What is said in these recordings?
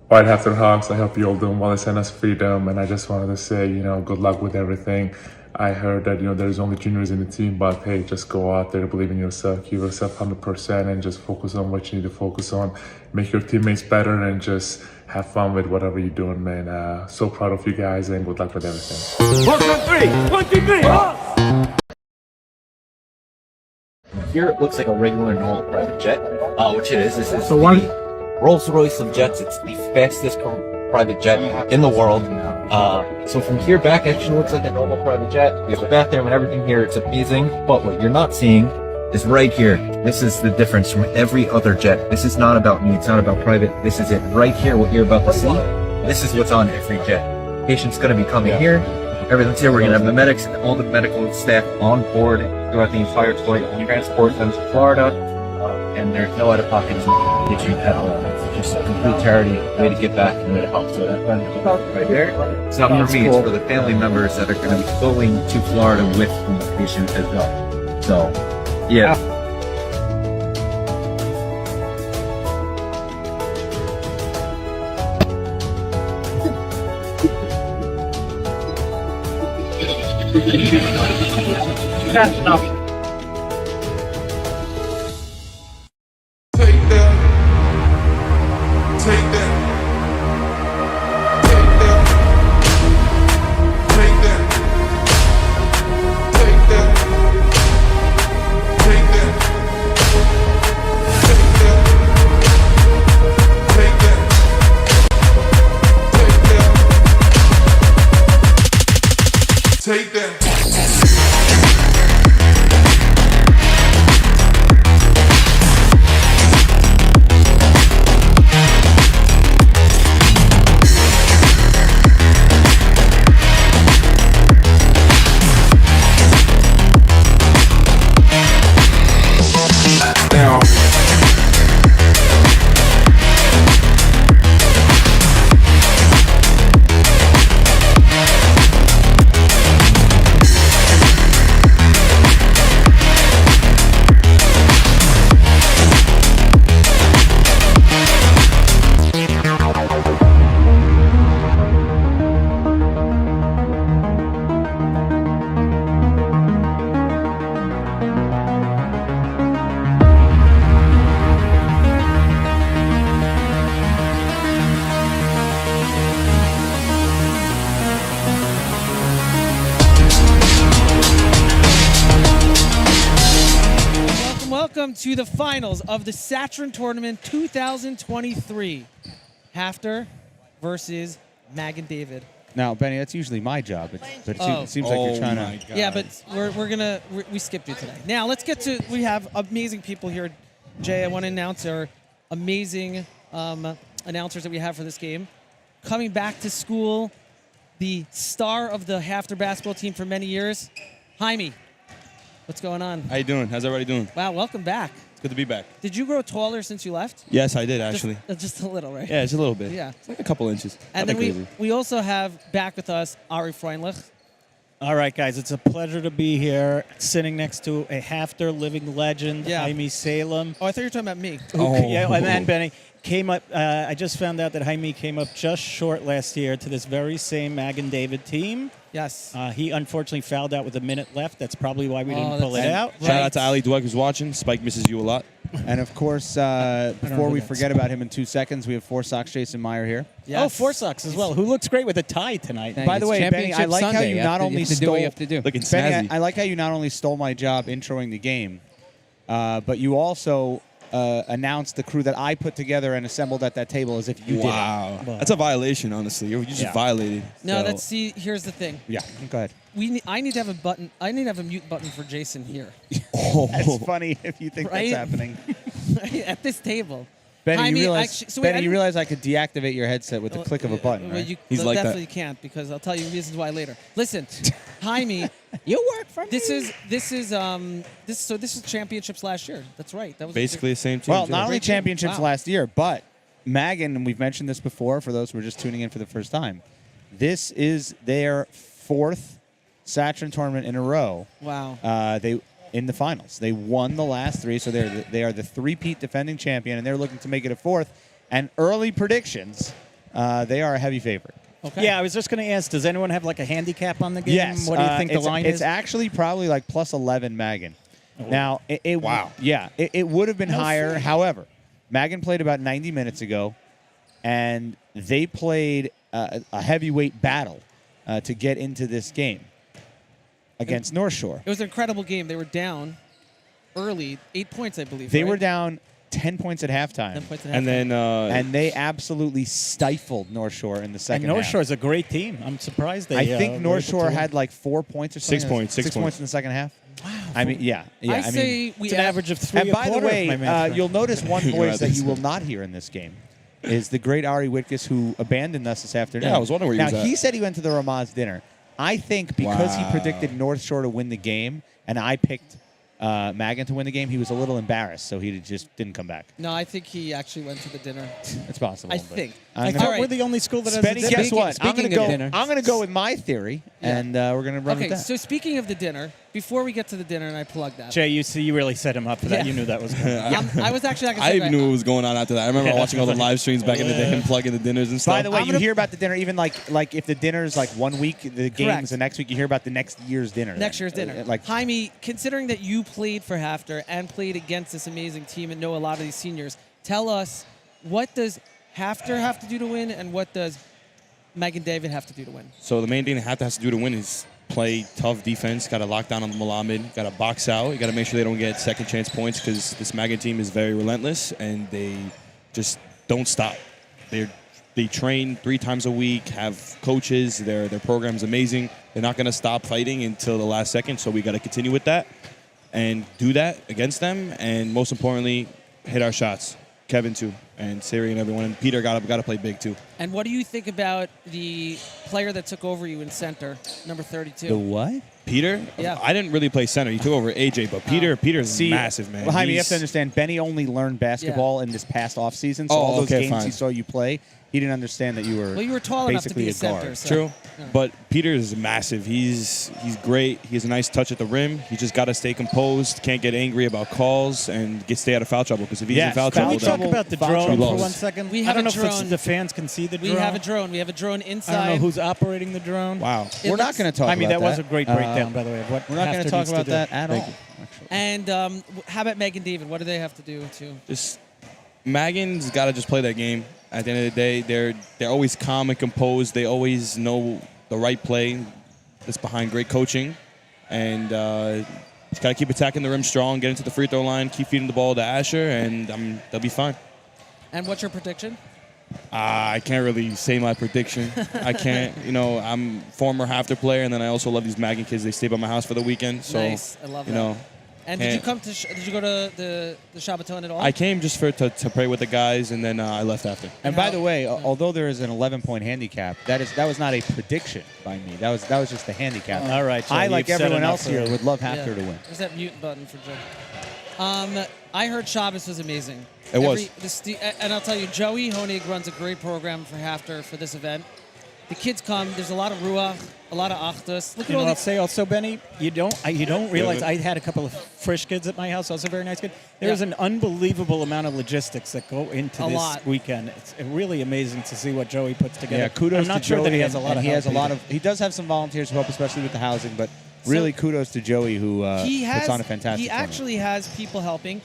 All right, Hafter Hawks, I hope you all doing well. It's us freedom, and I just wanted to say, good luck with everything. I heard that, there's only juniors in the team, but hey, just go out there, believe in yourself, give yourself 100%, and just focus on what you need to focus on. Make your teammates better, and just have fun with whatever you're doing, man. So proud of you guys, and good luck with everything. 1, 2, 3! 1, 2, 3! Here it looks like a regular normal private jet, which it is. This is the Rolls-Royce of jets. It's the fastest private jet in the world. So from here back, it actually looks like a normal private jet. We have a bathroom and everything here. It's amazing. But what you're not seeing is right here. This is the difference from every other jet. This is not about me. It's not about private. This is it. Right here, what you're about to see, this is what's on every jet. Patient's going to be coming here. Everything's here. We're going to have the medics and all the medical staff on board throughout the entire flight. We'll transport them to Florida, and there's no out-of-pocket issue at all. It's just a complete charity way to give back and way to help. So that right there, it's not for me, it's for the family members that are going to be going to Florida with the patient as well. So, yeah. That's enough. Take that. Take that. Take that. Take that. Take that. Take that. Take that. Take that. Take that. Take that. Now. Welcome to the finals of the Satran Tournament 2023. Hafter versus Mag and David. Now, Benny, that's usually my job, but it seems like you're trying to. Yeah, but we skipped you today. Now let's get to. We have amazing people here. Jay, I want to announce our amazing announcers that we have for this game. Coming back to school, the star of the Hafter basketball team for many years, Jaime. What's going on? How you doing? How's everybody doing? Wow, welcome back. It's good to be back. Did you grow taller since you left? Yes, I did actually. Just a little, right? Yeah, just a little bit. Yeah. It's like a couple inches. And Nothing then crazy. we also have back with us Ari Freundlich. All right, guys, it's a pleasure to be here, sitting next to a Hafter living legend, Yeah. Jaime Salem. Oh, I thought you were talking about me. Yeah, and Benny came up. I just found out that Jaime came up just short last year to this very same Mag and David team. Yes. He unfortunately fouled out with a minute left. That's probably why we didn't pull it that's- out. Shout out to Ali Dweck who's watching. Spike misses you a lot. And of course, before we forget about him in 2 seconds, we have Four Socks Jason Meyer here. Yes. Oh, Four Socks as well, who looks great with a tie tonight. By the way, Benny, I like how you not only stole. Looking Benny, snazzy. I like how you not only stole my job introing the game, but you also announced the crew that I put together and assembled at that table as if you did it. Wow. That's a violation, honestly. You just Yeah. violated. No, So- that's see. Here's the thing. Yeah, go ahead. I need to have a button. I need to have a mute button for Jason here, That's funny if you think Right? that's happening. at this table. Benny, Jaime, you realize, actually- so wait, I Benny, you didn't- realize I could deactivate your headset with the click of a button, Well, right? you He's like that. definitely can't because I'll tell you reasons why later. Listen, Jaime, You work for me. this is championships last year. That's right. That was Basically the same team. Well, too. not only Great team. championships Wow. last year, but Magan, and we've mentioned this before for those who are just tuning in for the first time, this is their 4th Satran tournament in a row. Wow. They in the finals. They won the last 3, so they are the three-peat defending champion, and they're looking to make it a 4th. And early predictions They are a heavy favorite. Okay. Yeah, I was just going to ask, does anyone have like a handicap on the game? Yes. What do you think the line It's is? actually probably like plus 11 Magan. Now, Wow. Yeah, it would have been higher. However, Magan played about 90 minutes ago, and they played a heavyweight battle to get into this game against North Shore. It was an incredible game. They were down early, 8 points, I believe. They right? were down 10 points at halftime. 10 points at And halftime. then And they absolutely stifled North Shore in the And second North half. Shore is a great team. I'm surprised they. I think were North able Shore to- had like 4 points or something. 6 points, 6 points points. in the second half. Wow. I mean, yeah. I say mean, we It's an average of 3 and a by the quarter, way, if my math's right. you'll notice one voice that Right. you will not hear in this game is the great Ari Witkus, who abandoned us this afternoon. Yeah, I was wondering where he now, was at. he said he went to the Ramaz dinner. I think because he Wow. predicted North Shore to win the game, and I picked Magan to win the game, he was a little embarrassed, so he just didn't come back. No, I think he actually went to the dinner. It's possible. I but think. I I'm thought gonna- we're the only school that has Benny, a dinner. guess what? I'm speaking gonna of go. dinner. I'm gonna go with my theory, Yeah. and we're gonna run Okay, with that. so speaking of the dinner, before we get to the dinner, and I plug that. Jay, you really set him up for that. Yeah. You knew that was going to I was actually not gonna I say even knew what was going on after that. I remember Yeah. watching all the live streams back in the day and plugging the dinners and stuff. By the way, I'm you gonna- hear about the dinner even like if the dinner's like 1 week, the game's Correct. the next week. You hear about the next year's dinner. Next then. year's dinner. Like Jaime, considering that you played for Hafter and played against this amazing team and know a lot of these seniors, tell us, what does Hafter have to do to win, and what does Megan David have to do to win? So the main thing that has to do to win is play tough defense. Got to lock down on the Malamed. Got to box out. You got to make sure they don't get second chance points because this Magan team is very relentless and they just don't stop. They train 3 times a week. Have coaches. Their program's amazing. They're not going to stop fighting until the last second. So we got to continue with that and do that against them. And most importantly, hit our shots. Kevin too, and Siri and everyone, and Peter got to play big too. And what do you think about the player that took over you in center, number 32? the what? Peter, Yeah. I didn't really play center. He took over AJ, but Peter's massive, man. Well, Jaime, you have He's- to understand, Benny only learned basketball in this past offseason, so Oh, all those okay, games fine. he saw you play, he didn't understand that you were. Well, you were tall enough to basically be a a guard. center. So. True, but Peter is massive. He's great. He has a nice touch at the rim. He just got to stay composed. Can't get angry about calls and stay out of foul trouble. Because if he's Yes, in foul foul Can we trouble, talk then about the Foul drone trouble. for 1 second? We I have don't a know if drone. the fans can see the We drone. have a drone. We have a drone inside. I don't know who's operating the drone. wow. It we're not looks- going to talk. I mean, about that was a great breakdown, Uh, by the way, of what We're not going Hafter to talk needs about do. that at Thank all. you. Actually. And how about Megan David? What do they have to do to? Just Magan's got to just play that game. At the end of the day, they're always calm and composed. They always know the right play. That's behind great coaching, and just got to keep attacking the rim strong, get into the free throw line, keep feeding the ball to Asher, and they'll be fine. And what's your prediction? I can't really say my prediction. I can't. I'm former Hafter player, and then I also love these Magan kids. They stay by my house for the weekend. So, Nice. I love that. you know, And did you can't- come to? Did you go to the Shabbaton at all? I came just to pray with the guys, and then I left after. And by the way, although there is an 11-point handicap, that was not a prediction by me. That was just the handicap. All right, Joe, I, like you've said everyone enough else here, for- would love Yeah. Hafter to win. There's that mute button for Joe. I heard Shabbos was amazing. It was. And I'll tell you, Joey Honig runs a great program for Hafter for this event. The kids come. There's a lot of ruach, a lot of achdus. Look at You know, all I'll these. say also, Benny, you don't realize I had a couple of fresh kids at my house, also very nice kid. There's Yeah. an unbelievable amount of logistics that go into A this lot. weekend. It's really amazing to see what Joey puts together. Yeah, kudos I'm not to sure Joey. that he has a lot and of he help has a lot either. of. He does have some volunteers who help, especially with the housing. But really, kudos to Joey who He has. puts on a fantastic. He tournament. actually has people helping,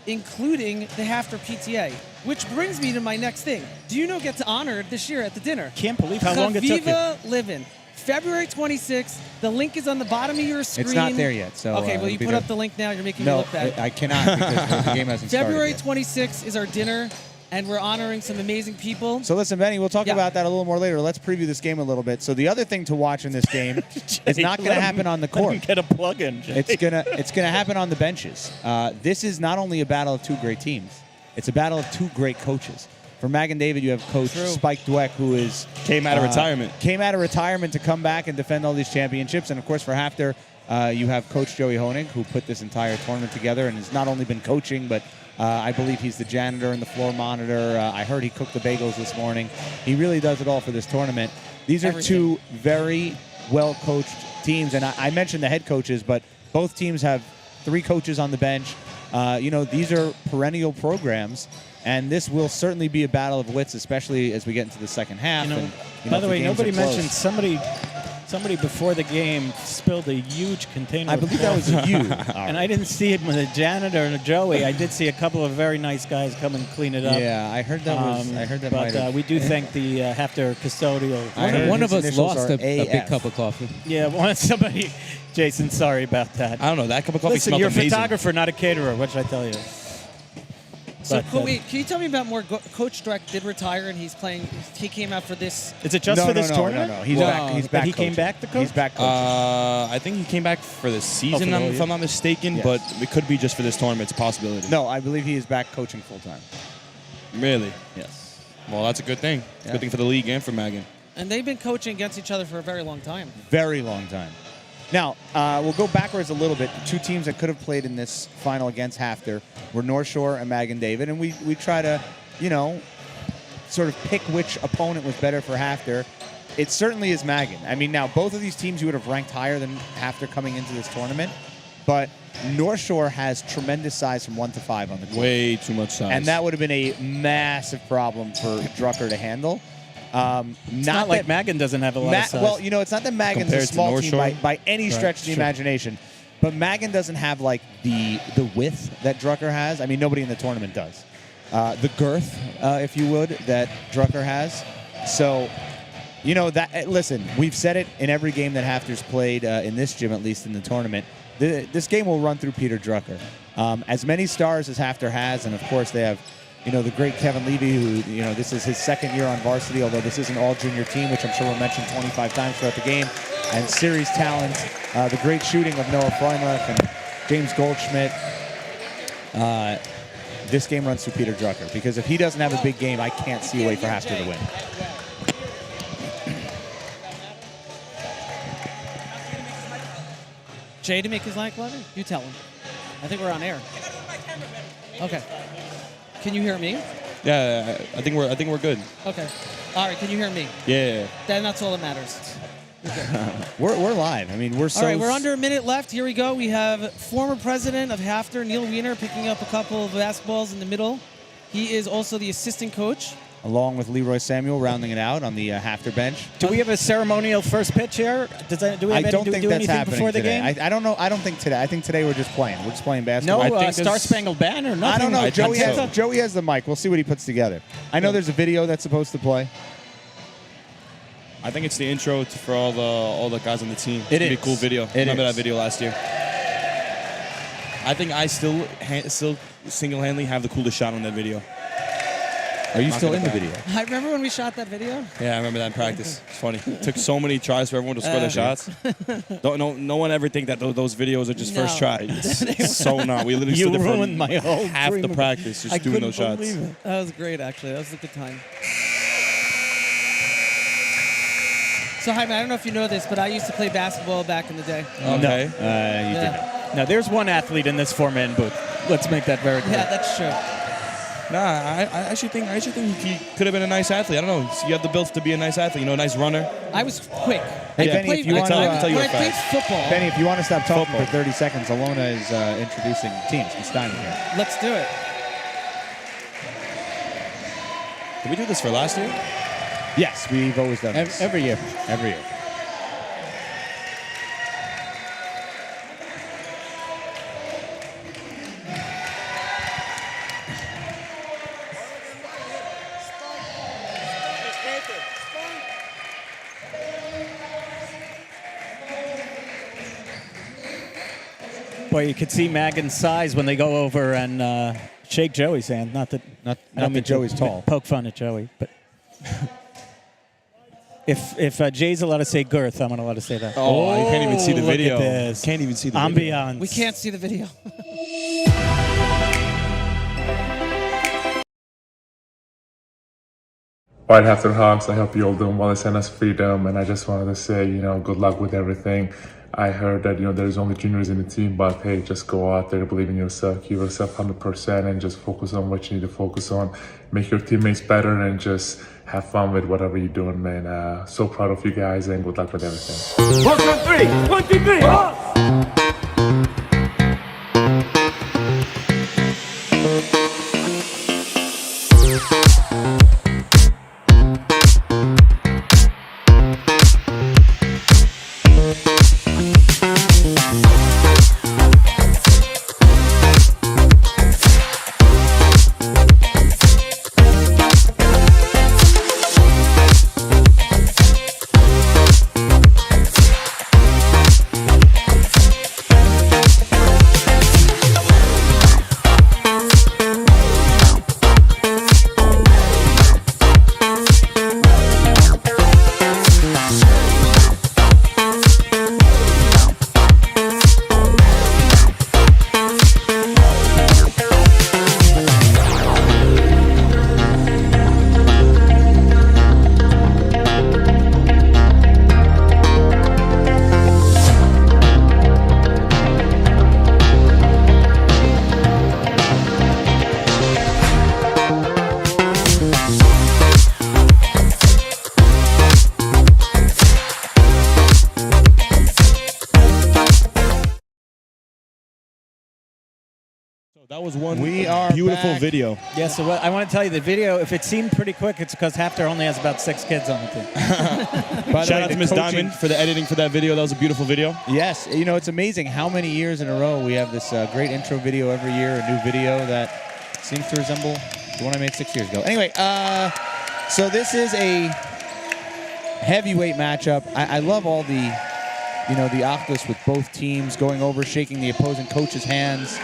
including the Hafter PTA. Which brings me to my next thing. Do you know who gets honored this year at the dinner? Can't believe how long it took you. Chaviva Livin. February 26th. The link is on the bottom of your screen. It's not there yet. So Okay, well, you it'll be put there. up the link now. You're making me No, look bad. I cannot because the game hasn't February started. 26th is our dinner, and we're honoring some amazing people. So listen, Benny, we'll talk Yeah. about that a little more later. Let's preview this game a little bit. So the other thing to watch in this game is not going Let to him- happen on the let him court. Get a plug in. Jay. It's gonna happen on the benches. This is not only a battle of two great teams; it's a battle of two great coaches. For Magan David, you have Coach True. Spike Dweck, who is Came out of retirement. Came out of retirement to come back and defend all these championships. And of course, for Hafter, you have Coach Joey Honig, who put this entire tournament together and has not only been coaching, but I believe he's the janitor and the floor monitor. I heard he cooked the bagels this morning. He really does it all for this tournament. These are Everything. two very well-coached teams. And I mentioned the head coaches, but both teams have 3 coaches on the bench. these are perennial programs, and this will certainly be a battle of wits, especially as we get into the second half. By the way, games nobody are close. mentioned somebody before the game spilled a huge container. I of believe that was coffee. you. And I didn't see it with the janitor or Joey. I did see a couple of very nice guys come and clean it up. Yeah, I heard that was. I heard that. But we do thank the Hafter custodial. One of his us initials lost are a big AF. cup of coffee. Yeah, somebody. Jason, sorry about that. I don't know. That cup of coffee Listen, smelled you're a amazing. photographer, not a caterer. What should I tell you? So, But, wait, can you tell me about more? Coach Dreck did retire, and he's playing. He came out for this. Is it just for this tournament? No. He's Well, back. He's but back. he came coaching. back to coach? He's back coaching. I think he came back for the season, the whole if year? I'm not mistaken, Yes. but it could be just for this tournament. It's a possibility. No, I believe he is back coaching full time. Really? Yes. Well, that's a good thing. It's a Yeah. good thing for the league and for Magan. And they've been coaching against each other for a very long time. Very long time. Now, we'll go backwards a little bit. The two teams that could have played in this final against Hafter were North Shore and Magan David, and we try to, sort of pick which opponent was better for Hafter. It certainly is Magan. I mean, now, both of these teams you would have ranked higher than Hafter coming into this tournament, but North Shore has tremendous size from 1 to 5 on the court. Way too much size. And that would have been a massive problem for Drucker to handle. It's not like Magan doesn't have a lot of size. Well, it's not that Magan's Compared a to small North team Shore? by any stretch of the imagination, but Magan doesn't have like the width that Drucker has. I mean, nobody in the tournament does. The girth, if you would, that Drucker has. So, listen, we've said it in every game that Hafter's played in this gym, at least in the tournament. This game will run through Peter Drucker. As many stars as Hafter has, and of course they have. The great Kevin Levy, who, this is his second year on varsity, although this is an all-junior team, which I'm sure we'll mention 25 times throughout the game. And series talent, the great shooting of Noah Freundlich and James Goldschmidt. This game runs through Peter Drucker, because if he doesn't have a big game, I can't see a way for Hafter to win. Jay to make his mic louder? You tell him. I think we're on air. Okay. Can you hear me? Yeah, I think we're good. Okay. All right. Can you hear me? Yeah. Then that's all that matters. We're live. I mean, we're so. All right. We're under a minute left. Here we go. We have former president of Hafter, Neil Wiener, picking up a couple of basketballs in the middle. He is also the assistant coach. Along with Leroy Samuel rounding it out on the Hafter bench. Do we have a ceremonial first pitch here? Do we have I don't think that's anything happening before the today. game? I don't know. I don't think today. I think today we're just playing. We're just playing basketball. No Star Spangled Banner. Nothing. I don't know. I think so. Joey has the mic. We'll see what he puts together. I know there's a video that's supposed to play. I think it's the intro for all the guys on the team. It's It gonna be is. a cool video. It Remember is. that video last year? I think I still single-handedly have the coolest shot on that video. Are you Not still gonna in the brag. video? I remember when we shot that video. Yeah, I remember that in practice. It's funny. It took so many tries for everyone to score their shots. No one ever think that those videos are just first try. It's so not. We literally You stood there for ruined my whole half dream the of- practice just I doing those couldn't shots. believe it. That was great, actually. That was a good time. So, Jaime, I don't know if you know this, but I used to play basketball back in the day. Okay. You Yeah, Now, there's one athlete in this four-man booth. Let's make that very clear. yeah, that's true. Nah, I actually think he could have been a nice athlete. I don't know. You have the build to be a nice athlete. A nice runner. I was quick. Hey, Yeah. Benny, if you I want played- to, tell you when a I played fact. football. Benny, if you want to stop talking Football. for 30 seconds, Alona is introducing teams. Miss Steiner here. Let's do it. Did we do this for last year? Yes, we've always done this. Every year. Every year. Boy, you could see Magan's size when they go over and shake Joey's hand. Not that Not I don't that mean Joey's to tall. poke fun at Joey, but if Jay's allowed to say girth, I'm not allowed to say that. Oh, you can't even see the look at video. this. Can't even see the video. Ambiance. We can't see the video. White Hafter Hawks, I hope you all doing well. They send us freedom, and I just wanted to say, good luck with everything. I heard that, there's only juniors in the team, but hey, just go out there, believe in yourself, give yourself 100%, and just focus on what you need to focus on. Make your teammates better, and just have fun with whatever you're doing, man. So proud of you guys, and good luck with everything. 1, 2, 3. 1, 2, 3. That was one We are beautiful back. video. Yeah, so what, I want to tell you, the video, if it seemed pretty quick, it's because Hafter only has about 6 kids on the team. By the Shout way, out to the Miss coaching- Diamond for the editing for that video. That was a beautiful video. Yes, you know, it's amazing how many years in a row we have this great intro video every year, a new video that seems to resemble the one I made 6 years ago. Anyway, so this is a heavyweight matchup. I love all the, you know, the octus with both teams going over, shaking the opposing coach's hands.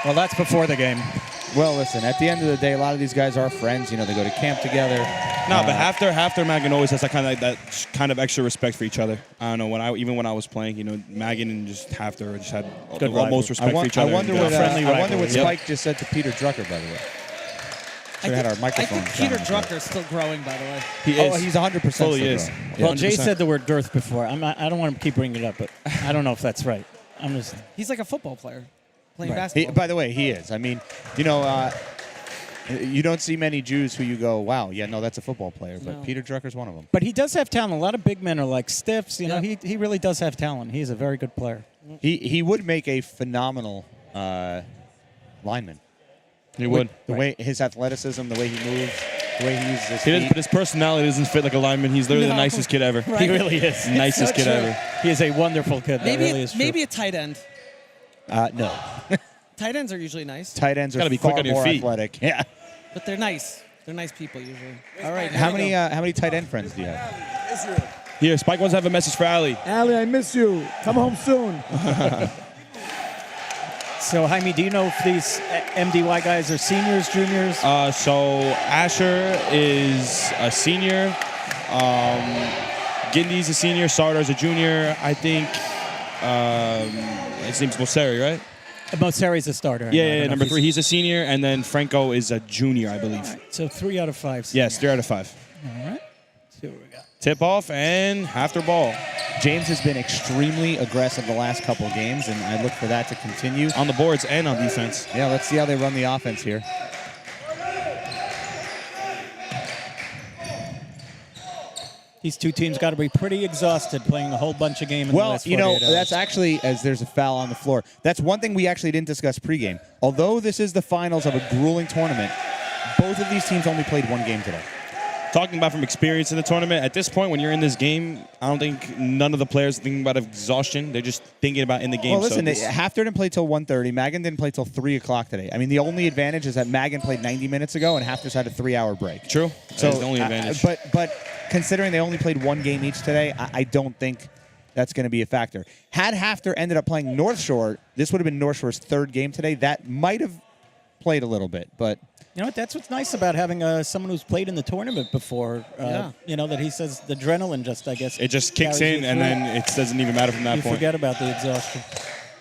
Well, that's before the game. Well, listen, at the end of the day, a lot of these guys are friends. You know, they go to camp together. No, but Hafter Magan always has that kind of extra respect for each other. I don't know, even when I was playing, you know, Magan and just Hafter just had Good almost rivalry. respect for each other. I wonder and, what, friendly I wonder what rivalry. Spike just said to Peter Drucker, by the way. Should have had our I microphone. think Peter sound. Drucker's still growing, by the way. He Oh, is. he's 100% Fully still is. growing. Well, Jay 100%. said the word girth before. I don't want to keep bringing it up, but I don't know if that's right. I'm just. He's like a football player playing Right. basketball. By the way, he is. I mean, you know, you don't see many Jews who you go, wow, yeah, no, that's a football player. But No. Peter Drucker's one of them. But he does have talent. A lot of big men are like stiffs. You know, Yeah. he really does have talent. He's a very good player. He would make a phenomenal lineman. He would. The way his athleticism, the way he moves, the way he uses his He doesn't, feet. but his personality doesn't fit like a lineman. He's literally the No. nicest kid ever. Right. He really is. Nicest kid ever. He is a wonderful kid. maybe that really is true. maybe a tight end. No. Tight ends are usually nice, Tight ends are Gotta be far quick on your more feet. athletic. Yeah. but they're nice. They're nice people usually. All right. How here we many go. tight end friends do you have? Here, Spike wants to have a message for Ali. Allie, I miss you. Come home soon. So, Jaime, do you know if these MDY guys are seniors, juniors? So Asher is a senior. Gindy's a senior. Sardar's a junior. I think his name's Mosseri, right? Mosseri's a starter. I Yeah, don't know number if 3. He's a senior, and then Franco is a junior, I believe. So 3 out of 5. Yes, 3 out of 5. All right. Let's see what we got. Tip off and Hafter ball James has been extremely aggressive the last couple games, and I look for that to continue. on the boards and on defense. Yeah, let's see how they run the offense here. These two teams got to be pretty exhausted playing a whole bunch of games in the Well, last you know, 48 hours. that's actually, as there's a foul on the floor, that's one thing we actually didn't discuss pregame. Although this is the finals of a grueling tournament, both of these teams only played one game today. Talking about from experience in the tournament, at this point when you're in this game, I don't think none of the players are thinking about exhaustion. They're just thinking about in the game. Well, listen, so Hafter didn't play till 1:30. Magan didn't play till 3 o'clock today. I mean, the only advantage is that Magan played 90 minutes ago and Hafter's had a 3-hour break. True. So That's the only advantage. But considering they only played one game each today, I don't think that's going to be a factor. Had Hafter ended up playing North Shore, this would have been North Shore's 3rd game today. That might have played a little bit, but You know what? That's what's nice about having someone who's played in the tournament before. Yeah. You know, that he says the adrenaline just, I guess. it just kicks carries in, you and through. then it doesn't even matter from that You point. forget about the exhaustion.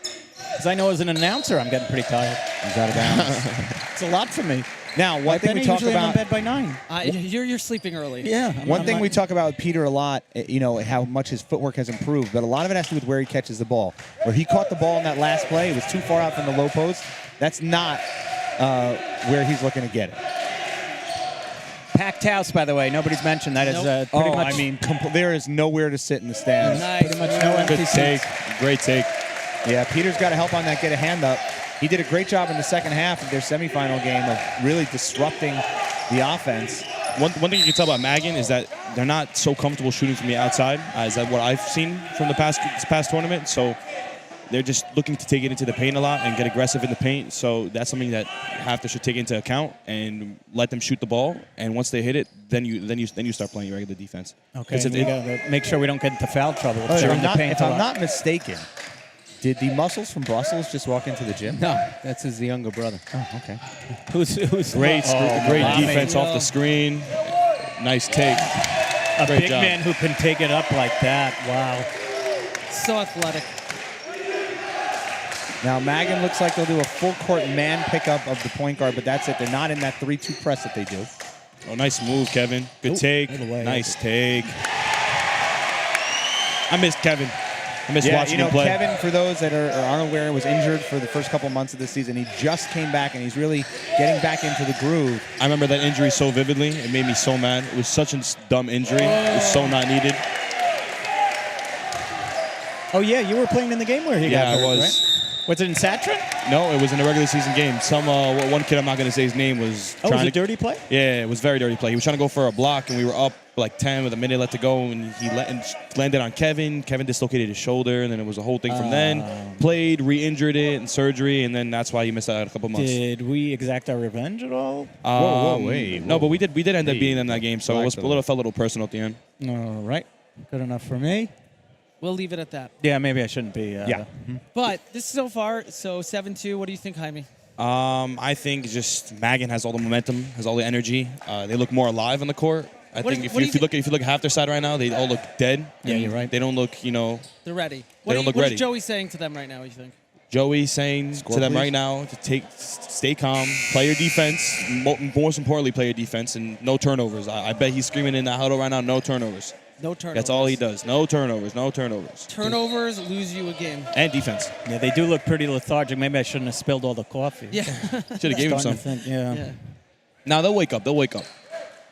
Because I know as an announcer, I'm getting pretty tired. he's out of bounds. It's a lot for me. Now, one thing we talk usually I'm in about. bed by 9. You're sleeping early. Yeah. One thing we talk about with Peter a lot, you know, how much his footwork has improved, but a lot of it has to do with where he catches the ball. Where he caught the ball in that last play, it was too far out from the low post. That's not where he's looking to get it. Packed house, by the way. Nobody's mentioned that. Is pretty much. I mean, there is nowhere to sit in the stands. Nice. pretty much no empty Good seats. take. Great take. Yeah, Peter's got to help on that, get a hand up. he did a great job in the second half of their semifinal game of really disrupting the offense. One thing you can tell about Magan is that they're not so comfortable shooting from the outside as what I've seen from this past tournament. So they're just looking to take it into the paint a lot and get aggressive in the paint. So that's something that Hafter should take into account and let them shoot the ball. And once they hit it, then you start playing your regular defense. Okay, we got to make sure we don't get into foul trouble. If I'm not mistaken, did the muscles from Brussels just walk into the gym? No, that's his younger brother. Oh, okay. Who's Great defense off the screen. Nice take. a Great big job. man who can take it up like that? Wow. So athletic. Now, Magan looks like they'll do a full-court man pickup of the point guard, but that's it. They're not in that 3-2 press that they do. Oh, nice move, Kevin. Good take. Nice take. I missed Kevin. I missed watching him play. Kevin, for those that aren't aware, was injured for the first couple months of the season. He just came back, and he's really getting back into the groove. I remember that injury so vividly. It made me so mad. It was such a dumb injury. It was so not needed. Oh, yeah, you were playing in the game where he got hurt, I was. right? Was it in Satran? No, it was in a regular season game. Some one kid, I'm not going to say his name, was Oh, trying was it to... dirty play? Yeah, it was very dirty play. He was trying to go for a block, and we were up like 10 with a minute left to go, and he landed on Kevin. Kevin dislocated his shoulder, and then it was a whole thing from then. Played, re-injured it, and surgery, and then that's why he missed out a couple months. Did we exact our revenge at all? Whoa. No, but we did end up being in that game, so it felt a little personal at the end. All right. Good enough for me. We'll leave it at that. Yeah, maybe I shouldn't be. But this is so far, so 7-2. What do you think, Jaime? I think just Magan has all the momentum, has all the energy. They look more alive on the court. I think if you look at Hafter side right now, they all look dead. Yeah, you're right. They don't look, They're ready. don't look what ready. is Joey saying to them right now, you think? Joey saying to them right now to stay calm, play your defense. Most importantly, play your defense and no turnovers. I bet he's screaming in that huddle right now, no turnovers. No turnovers. That's all he does. No turnovers. No turnovers. Turnovers lose you a game. And defense. Yeah, they do look pretty lethargic. Maybe I shouldn't have spilled all the coffee. Yeah. Should have gave him some. Yeah. Now they'll wake up. They'll wake up.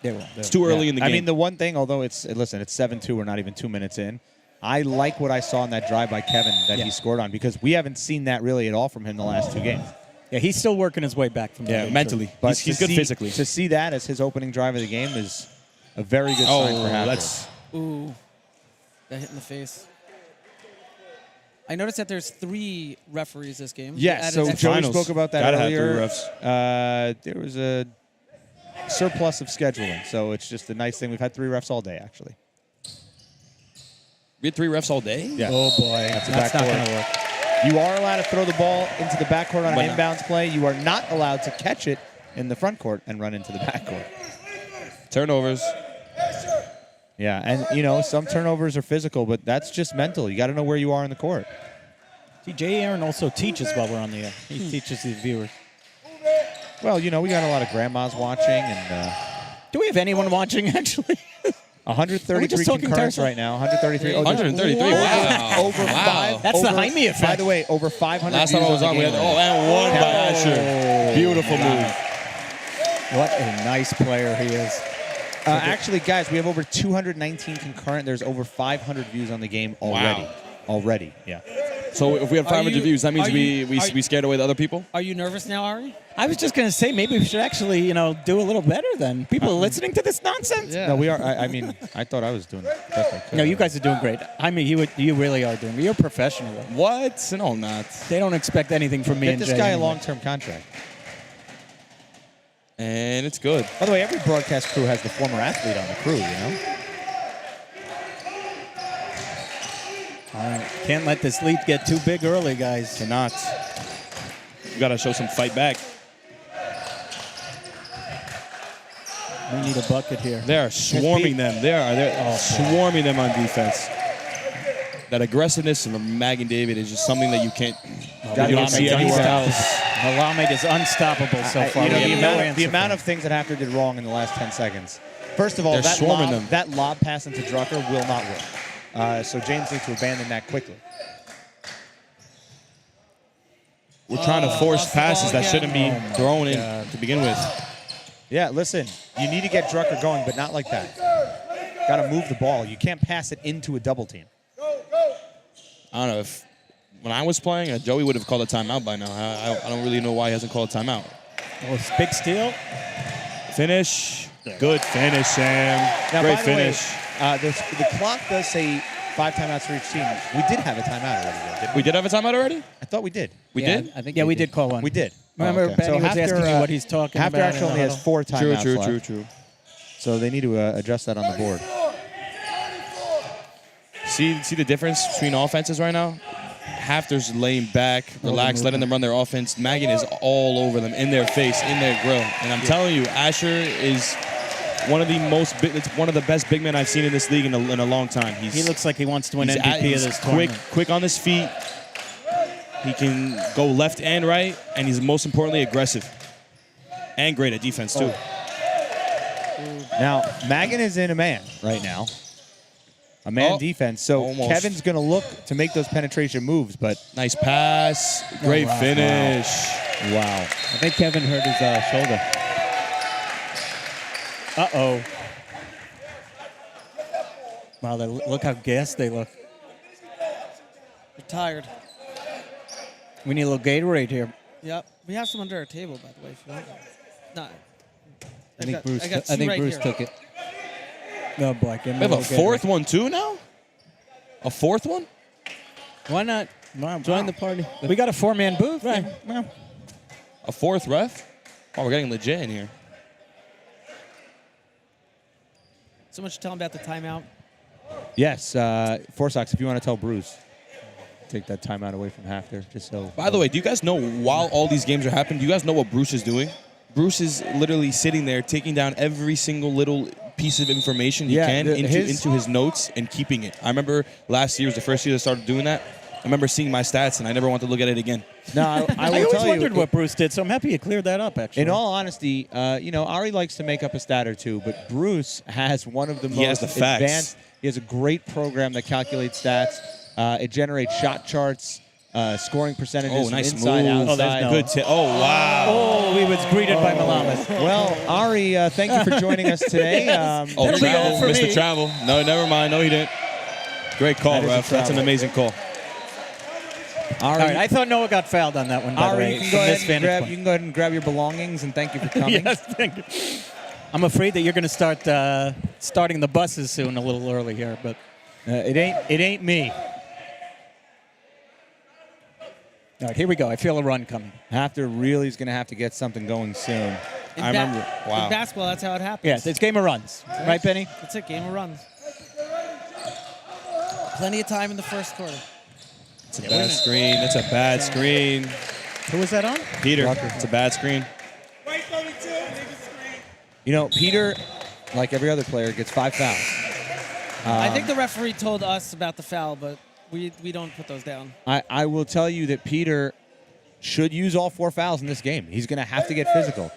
They will. It's too early in the game. I mean, the one thing, although it's 7-2, we're not even 2 minutes in. I like what I saw in that drive by Kevin that he scored on, because we haven't seen that really at all from him the last 2 games. Yeah, he's still working his way back from that. mentally. But He's good physically. To see that as his opening drive of the game is a very good sign for Hafter. That's Ooh. Got hit in the face. I noticed that there's 3 referees this game. Yes, so Added- Joey finals. spoke about that Gotta have earlier. 3 refs. There was a surplus of scheduling, so it's just a nice thing. We've had 3 refs all day, actually. we had 3 refs all day? Yeah. Oh, boy. That's a That's not backcourt. going to work. You are allowed to throw the ball into the backcourt on But an inbounds play. You are not allowed to catch it in the front court and run into the backcourt. Turnovers. Yeah, and, some turnovers are physical, but that's just mental. You got to know where you are in the court. See, Jay Aaron also teaches while we're on the air. He teaches the viewers. Well, we got a lot of grandmas watching, and Do we have anyone watching, actually? 133 talking concurrents Tarzan? right now. 133. 133. Wow. Over Wow. 5. That's the over- Jaime effect. By the way, over 500 Last time I views was on, the we had game. and one by Asher. Beautiful move. What a nice player he is. Actually, guys, we have over 219 concurrent. There's over 500 views on the game already. Wow. Already, yeah. So if we have 500 you- views, that means are you- we scared away the other people? Are you nervous now, Ari? I was just going to say, maybe we should actually, do a little better then. People are listening to this nonsense. Yeah. No, we are. I thought I was doing the best I could. No, you guys are doing great. I mean, you really are doing. You're a professional. What? No, I'm not. They don't expect anything from me Get and this Jay guy a anyway. long-term contract. And it's good. By the way, every broadcast crew has the former athlete on the crew, All right. Can't let this lead get too big early, guys. Cannot. You got to show some fight back. We need a bucket here. They are swarming them. They're swarming them on defense. That aggressiveness of Magan David is just something that you don't see anywhere else. Malamed is unstoppable so far. We have no answer the amount for of things that Hafter did wrong in the last 10 seconds. First of all, They're swarming them. that lob pass into Drucker will not work. So James needs to abandon that quickly. We're trying to force lost the passes ball that shouldn't be again. thrown in to begin with. Yeah, listen, you need to get Drucker going, but not like that. Got to move the ball. You can't pass it into a double team. I don't know if when I was playing, Joey would have called a timeout by now. I don't really know why he hasn't called a timeout. Well, it's big steal. Finish. Good finish, Sam. Now, Great by the way, finish. the clock does say 5 timeouts for each team. We did have a timeout already, though, didn't we? We did have a timeout already? I thought we did. We did? I think Yeah, we did call one. We did. Remember, Oh, okay. Benny was asking you what he's talking Hafter about. actually only has 4 timeouts left. True. So they need to adjust that on the board. See the difference between offenses right now? Hafter's laying back, relaxed, letting them run their offense. Magan is all over them, in their face, in their grill. And I'm telling you, Asher is one of the best big men I've seen in this league in a long time. He looks like he wants to win MVP of this tournament. Quick on his feet. He can go left and right, and he's most importantly aggressive. And great at defense, too. Now, Magan is in a man right now. A man defense. So Almost. Kevin's going to look to make those penetration moves, but Nice pass. Great finish. wow. I think Kevin hurt his shoulder. Uh-oh. Wow, look how gassed they look. You're tired. We need a little Gatorade here. Yep. We have some under our table, by the way, if you want. No. I think Bruce, got two right here. took it. No, boy. Give We me have a little fourth Gatorade. one, too, now? A fourth one? Why not join the party? We got a 4-man booth. Right. Well, A fourth ref? Oh, we're getting legit in here. So much to tell him about the timeout. Yes, Forsox, if you want to tell Bruce, take that timeout away from Hafter, just so. By the way, do you guys know while all these games are happening, do you guys know what Bruce is doing? Bruce is literally sitting there taking down every single little piece of information he can into his notes and keeping it. I remember last year was the first year I started doing that. I remember seeing my stats, and I never wanted to look at it again. No, I will I always tell wondered you. what Bruce did, so I'm happy you cleared that up, actually. In all honesty, Ari likes to make up a stat or two, but Bruce has one of the He has most the facts. advanced. He has a great program that calculates stats. It generates shot charts, scoring percentages, Oh, from nice inside, move. outside. no- Good tip. Oh, wow. Oh, he was greeted by Malamed. Well, Ari, thank you for joining us today. Oh, That'll be travel. all for Missed me. the travel. No, never mind. No, he didn't. Great call, That is a ref. That's an travel. amazing call. All Ari, right, I thought Noah got fouled on that one, by the Ari, way. you can from go this ahead and vantage grab. point. You can go ahead and grab your belongings, and thank you for coming. Yes, thank you. I'm afraid that you're going to start starting the buses soon, a little early here, but It ain't me. all right, here we go. I feel a run coming. Hafter really is going to have to get something going soon. In I remember- wow. In basketball, that's how it happens. Yes, it's game of runs, right, Benny? That's it, game of runs. Plenty of time in the first quarter. It's a bad screen. That's a bad screen. Who was that on? Peter, it's a bad screen. You know, Peter, like every other player, gets 5 fouls. I think the referee told us about the foul, but we don't put those down. I will tell you that Peter should use all 4 fouls in this game. He's going to have to get physical.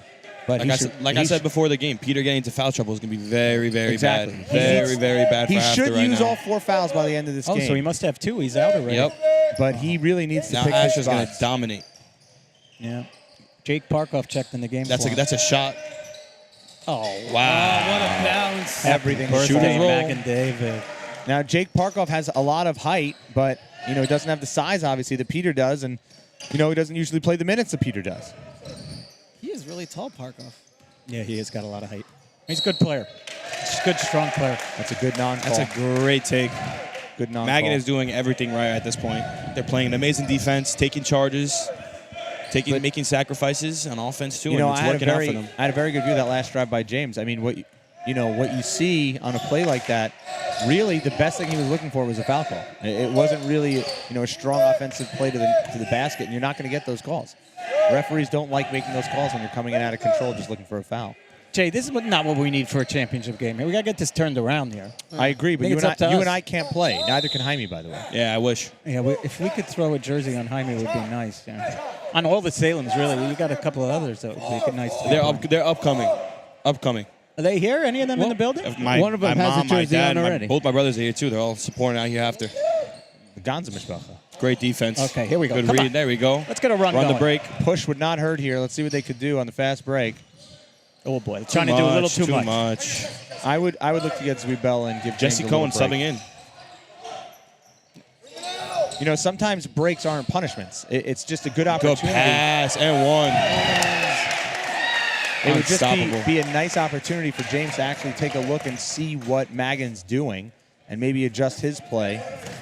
But Like I said before the game, Peter getting into foul trouble is going to be very, very Exactly. bad. He Very, needs- very bad for he Hafter should right use now. all 4 fouls by the end of this Oh, game. so he must have 2. He's out already. Yep. But he really needs to Now pick his Asher's going to spots. dominate. Yeah. Jake Parkoff checked in the game. That's for him. a shot. Oh, Wow. What a bounce. Everything Birthday, Shoot and roll. Mac and David. Now, Jake Parkoff has a lot of height, but, he doesn't have the size, obviously, that Peter does. And, he doesn't usually play the minutes that Peter does. He is really tall, Parkoff. Yeah, he has got a lot of height. He's a good player. He's a good, strong player. That's a good non-call. That's a great take. good non-call. Magan is doing everything right at this point. They're playing an amazing defense, taking charges, making sacrifices on offense too, and it's working out for them. I had a very good view of that last drive by James. I mean, what you see on a play like that, really the best thing he was looking for was a foul call. It wasn't really a strong offensive play to the basket, and you're not going to get those calls. Referees don't like making those calls when you're coming in out of control just looking for a foul. Jay, this is not what we need for a championship game. We got to get this turned around here. I agree, but think you it's up to and us. I can't play. Neither can Jaime, by the way. Yeah, I wish. Yeah, if we could throw a jersey on Jaime, it would be nice. Yeah. On all the Salems, really. We got a couple of others that would be nice. To They're upcoming. Are they here? Any of them in the building? One of them my has a mom, my jersey dad, on already. both my brothers are here too. They're all supporting out here after. The Gonza Mishpacha. Great defense. Okay, here we go. Good Come read. on. There we go. Let's get a run Run the going. break. Push would not hurt here. Let's see what they could do on the fast break. Oh, boy. Trying to do a little too much. I would look to get Zwiebel and give Jesse James a Cohen little break. subbing in. You know, sometimes breaks aren't punishments. It's just a good opportunity. Good pass and one. It would just Unstoppable. be a nice opportunity for James to actually take a look and see what Magan's doing and maybe adjust his play.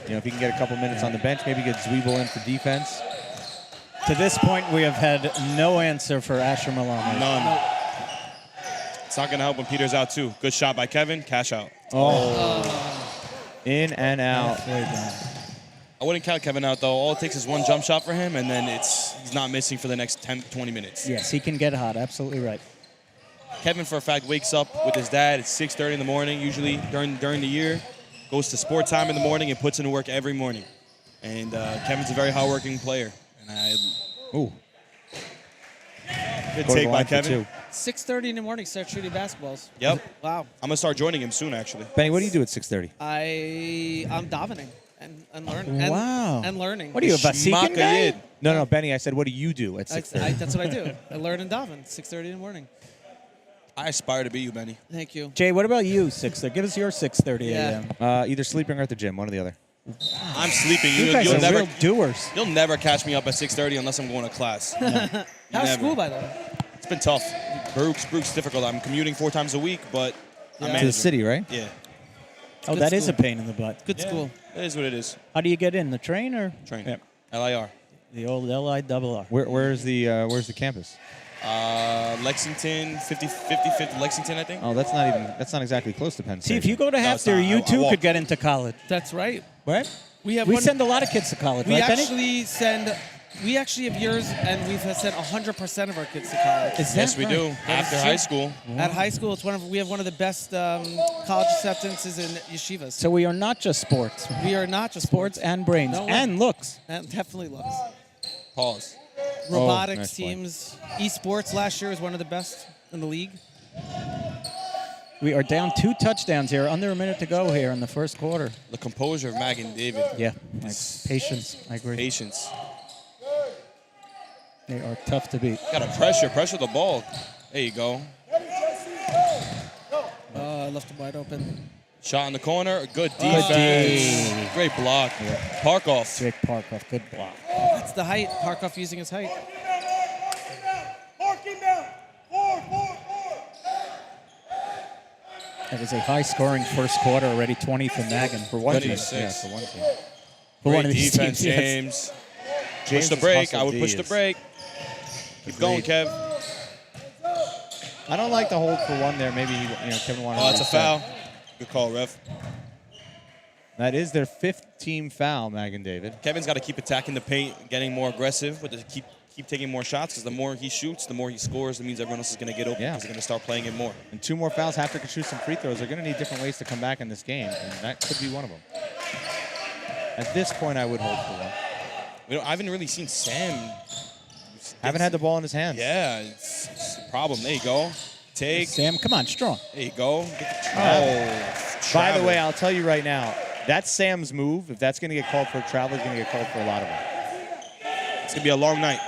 You know, if he can get a couple minutes on the bench, maybe get Zwiebel in for defense. To this point, we have had no answer for Asher Malama. None. It's not going to help when Peter's out, too. Good shot by Kevin. Cash out. In and out. I wouldn't count Kevin out, though. All it takes is one jump shot for him, and then he's not missing for the next 10, 20 minutes. Yes, he can get hot. Absolutely right. Kevin, for a fact, wakes up with his dad at 6:30 in the morning, usually during the year, goes to sport time in the morning, and puts in work every morning. And Kevin's a very hardworking player. And Ooh. Good Go to the take by line for Kevin. 2. 6:30 in the morning, start shooting basketballs. Yep. Wow. I'm going to start joining him soon, actually. Benny, what do you do at 6:30? I'm davening and learning. And, Wow. And learning. What are you, a Vasican Shmaka guy? Yid. No, Benny, I said, what do you do at 6:30? That's what I do. I learn and daven. 6:30 in the morning. I aspire to be you, Benny. Thank you. Jay, what about you, 6:30? Give us your 6:30 Yeah. a.m. Either sleeping or at the gym, one or the other. I'm sleeping. You guys You'll are never, real doers. you'll never catch me up at 6:30 unless I'm going to class. How's Never. school, by the way? It's been tough. Brooks difficult. I'm commuting 4 times a week, but I'm To managing. the city, right? Yeah, Oh, good that is a school. pain in the butt. Good school. it is what it is. How do you get in? The train or? Train. Yep. LIR. The old LIRR. Where's the campus? Lexington, 50 Lexington, I think. Oh, that's not exactly close to Penn State. See, if you go to it's Hafter, not. you I too walk. could get into college, That's right. right? We have We one, send a lot of kids to college, we right, Benny? actually send. We actually have years, and we've sent 100% of our kids to college. Is Yes, that we right? do. After high school. At high school, we have one of the best college acceptances in yeshivas. So we are not just sports. We are not just Sports and brains No, and looks. and definitely looks. Pause. Robotics nice play. teams. Esports last year was one of the best in the league. We are down 2 touchdowns here, under a minute to go here in the first quarter. The composure of Mag and David. Yeah, patience. I agree. Patience. They are tough to beat. Got to pressure the ball. There you go. I left him wide open. Shot in the corner. Good defense. Great block. Parkoff. Jake Parkoff, good block. That's the height. Parkoff using his height. That is a high-scoring first quarter already, 20 for Magan. For one team. 26. Yeah, for one team. For one Great of these defense, teams, yes. James. Push James' the break. hustle I would D push the is- break. Keep going, Kev. I don't like the hold for one there. Maybe Kevin wanted. Oh, to that's a reset. foul. Good call, ref. That is their 5th team foul, Mag and David. Kevin's got to keep attacking the paint, getting more aggressive, but to keep taking more shots, because the more he shoots, the more he scores. That means everyone else is going to get open Yeah. because they're going to start playing it more. And 2 more fouls. Hafter can shoot some free throws. They're going to need different ways to come back in this game, and that could be one of them. At this point, I would hold for one. I haven't really seen Sam. Haven't had the ball in his hands. Yeah, it's a problem. There you go. Take. Sam, come on, strong. There you go. By the way, I'll tell you right now, that's Sam's move. If that's going to get called for a travel, he's going to get called for a lot of them. It's going to be a long night.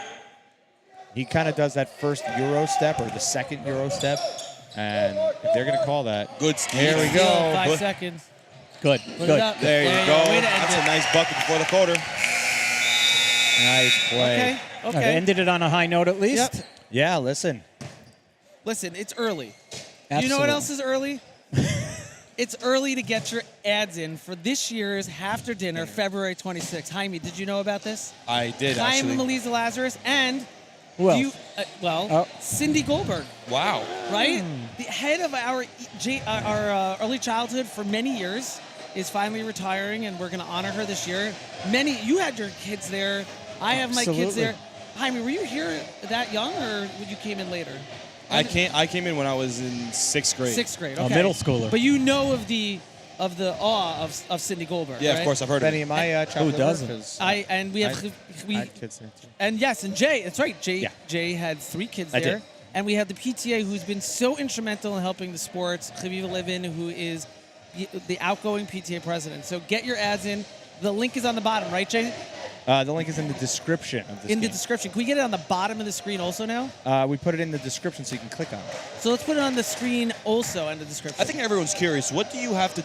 He kind of does that first Euro step or the second Euro step, and if they're going to call that, Good there we steal. go. 5 seconds. Good, Put good. it up. There you go. Way to end That's it. a nice bucket before the quarter. Nice play. Okay. I've Okay. ended it on a high note at least. Yep. Yeah, listen. Listen, it's early. Absolutely. You know what else is early? It's early to get your ads in for this year's Hafter dinner, February 26th. Jaime, did you know about this? I did, Jaime actually. Melisa Lazarus and Who else? Cindy Goldberg, Wow. right? The head of our early childhood for many years is finally retiring, and we're going to honor her this year. You had your kids there. I have my kids Absolutely. there. Jaime, were you here that young, or you came in later? I came in when I was in 6th grade. 6th grade. A Okay. middle schooler. But you know of the awe of Cindy Goldberg. Yeah, right? of course, I've heard Benny, of am it. I chopped liver? doesn't? 'Cause I had kids there too. and yes, and Jay. That's right. Jay. Yeah. Jay had 3 kids I there, did. and we have the PTA who's been so instrumental in helping the sports. Chaviva Levin, who is the outgoing PTA president. So get your ads in. The link is on the bottom, right, Jay? The link is in the description of this In the game. description. Can we get it on the bottom of the screen also now? We put it in the description so you can click on it. So let's put it on the screen also in the description. I think everyone's curious. What do you have to?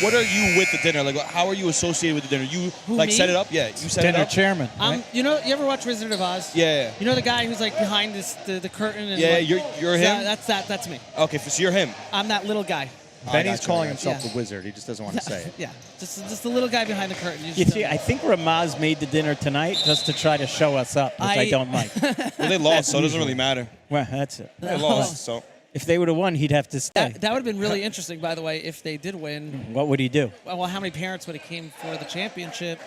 What are you with the dinner? Like, how are you associated with the dinner? You Who, like me? set it up? Yeah, you set Dinner it up. chairman. You know, you ever watch Wizard of Oz? Yeah. You know the guy who's like behind the curtain? And Yeah, like, you're him? That's me. Okay, so you're him. I'm that little guy. Benny's gotcha, calling I himself gotcha. the wizard. He just doesn't want to say it. Yeah, just the little guy behind the curtain. You see, I think Ramaz made the dinner tonight just to try to show us up, which I don't like. Well, they lost, so it doesn't really matter. Well, that's it. They lost, so. If they would have won, he'd have to stay. that would have been really interesting, by the way, if they did win. What would he do? Well, how many parents would have came for the championship?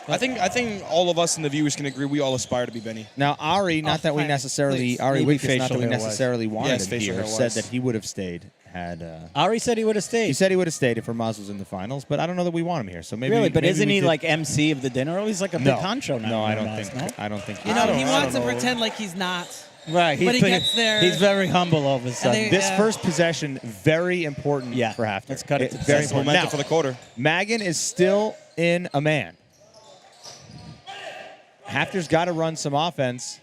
I think all of us and the viewers can agree we all aspire to be Benny. Now, Ari, not that we thanks. necessarily, Please. Ari Maybe Wickes, not that we facial hair-wise. necessarily wanted Yes, him facial here, hair-wise. said that he would have stayed Ari said he would have stayed. He said he would have stayed if Ramaz was in the finals, but I don't know that we want him here. So maybe Really, but maybe isn't we he did- like MC of the dinner? Oh, he's like a big no, honcho now. No, I don't Ramaz, think. no? I don't think. You know, he I wants to don't know. pretend like he's not. Right, But he gets there. He's very humble all of a sudden. they- This Yeah. first possession very important Yeah, for Hafter. let's cut it to the very chase. important. Momentum Now, for the quarter. Magan is still in a man. Hafter's got to run some offense.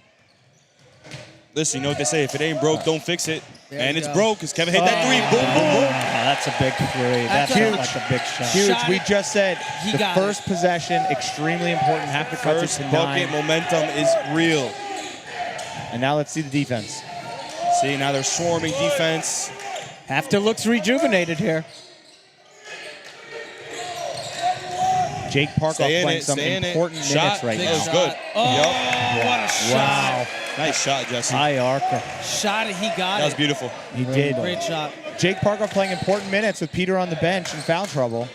Listen, you know what they say: if it ain't broke, don't fix it. There And you it's go. broke because Kevin hit that three. Boom, boom, boom. Oh, that's a big three. That's Huge. like a big shot. Huge. Shot We it. just said He the got first possession, extremely important. Hafter cuts First it to bucket 9. momentum is real. And now let's see the defense. See, now they're swarming defense. Hafter looks rejuvenated here. Jake Parkoff Stay in playing it, some stay in it. important Shot, minutes right that now. was good. Oh, Yup. what a shot. Wow. Nice shot, Jesse. High archer. Shot it, he got That was it. beautiful. He did. Great shot. Jake Parkoff playing important minutes with Peter on the bench in foul trouble.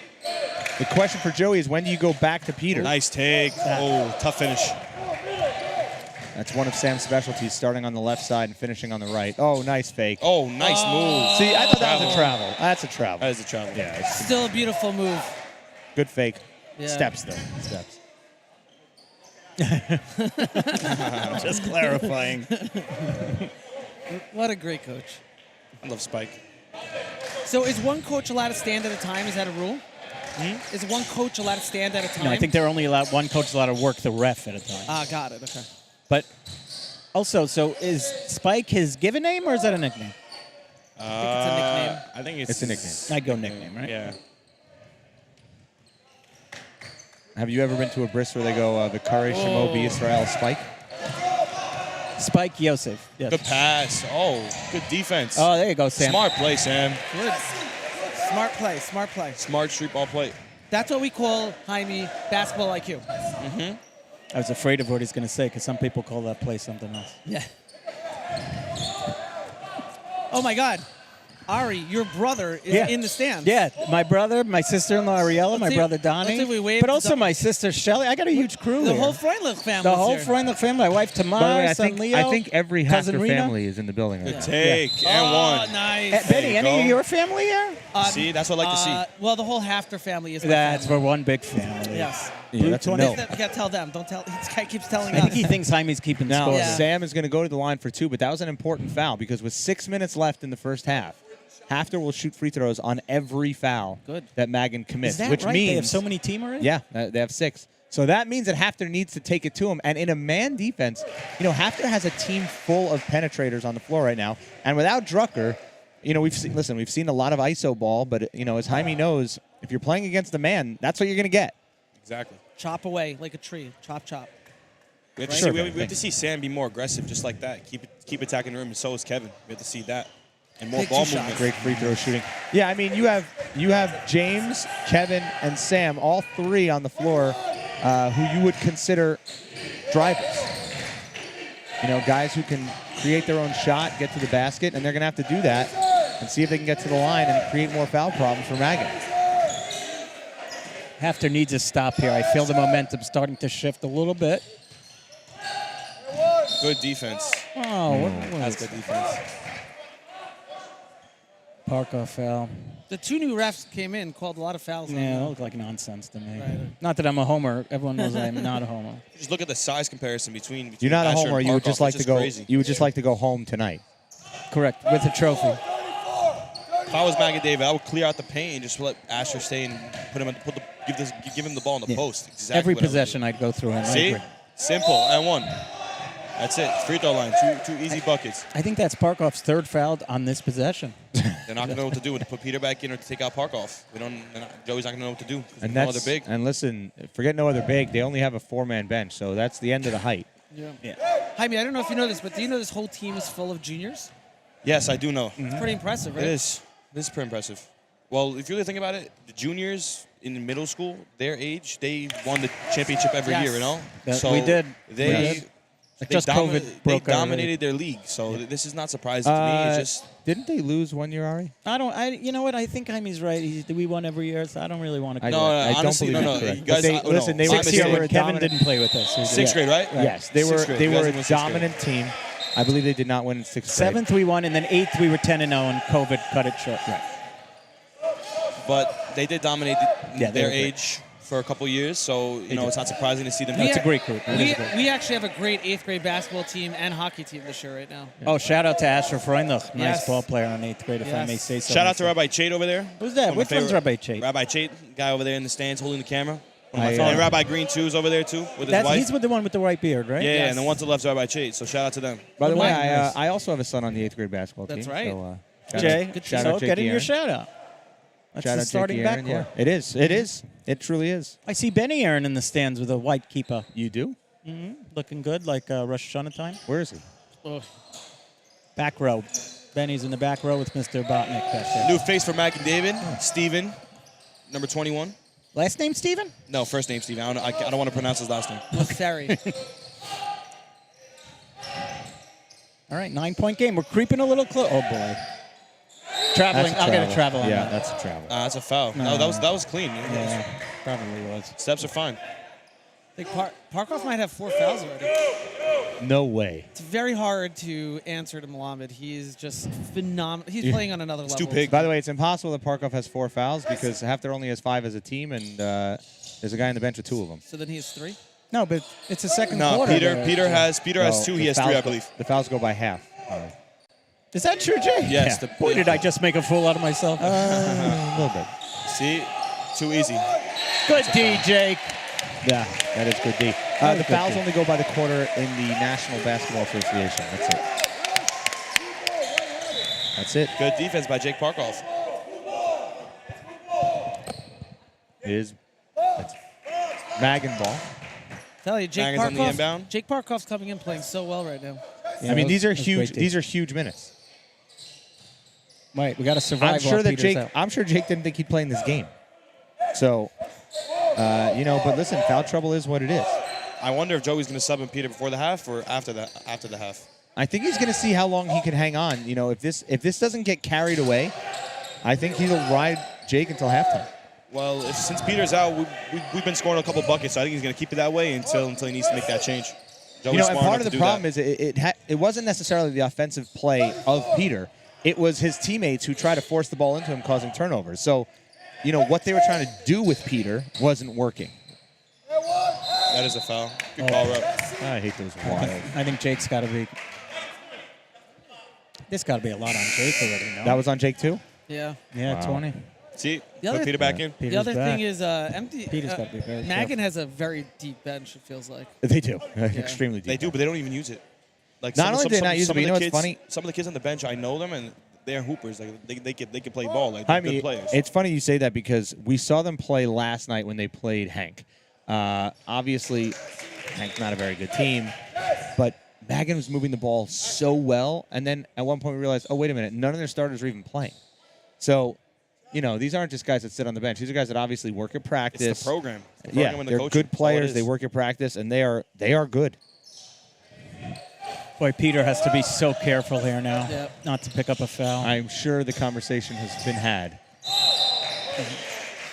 The question for Joey is when do you go back to Peter? Nice take. Oh, tough finish. That's one of Sam's specialties, starting on the left side and finishing on the right. Oh, nice fake. Oh, nice move. See, I thought that was a travel. That's a travel. That is a travel. Yeah, it's Still a beautiful move. good fake. Yeah. Steps, though. Steps. Just clarifying. What a great coach. I love Spike. So is one coach allowed to stand at a time? Is that a rule? Is one coach allowed to stand at a time? No, I think they're only allowed one coach is allowed to work the ref at a time. Ah, got it. Okay. But also, so is Spike his given name or is that a nickname? I think it's a nickname. I think It's a nickname. I go nickname, right? Yeah. Have you ever been to a bris where they go, Vikari Shemo Israel Spike? Spike Yosef. Yes. Good pass. Oh, good defense. Oh, there you go, Sam. Smart play, Sam. Good. Smart play. Smart play. Smart street ball play. That's what we call, Jaime, basketball IQ. I was afraid of what he's going to say because some people call that play something else. Yeah. Oh, my God. Ari, your brother is in the stands. Yeah, my brother, my sister-in-law Ariella, my see- brother let's Donnie, see if we wave but to also some- my sister Shelly. I got a huge crew The here. whole Freundlich family. The whole Freundlich family. My wife Tamar, By the way, son Leo, I think every cousin Hafter Rena. family is in the building right Good now. take. And Oh, one. nice. Benny, you any go. of your family here? See, that's what I like to see. Well, the whole Hafter family is my That's family. we're one big family. Yes. Yeah, that's a Blue no. 20. You got to tell them. Don't tell. This guy keeps telling I us. think he thinks Jaime's keeping Now, score. Yeah. Sam is going to go to the line for 2, but that was an important foul because with 6 minutes left in the first half, Hafter will shoot free throws on every foul Good. that Magan commits, Is that which right? means They have so many team already? Yeah, they have 6. So that means that Hafter needs to take it to him. And in a man defense, Hafter has a team full of penetrators on the floor right now. And without Drucker, we've seen a lot of ISO ball, but as Jaime knows, if you're playing against a man, that's what you're going to get. Exactly. Chop away like a tree. Chop, chop. We have, to Sure, see, we Ben. have to see Sam be more aggressive, just like that. Keep attacking the rim, and so is Kevin. We have to see that and more Take ball 2 shots. movement. Great free throw shooting. Yeah, I mean, you have James, Kevin, and Sam, all 3 on the floor, who you would consider drivers. Guys who can create their own shot, get to the basket, and they're going to have to do that and see if they can get to the line and create more foul problems for Magan. Hafter needs a stop here. I feel the momentum starting to shift a little bit. Good defense. Oh, what That's was good defense. Parkoff foul? The 2 new refs came in, called a lot of fouls. on Yeah, them. that looked like nonsense to me. Right. Not that I'm a homer. Everyone knows I'm not a homer. Just look at the size comparison between You're not a Asher homer. and You would Parkoff. just like It's to go. Crazy. You would just like to go home tonight. Correct, with a trophy. if I was Mag and David, I would clear out the paint and just let Asher stay and give him the ball in the post. Exactly Every what I would do. possession I'd go through him. I See? agree. Simple. And one. That's it. Free throw line. Two easy buckets. I think that's Parkoff's third foul on this possession. They're not going to know what to do when to put Peter back in or to take out Parkoff. Joey's not going to know what to do. And no that's other big. and listen, forget no other big. They only have a 4-man bench, so that's the end of the height. Yeah. Jaime, I don't know if you know this, but do you know this whole team is full of juniors? Yes, I do know. It's pretty impressive, right? It is. It is pretty impressive. Well, if you really think about it, the juniors in middle school, their age, they won the championship every Yes. year, you know? We did. They Just COVID broke They our dominated their league, so this is not surprising to me. It's just Didn't they lose one year, Ari? You know what? I think Jaime's right. We won every year, so I don't really want to. I honestly, don't believe no. that's correct. You guys, But they, listen, they were Sixth year they when were Kevin dominant. didn't play with us. Sixth grade, right? Yes, they Sixth were grade. they You guys were a won sixth grade. dominant team. I believe they did not win in sixth grade. Seventh we won, and then eighth we were 10-0, and COVID cut it short. Right. But they did dominate Yeah, they their were great. age for a couple years, so it's not surprising to see them. That's a great group. We actually have a great 8th grade basketball team and hockey team this year right now. Oh, shout out to Asher Freundlich. Nice Yes. ball player on 8th grade, if I Yes. may say so. Shout out to Rabbi Chait over there. Who's that? One of my Which one's favorite- Rabbi Chait? Rabbi Chait, guy over there in the stands holding the camera. One of my I, favorite. And uh, Rabbi Green too is over there too with his wife. He's with the one with the white beard, right? Yeah, Yes. and the one to the left is Rabbi Chait. So shout out to them. By the way, Nice. I also have a son on the 8th grade basketball That's team. right. So, shout Jay, out, good shout so out Jake get in your Aaron. shout out. That's Shout the out Jake starting Aaron, backcourt. yeah. It is. It is. It truly is. I see Benny Aaron in the stands with a white kippah. You do? Looking good, like Rosh Hashanah time. Where is he? Ugh. Back row. Benny's in the back row with Mr. Botnick back there. New face for Mac and David, Steven, number 21. Last name Steven? No, first name Steven. I don't want to pronounce his last name. Mosseri. All right, 9-point game. We're creeping a little close. Oh, boy. Traveling. That's I'll get a travel on Yeah, that. that's a travel. That's a foul. No, that was clean. Yeah, probably was. Steps are fine. I think Parkoff might have 4 fouls already. No way. It's very hard to answer to Melamed. He is just phenomenal. He's playing on another level. too big. By the way, it's impossible that Parkov has 4 fouls because Hafter only has 5 as a team, and there's a guy on the bench with 2 of them. So then he has 3? No, but it's a second No, quarter. Peter has 2. No, He the has 3, fouls I believe. The fouls go by half. Is that true, Jay? Yes. Yeah. Boy, did I just make a fool out of myself. A little bit. See, too easy. Good D, Jake. Yeah, that is good D. The fouls only go by the quarter in the National Basketball Association. That's it. That's it. Good defense by Jake Parkoff. It is. That's Magan ball. Tell you, Jake Magan's on the Parkoff. inbound. Jake Parkoff's coming in playing so well right now. Yeah, I mean, that these are was huge. great D. These are huge minutes. Right, we got to survive. I'm sure while that Peter's Jake. out. I'm sure Jake didn't think he'd play in this game. So, but listen, foul trouble is what it is. I wonder if Joey's going to sub in Peter before the half or after the half. I think he's going to see how long he can hang on. You know, if this doesn't get carried away, I think he'll ride Jake until halftime. Well, since Peter's out, we've been scoring a couple buckets, so I think he's going to keep it that way until he needs to make that change. Joey's You know, and smart part enough of to the do problem that. is it wasn't necessarily the offensive play of Peter. It was his teammates who tried to force the ball into him, causing turnovers. So, you know, what they were trying to do with Peter wasn't working. That is a foul. Good call, Rep. I hate those wild. I think Jake's got to be. This got to be a lot on Jake already. No? That was on Jake too? Yeah. Yeah, Wow. 20. See, The other put Peter back in. Peter's the other back. thing is, Peter's gotta be very Magan has a very deep bench, it feels like. They do. Extremely deep. They do, but they don't even use it. Like Not only do they not use it, but you know what's funny? Some of the kids on the bench, I know them, and they're hoopers. Like they can play ball. Like I they're mean, good players. it's funny you say that because we saw them play last night when they played Hank. Obviously, Hank's not a very good team, but Magan was moving the ball so well, and then at one point we realized, oh, wait a minute, none of their starters are even playing. So, you know, these aren't just guys that sit on the bench. These are guys that obviously work at practice. It's the program. It's the Yeah, program and the they're coaching. good That's all it players. is. They work at practice, and they are good. Boy, Peter has to be so careful here now, Yep. not to pick up a foul. I'm sure the conversation has been had.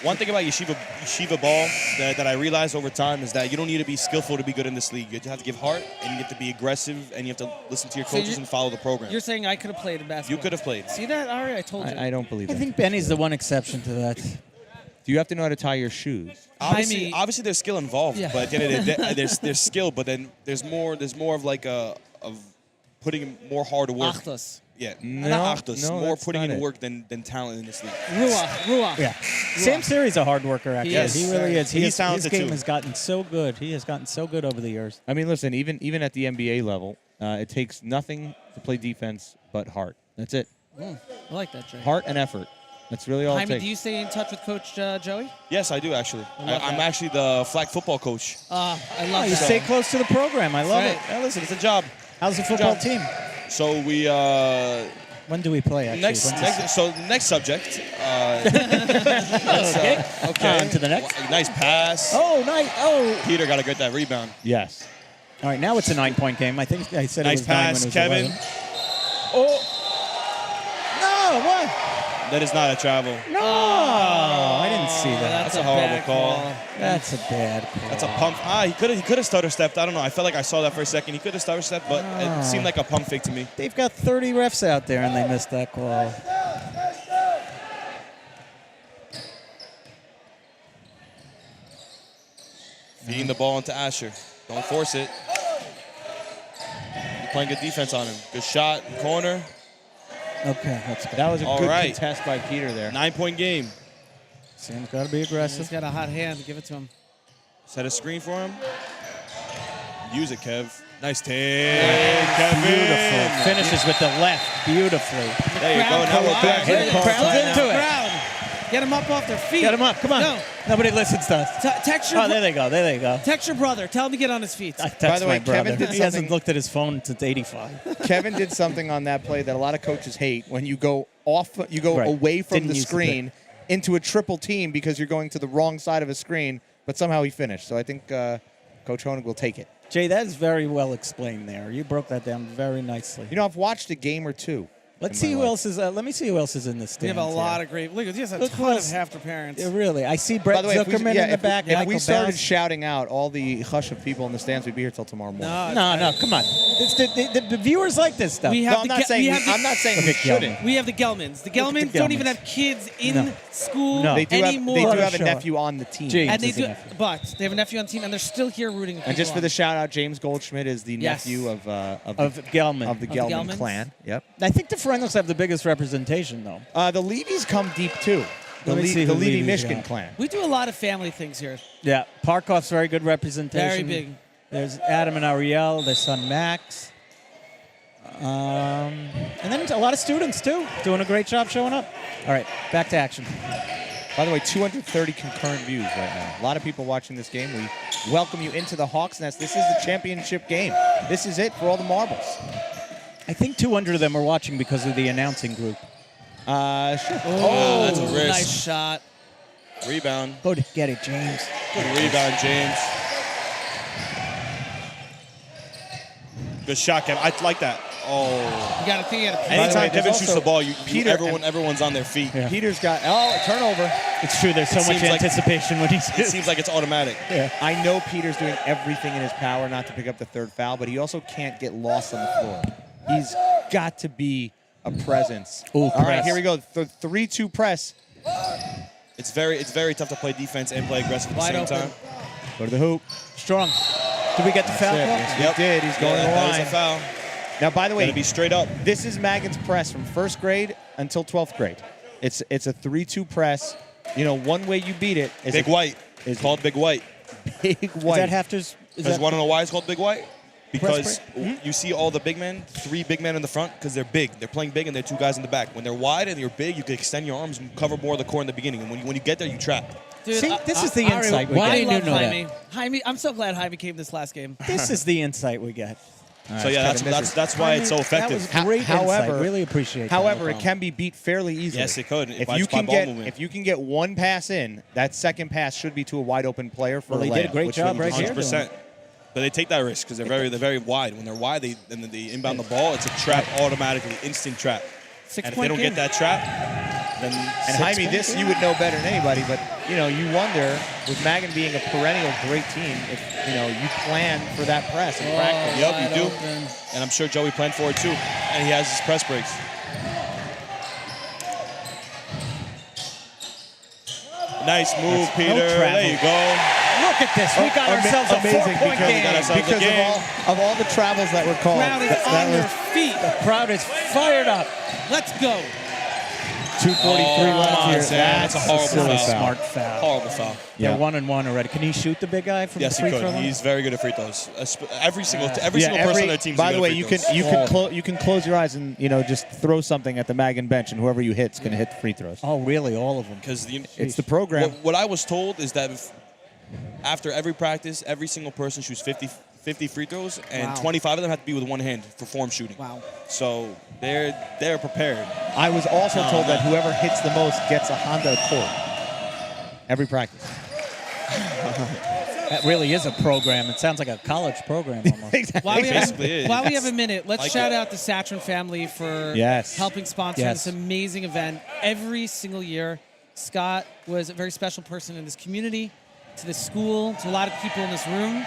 One thing about yeshiva ball that I realized over time is that you don't need to be skillful to be good in this league. You have to give heart, and you have to be aggressive, and you have to listen to your So coaches and follow the program. You're saying I could have played in basketball. You could have played. See that, Ari? I told you. I don't believe I that. think Benny's the one exception to that. Do you have to know how to tie your shoes? Obviously, there's skill involved, Yeah. but at the end of the day, there's skill, but then there's more of like of putting more hard work. Achtus. Yeah, No, not Achtus. no, More that's putting not in it. work than talent in this league. Ruah. Yeah. Sam Siri's a hard worker, actually. Yes. He really is. He's His talented, game too. has gotten so good. He has gotten so good over the years. I mean, listen, even at the NBA level, it takes nothing to play defense but heart. That's it. I like that, Jay. Heart and effort. That's really all it Jaime, takes. do you stay in touch with Coach Joey? Yes, I do actually. love I'm that. actually the flag football coach. I Oh, love you that. stay close to the program. I love Right. it. Yeah, listen, it's a job. How's the football job. team? So we When do we play, actually? When's this- next subject. Okay. On to the next. Nice pass. Oh, nice. Oh. Peter got to get that rebound. Yes. All right, now it's a 9-point game. I think I said Nice it was 9 when pass, it was Kevin. 11. Oh. No, what? That is not a travel. No, I didn't see that. That's a horrible bad call. That's a bad call. That's a pump. He could have stutter stepped. I don't know. I felt like I saw that for a second. He could have stutter stepped, but it seemed like a pump fake to me. They've got 30 refs out there, and they missed that call. Feeding the ball into Asher. Don't force it. You're playing good defense on him. Good shot, corner. Okay, that's good. That was a All good right. contest by Peter there. 9-point game. Sam's got to be He's aggressive. got a hot hand. Give it to him. Set a screen for him. Use it, Kev. Nice take, Kevin. Beautiful. Finishes with the left beautifully. There you go. Now we're back. Hey, the crowd's into it. Crowd. Get them up off their feet. Get him up. Come on. No. Nobody listens to us. Text your, Oh, there they go. There they go. text your brother. Tell him to get on his feet. I text By the way, my brother. Kevin did He hasn't something- looked at his phone since 85. Kevin did something on that play that a lot of coaches hate when you go Right. away from Didn't the use the screen into a triple team because you're going to the wrong side of a screen, but somehow he finished. So I think Coach Honig will take it. Jay, that is very well explained there. You broke that down very nicely. You know, I've watched a game or two. Let's in see my who life. else is. Let me see who else is in this. We have a lot of great. Look, there's a Look ton of who's- Hafter parents. Yeah, really. I see By Brett the way, Zuckerman in the back. if we Michael started Bass. shouting out all the hush of people in the stands, we'd be here till tomorrow morning. No, come on. It's the viewers like this stuff. We have No, I'm the not Ge- saying we have the- I'm not saying Look we at shouldn't. We have the Gelmans. The Look at Gelmans the don't even Gelmans. have kids in No. school No. They do anymore. have a Show up. nephew on the team. James and they is a do, nephew. but they have a nephew on the team, and they're still here rooting. And just people for the on. shout out, James Goldschmidt is the Yes. nephew of Gelman. of the the Gelman Gelmans? clan. Yep. I think the Ferengos have the biggest representation, though. The Levy's come deep too. The, Let me see the who Levy Levy's Michigan got. clan. We do a lot of family things here. Yeah, Parkoff's very good representation. Very big. There's Adam and Ariel, their son Max. And then a lot of students, too, doing a great job showing up. All right, back to action. By the way, 230 concurrent views right now. A lot of people watching this game. We welcome you into the Hawks Nest. This is the championship game. This is it for all the marbles. I think 200 of them are watching because of the announcing group. Sure. Oh, that's a wrist. Nice shot. Rebound. Go to get it, James. Good rebound, James. Good shot, Kevin. I like that. Oh. You got to think. By the Anytime way, Kevin there's shoots also the ball, Peter everyone's on their feet. Yeah. Peter's got turnover. It's true, there's so much seems like- anticipation when he's It seems like it's automatic. I know Peter's doing everything in his power not to pick up the third foul, but he also can't get lost on the floor. He's got to be a presence. Ooh, All right, press. here we go. The 3-2 press. It's very tough to play defense and play aggressive at the Wide same open. time. Go to the hoop. strong. Did we get the foul call? Yes, he did. He's going to the that line. is a foul. Now, by the way, Gotta be straight up. this is Magan's press from first grade until 12th grade. It's a 3-2 press. You know, one way you beat it is Big White. is It's called Big White. Big Is White. that Hafter's? Is Because that, want to know why it's called Big White? Because break? you see all the big men, 3 big men in the front, because they're big. They're playing big, and they're 2 guys in the back. When they're wide and you're big, you can extend your arms and cover more of the court in the beginning. And when you get there, you trap. Dude, See, this is the Ari, insight we why I get. didn't you love know Jaime. Jaime, I'm so glad Jaime came this last game. This is the insight we get. So yeah, that's why it's so effective. That was great However- insight. Really appreciate that. However, it can be beat fairly easily. Yes, it could. If By- you by can ball get movement. if you can get one pass in, that second pass should be to a wide open player for Well, a they layup. did a great which job wouldn't right be here. 100%. But they take that risk because they're very wide. When they're wide, they inbound the ball. It's a trap automatically, instant trap. And if they don't get that trap, then And Jaime, this you would know better than anybody, but you know, you wonder with Magan being a perennial great team, if you know you plan for that press in practice. Yep, Wide you do. open. And I'm sure Joey planned for it too. And he has his press breaks. Nice move, Peter. travel. There you go. Look at this. We got ourselves a amazing 4-point because, game. because of all the travels that were called. Crowd is on their feet. The crowd is fired up. Let's go. 2:43 left come on, here. Sam. That's a horrible silly foul. Smart foul. Horrible foul. They're 1-1 already. Can he shoot the big guy from Yes, the he free throw could. line? He's very good at free throws. Every single person on their team. By the way, you can close your eyes and just throw something at the Magan bench, and whoever you hit's going to hit the free throws. Oh, really? All of them? because It's the program. What I was told is that after every practice, every single person shoots 50 free throws, and Wow. 25 of them have to be with one hand for form shooting. Wow. So they're prepared. I was also told that whoever hits the most gets a Honda Accord. Every practice. That really is a program. It sounds like a college program almost. While we, Basically have, while we have a minute, let's Like shout it. out the Satran family for Yes. helping sponsor Yes. this amazing event every single year. Scott was a very special person in this community, to this school, to a lot of people in this room.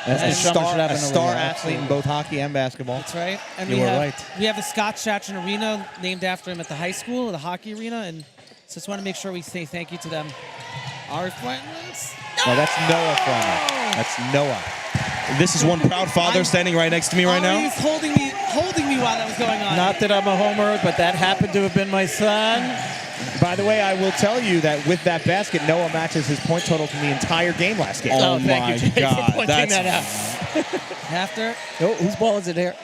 As And a Sean star, should have a an star arena, athlete in both hockey and basketball. That's right. And You we were have, right. we have the Scott Satran Arena named after him at the high school, the hockey arena. And so just want to make sure we say thank you to them. Our friends. No, that's Noah from it. That's Noah. This is one proud father standing right next to me right now. He's holding me while that was going on. Not that I'm a homer, but that happened to have been my son. By the way, I will tell you that with that basket, Noah matches his point total from the entire game last game. Oh, thank my you, Jay, God, for pointing that's- that out. Hafter. Oh, whose ball is it here?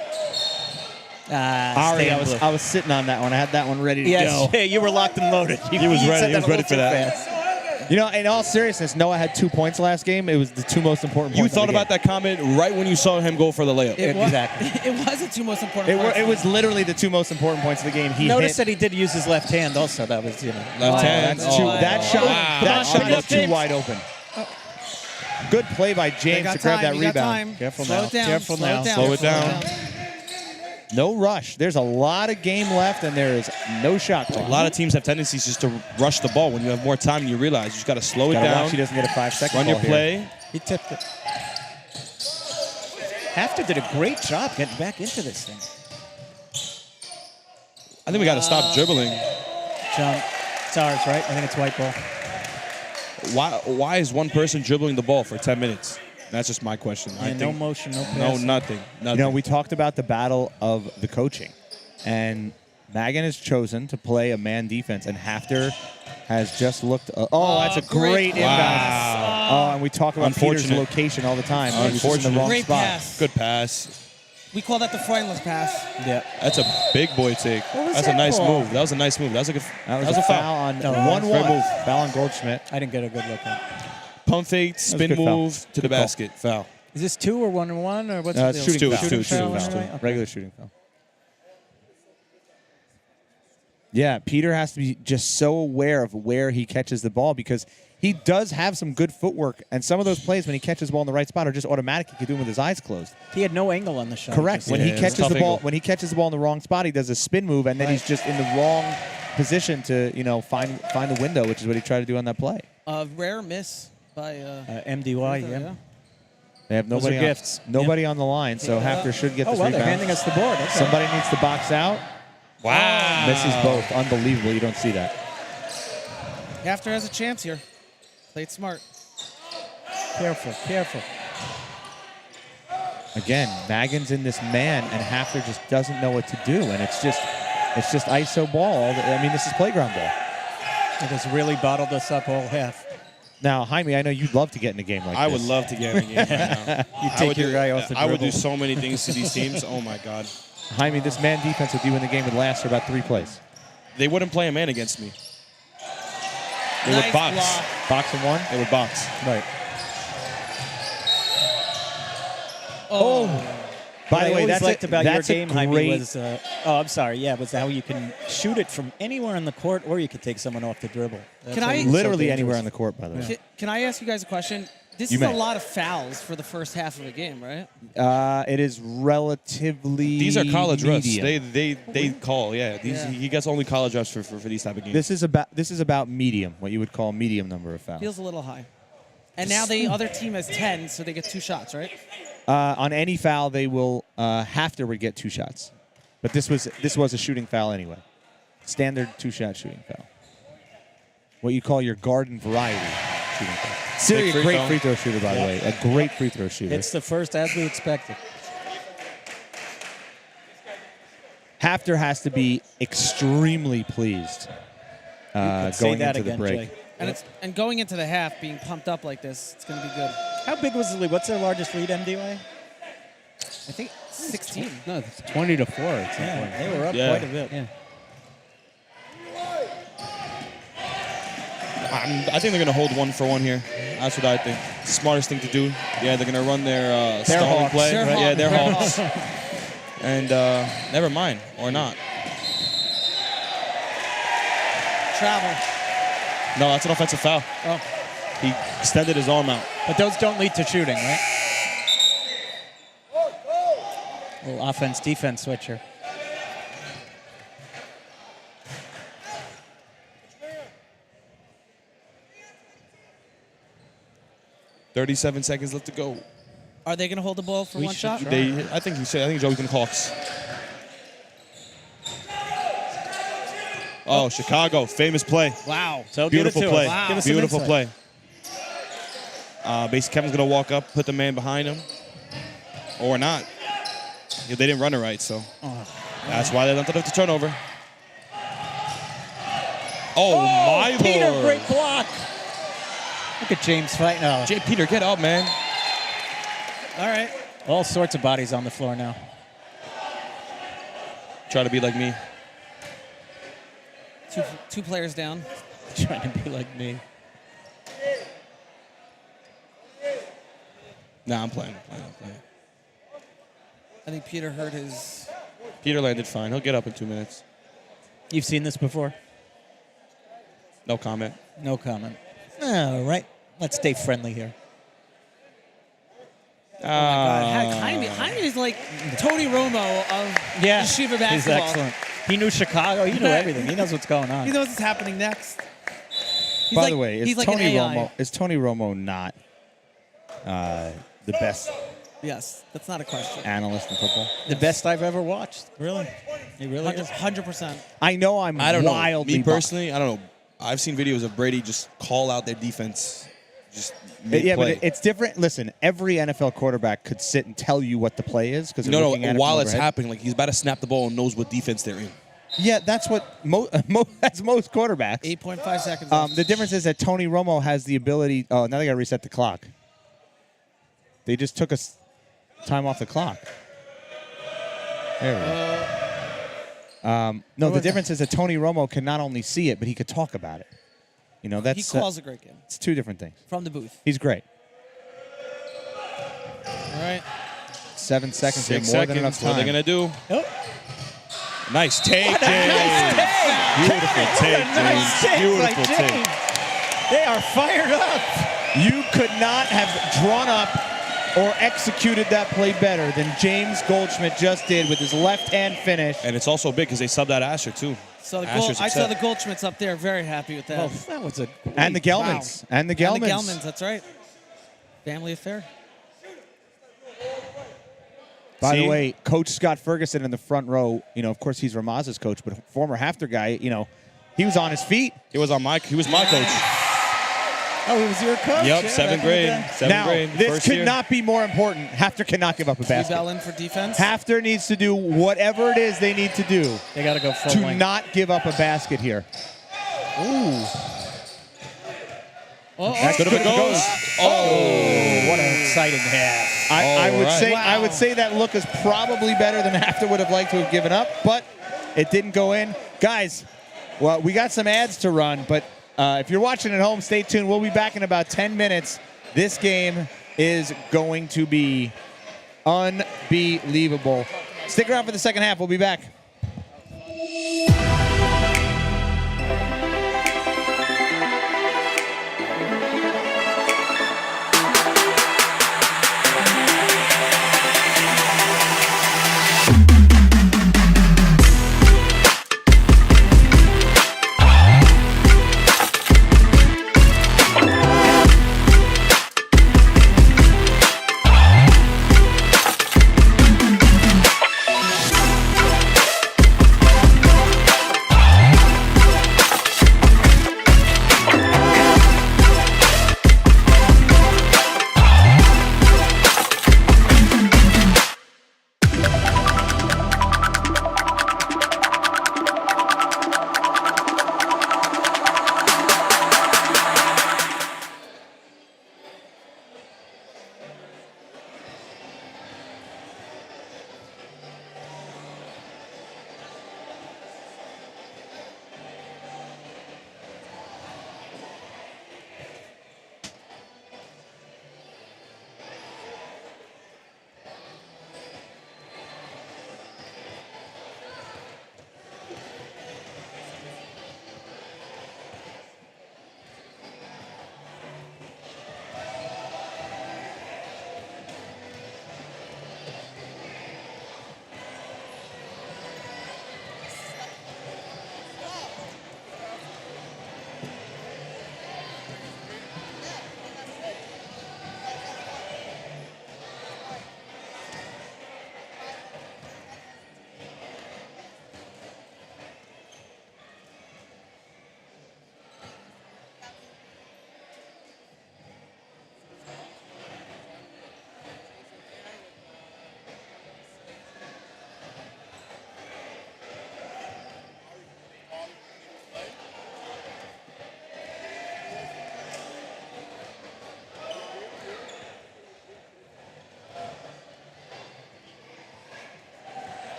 Ari, Stan Blue. I was sitting on that one. I had that one ready to Yes, go. Jay, you were locked and loaded. He was You ready. said He was a ready little for too that. fast. In all seriousness, Noah had 2 points last game. It was the two most important You points. thought about that comment right when you saw him go for the layup. It was, Exactly. It was the two most important parts. It was literally the two most important points of the game. He Notice hit. that he did use his left hand also. That was, Left hand. That's too, that shot, Wow. that Come on, shot pick it is up, too James. wide open. Good play by They James got to grab time. that We got rebound. time. Careful Slow now. it down. Careful Slow now. it down. Slow it down. No rush. There's a lot of game left, and there is no shot clock. A lot of teams have tendencies just to rush the ball. When you have more time, you realize you just got to slow it Gotta down, watch he doesn't get a 5-second run your call here. play. He tipped it. Hafter did a great job getting back into this thing. I think we got to stop dribbling. John, it's ours, right? I think it's white ball. Why is one person dribbling the ball for 10 minutes? That's just my question. I And no think motion, no pass. no nothing. We talked about the battle of the coaching, and Magan has chosen to play a man defense, and Hafter has just looked. That's a great inbound. Wow. Oh, and we talk about Peter's Unfortunate. location all the time. He was just in Unfortunate. the wrong Great spot. pass. Good pass. We call that the Freundlich pass. Yeah. That's a big boy take. was That's that a nice for? move. That was a nice move. That was a good. That was a foul on No, 1-1. great move. Foul on Goldschmidt. I didn't get a good look at it. Pump fake, spin good foul. move to the Good call. basket. Foul. Is this 2 or 1-1 or what's the deal? Shooting foul. Shooting foul, foul. anyway? Okay. Regular shooting foul. Yeah, Peter has to be just so aware of where he catches the ball because he does have some good footwork, and some of those plays when he catches the ball in the right spot are just automatic. He can do them with his eyes closed. He had no angle on the shot. Correct. When Yeah, he it's catches tough the ball, angle. when he catches the ball in the wrong spot, he does a spin move, and then he's just in the wrong position to find the window, which is what he tried to do on that play. A rare miss by. MDY, yeah. They have Those nobody are on, gifts. nobody on the line, so Hafter should get Oh, this well, rebound. they're handing us the board. Okay. Somebody needs to box out. Wow. Misses both. Unbelievable. You don't see that. Hafter has a chance here. Played smart. Careful, careful. Again, Magan's in this man, and Hafter just doesn't know what to do, and it's just ISO ball. This is playground ball. It has really bottled us up all half. Now, Jaime, I know you'd love to get in a game like I this. would love to get in a game right now. You I take would your do- guy off the I would do dribble. so many things to these teams. Oh my God. Jaime, this man defense with you in the game would last for about 3 plays. They wouldn't play a man against me. They Nice would box. block. Box and one. They would box. Right. Oh. By What I the way, always that's liked about that's your a game, Jaime, great- was I'm sorry, was how you can shoot it from anywhere on the court, or you could take someone off the dribble. That's Can why I- he's so literally dangerous. anywhere on the court. By the way, Can I ask you guys a question? This You is may. a lot of fouls for the first half of a game, right? it is relatively. These are college refs. medium. They call. Yeah. Yeah. He gets only college refs for these type of games. This is about medium, what you would call medium number of fouls. Feels a little high. And now the other team has 10, so they get 2 shots, right? On any foul, they will Hafter would get 2 shots, but this was a shooting foul anyway. Standard 2-shot shooting foul. What you call your garden variety shooting foul. Siri, Big a free great throw. free throw shooter, by the way. A great free throw shooter. It's the first as we expected. Hafter has to be extremely pleased Say going that into the again, break. Jay. And going into the half, being pumped up like this, it's going to be good. How big was the lead? What's their largest lead, MDY? I think 16. No, it's 20 to 4. At some Yeah, point. they were up Yeah. quite a bit. Yeah. I think they're going to hold 1-for-1 here. That's what I think. Smartest thing to do. Yeah, they're going to run their stalling Hawks. play. They're Right? Yeah, they're Hawks. Hawks. And never mind, or not. Travel. No, that's an offensive foul. Oh. He extended his arm out. But those don't lead to shooting, right? Little offense-defense switcher. $37 seconds left to go. Are they going to hold the ball for one shot? I think Joey's going to Hawks. Oh, Chicago, famous play. Wow. So Beautiful give it to play. us. Wow. Give us some Beautiful insight. play. Basically, Kevin's going to walk up, put the man behind him. Or not. Yeah, they didn't run it right, so. That's why they left it up to turnover. Oh, my Peter, Lord. great block. Look at James fighting. Oh, Jay Peter, get up, man. All right. all sorts of bodies on the floor now. Try to be like me. Two players down. Trying to be like me. Nah, I'm playing. I think Peter hurt his... Peter landed fine. He'll get up in 2 minutes. You've seen this before? No comment. No comment. All right. Let's stay friendly here. Oh, my God. Jaime is like Tony Romo of Yeshiva basketball. He's excellent. He knew Chicago. He knew everything. He knows what's going on. He knows what's happening next. He's By like- the way, he's is like an Tony AI. Romo not the best Yes, that's not a question. analyst in football? The best I've ever watched. Really? He really is. 100%. I know I'm I don't know. wildly Me personally, I don't know. I've seen videos of Brady just call out their defense. Just Yeah, play. but it's different. Listen, every NFL quarterback could sit and tell you what the play is because no, looking at it while from it's overhead. happening, like he's about to snap the ball and knows what defense they're in. Yeah, that's what that's most quarterbacks. 8.5 seconds left. The difference is that Tony Romo has the ability. Oh, now they got to reset the clock. They just took us time off the clock. There we go. No, the difference is that Tony Romo can not only see it, but he could talk about it. You know, that's He calls a great game. it's two different things. From the booth. He's great. All right. 7 seconds, 6 more than enough seconds. What are time. they gonna do? Oh. Nice take, James. Beautiful take, Nice James. take by Beautiful take. James. They are fired up. You could not have drawn up or executed that play better than James Goldschmidt just did with his left-hand finish. And it's also big because they subbed out Asher too. So the Asher's I saw upset. the Goldschmidts up there. Very happy with that. Oh, that was a And the Gelmans. Wow. And the Gelmans. And the Gelmans, that's right. Family affair. By the See? way, Coach Scott Ferguson in the front row, you know, of course he's Ramaz's coach, but former Hafter guy, you know, he was on his feet. He was my coach. Oh, he was your coach? Yep, Yeah, seventh back in the grade. day. Seventh Now, grade. this First could year. not be more important. Hafter cannot give up a basket. Bell in for defense. Hafter needs to do whatever it is they need to do They got to go full to length. not give up a basket here. That Could have been goes. Oh. What an exciting half. I would right. say Wow. I would say that look is probably better than Hafter would have liked to have given up, but it didn't go in. Guys, well, we got some ads to run, but if you're watching at home, stay tuned. We'll be back in about 10 minutes. This game is going to be unbelievable. Stick around for the second half. We'll be back.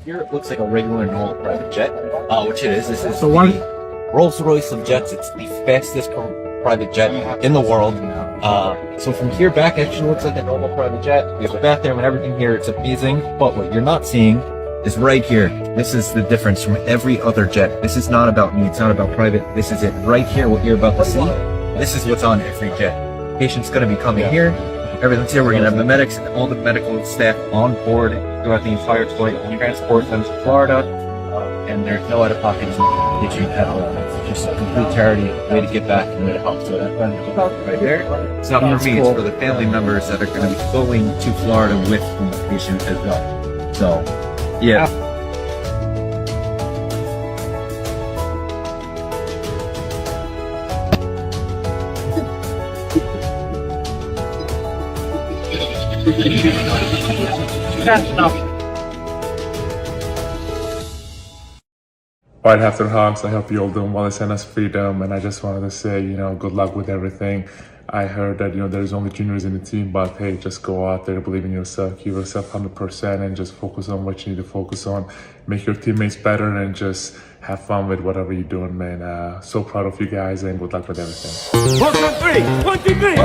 Here it looks like a regular normal private jet, which it is. This is the Rolls-Royce of jets. It's the fastest private jet in the world. So from here back, it actually looks like a normal private jet. We have a bathroom and everything here. It's amazing. But what you're not seeing is right here. This is the difference from every other jet. This is not about me. It's not about private. This is it right here. What you're about to see. This is what's on every jet. Patient's going to be coming here. Everything's here. We're going to have the medics and all the medical staff on board throughout the entire flight. We'll transport them to Florida, and there's no out-of-pocket issue at all. It's just a complete charity way to get back and way to help. So that right there, it's not for me. It's for the family members that are going to be going to Florida with the patient as well. So, yeah. Alright, Hafter Hogs, I hope you all doing well. It's us freedom, and I just wanted to say, good luck with everything. I heard that, there's only juniors in the team, but hey, just go out there, believe in yourself, give yourself 100%, and just focus on what you need to focus on. Make your teammates better, and just have fun with whatever you're doing, man. So proud of you guys, and good luck with everything. 1, 2, 3. 1, 2, 3.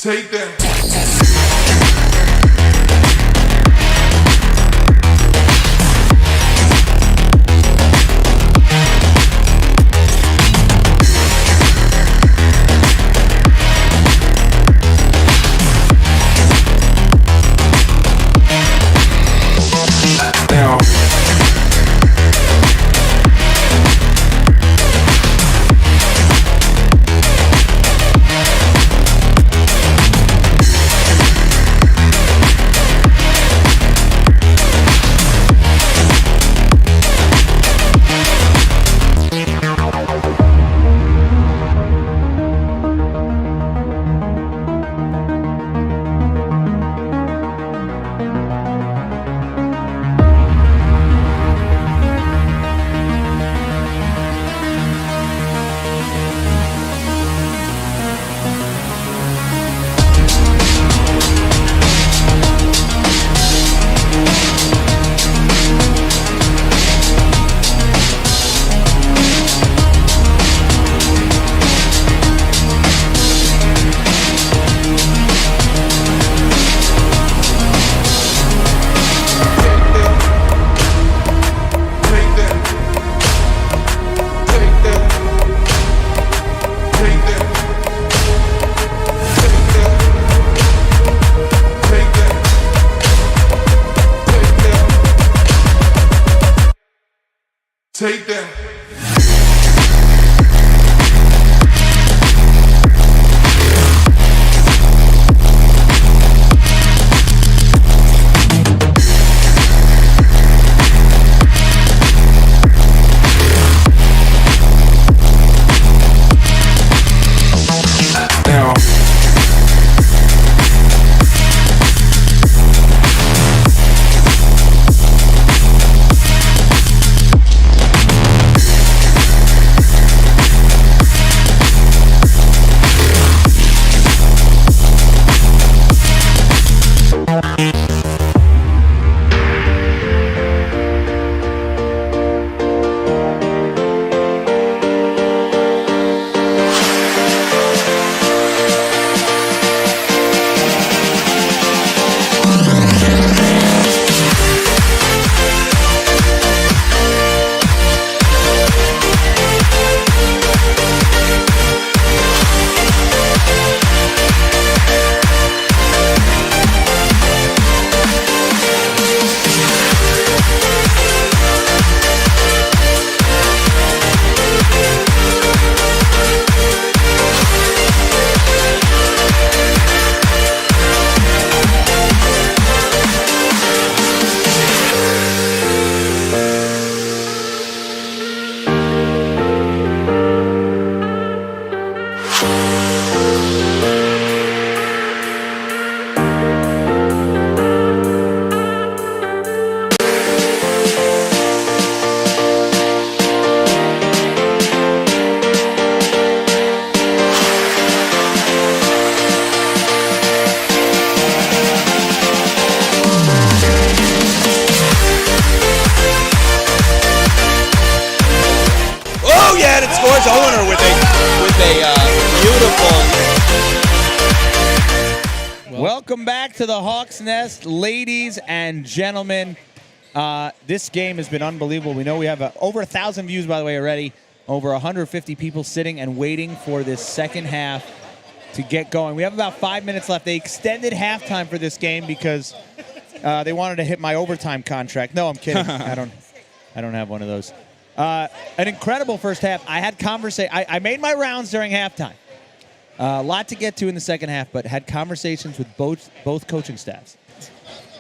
Take that. ahead and scores the opener with a beautiful. Welcome back to the Hawks Nest, ladies and gentlemen. This game has been unbelievable. We know we have over 1,000 views, by the way, already. Over 150 people sitting and waiting for this second half to get going. We have about 5 minutes left. They extended halftime for this game because they wanted to hit my overtime contract. No, I'm kidding. I don't have one of those. An incredible first half. I had I made my rounds during halftime. A lot to get to in the second half, but had conversations with both coaching staffs.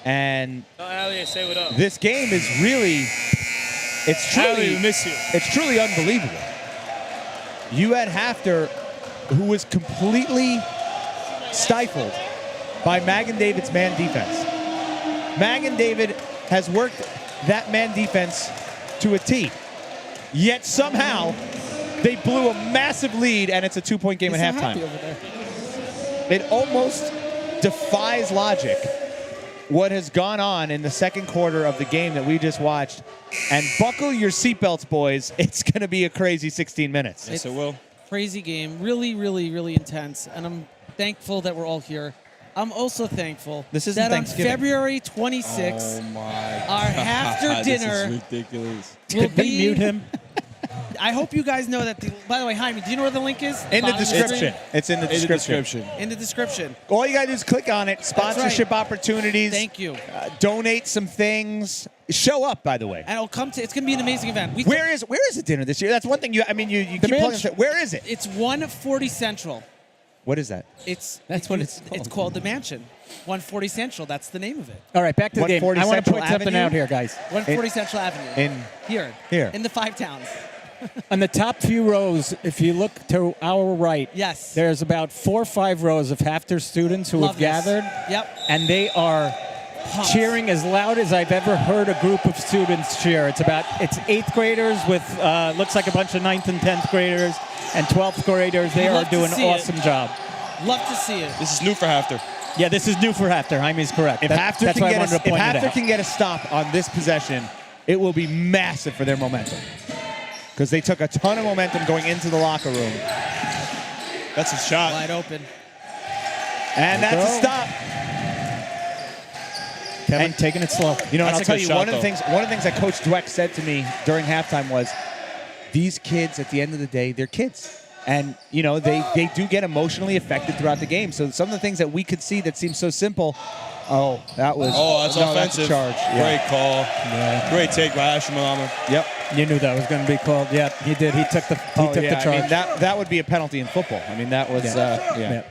And say what up. this game is really, Allie, we miss you. it's truly unbelievable. You had Hafter, who was completely stifled by Magan David's man defense. Magan David has worked that man defense to a T. Yet somehow they blew a massive lead, and it's a 2-point game at halftime. It almost defies logic what has gone on in the second quarter of the game that we just watched. And buckle your seatbelts, boys. It's going to be a crazy 16 minutes. Yes, it will. Crazy game. Really, really, really intense. And I'm thankful that we're all here. I'm also thankful This isn't that Thanksgiving. on February 26th, Oh my our Hafter This dinner is ridiculous. will Did we be. mute him? I hope you guys know that. By the way, Jaime, do you know where the link is? In the Bottom of screen? description. It's in the In the description. description. In the description. All you got to do is click on it. Sponsorship opportunities. Thank you. Donate some things. Show up, by the way. And it's going to be an amazing event. Where is the dinner this year? That's one thing you keep plugging. Where is it? It's 140 Central. What is that? That's what it's called. It's called the Mansion. 140 Central. That's the name of it. All right, back to the game. 140 I want to Central point something Avenue? out here, guys. 140 Central Avenue. Here. In the 5 towns. On the top few rows, if you look to our right, Yes. there's about 4 or 5 rows of Hafter students who Love have gathered. this. Yep. And they are Pumped. cheering as loud as I've ever heard a group of students cheer. It's 8th graders with looks like a bunch of 9th and 10th graders and 12th graders. They are Love to doing an see it. awesome job. Love to see it. This is new for Hafter. Yeah, this is new for Hafter. Jaime's correct. If That's Hafter why I wanted to point it out. can get a stop on this possession, it will be massive for their momentum. Because they took a ton of momentum going into the locker room. That's a shot. Wide open. And that's a stop. Kevin taking it slow. You know, and That's I'll a tell good you, shot, one of the things that Coach Dweck said to me during halftime was, these kids, at the end of the day, they're kids. And, you know, they do get emotionally affected throughout the game. So some of the things that we could see that seem so simple, that's offensive. a charge. Great call. Yeah. Great take by Asher Malama. Yep. You knew that was going to be called. Yeah, he did. He took the the charge. I mean, that would be a penalty in football. I mean, that was, Yeah.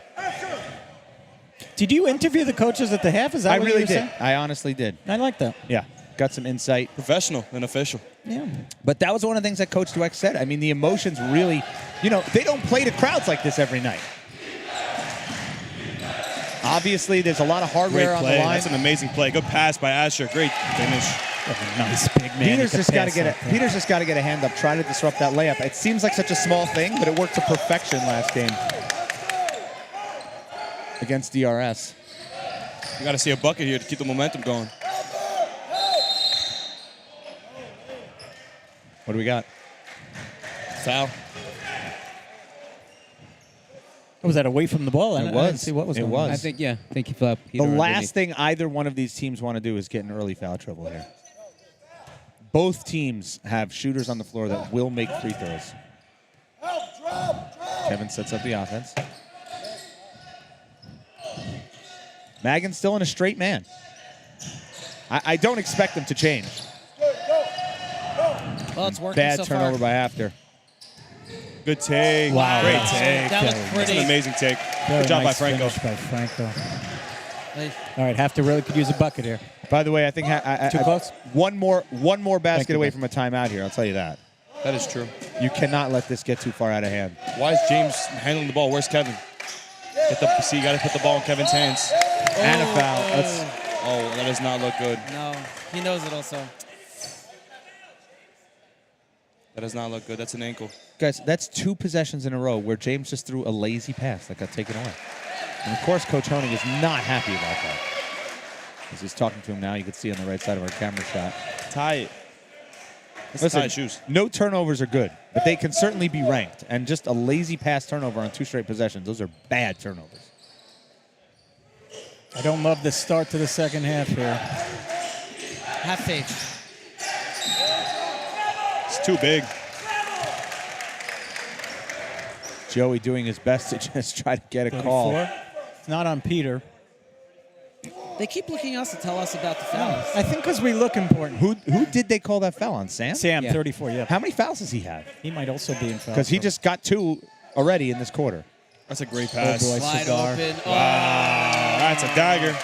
Did you interview the coaches at the half? Is that I what really you were did. saying? I honestly did. I like that. Yeah. Got some insight. Professional and official. Yeah. But that was one of the things that Coach Dweck said. I mean, the emotions really, they don't play to crowds like this every night. Obviously, there's a lot of hardware Great on play. the line. That's an amazing play. Good pass by Asher. Great finish. Nice big man. Peter's just got to get a hand up, try to disrupt that layup. It seems like such a small thing, but it worked to perfection last game against DRS. You got to see a bucket here to keep the momentum going. What do we got? Foul. Was that away from the ball? I It didn't was. see what was It going was. on. I think, yeah. I think he fell. The last thing either one of these teams want to do is get in early foul trouble here. Both teams have shooters on the floor that will make free throws. Kevin sets up the offense. Magan's still in a straight man. I don't expect them to change. Well, it's working Bad so turnover far. by Hafter. Good take. Wow. Great Wow. take. That was That's pretty. an amazing take. Very Good job nice by Franco. finish by Franco. Hey, All right, Hafter really could use a bucket here. By the way, I think Too close? one more basket you, away Ben. from a timeout here. I'll tell you that. That is true. You cannot let this get too far out of hand. Why is James handling the ball? Where's Kevin? You got to put the ball in Kevin's hands. And a foul. That does not look good. no, he knows it also. That does not look good. That's an ankle. Guys, that's 2 possessions in a row where James just threw a lazy pass that got taken away. And, of course, Coach Honig is not happy about that. As he's talking to him now, you can see on the right side of our camera shot. Tie it. Listen, tight shoes. no turnovers are good, but they can certainly be ranked. And just a lazy pass turnover on 2 straight possessions, those are bad turnovers. I don't love the start to the second half here. Have faith. It's too big. Joey doing his best to just try to get a call. 34. It's not on Peter. They keep looking at us to tell us about the fouls. I think because we look important. Who did they call that foul on? Sam? Sam, Yeah. 34, yeah. How many fouls does he have? He might also be in foul. Because he just got 2 already in this quarter. That's a great pass. boy. Wide Cigar. open. That's a dagger.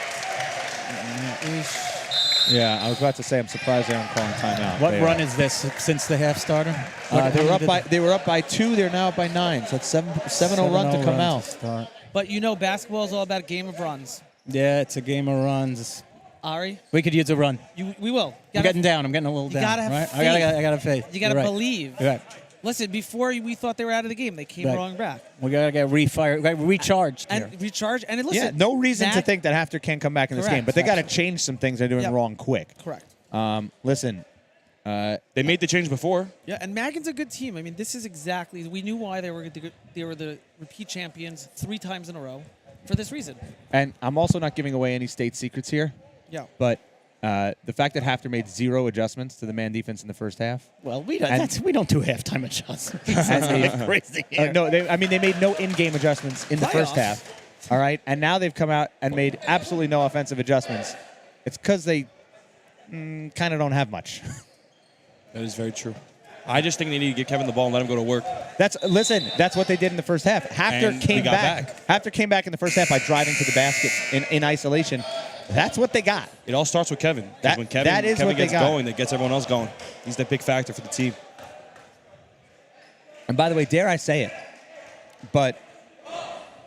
Yeah, I was about to say I'm surprised they aren't calling timeout. What run is this since the half starter? They were up by 2. They're now up by 9. So it's 7-0 run to come out. Start. But you know, basketball is all about a game of runs. Yeah, it's a game of runs. Ari, We could use a run. we will. I'm getting down. I'm getting a little you down. gotta have right? faith. I gotta faith. You got to You're right. believe. You're right. Listen, before we thought they were out of the game, they came Right. wrong back. We gotta get refired, recharged here. And recharge. And listen, Yeah, no reason to think that Hafter can't come back in this Correct. game. But they got to change some things they're doing Yep. wrong quick. Correct. Listen, They made the change before. Yeah, and Magin's a good team. I mean, this is exactly, we knew why they were the repeat champions 3 times in a row for this reason. and I'm also not giving away any state secrets here, Yeah. but the fact that Hafter made 0 adjustments to the man defense in the first half. Well, we don't. And- We don't do halftime adjustments. And they- Crazy. Here. no, they made no in-game adjustments in the first Playoffs. half. All right, and now they've come out and made absolutely no offensive adjustments. It's because they kind of don't have much. That is very true. I just think they need to give Kevin the ball and let him go to work. That's what they did in the first half. Hafter And came they got back. Hafter came back in the first half by driving to the basket in isolation. That's what they got. It all starts with Kevin. 'Cause That- when Kevin that is what they gets got. going, that gets everyone else going. He's the big factor for the team. And by the way, dare I say it, but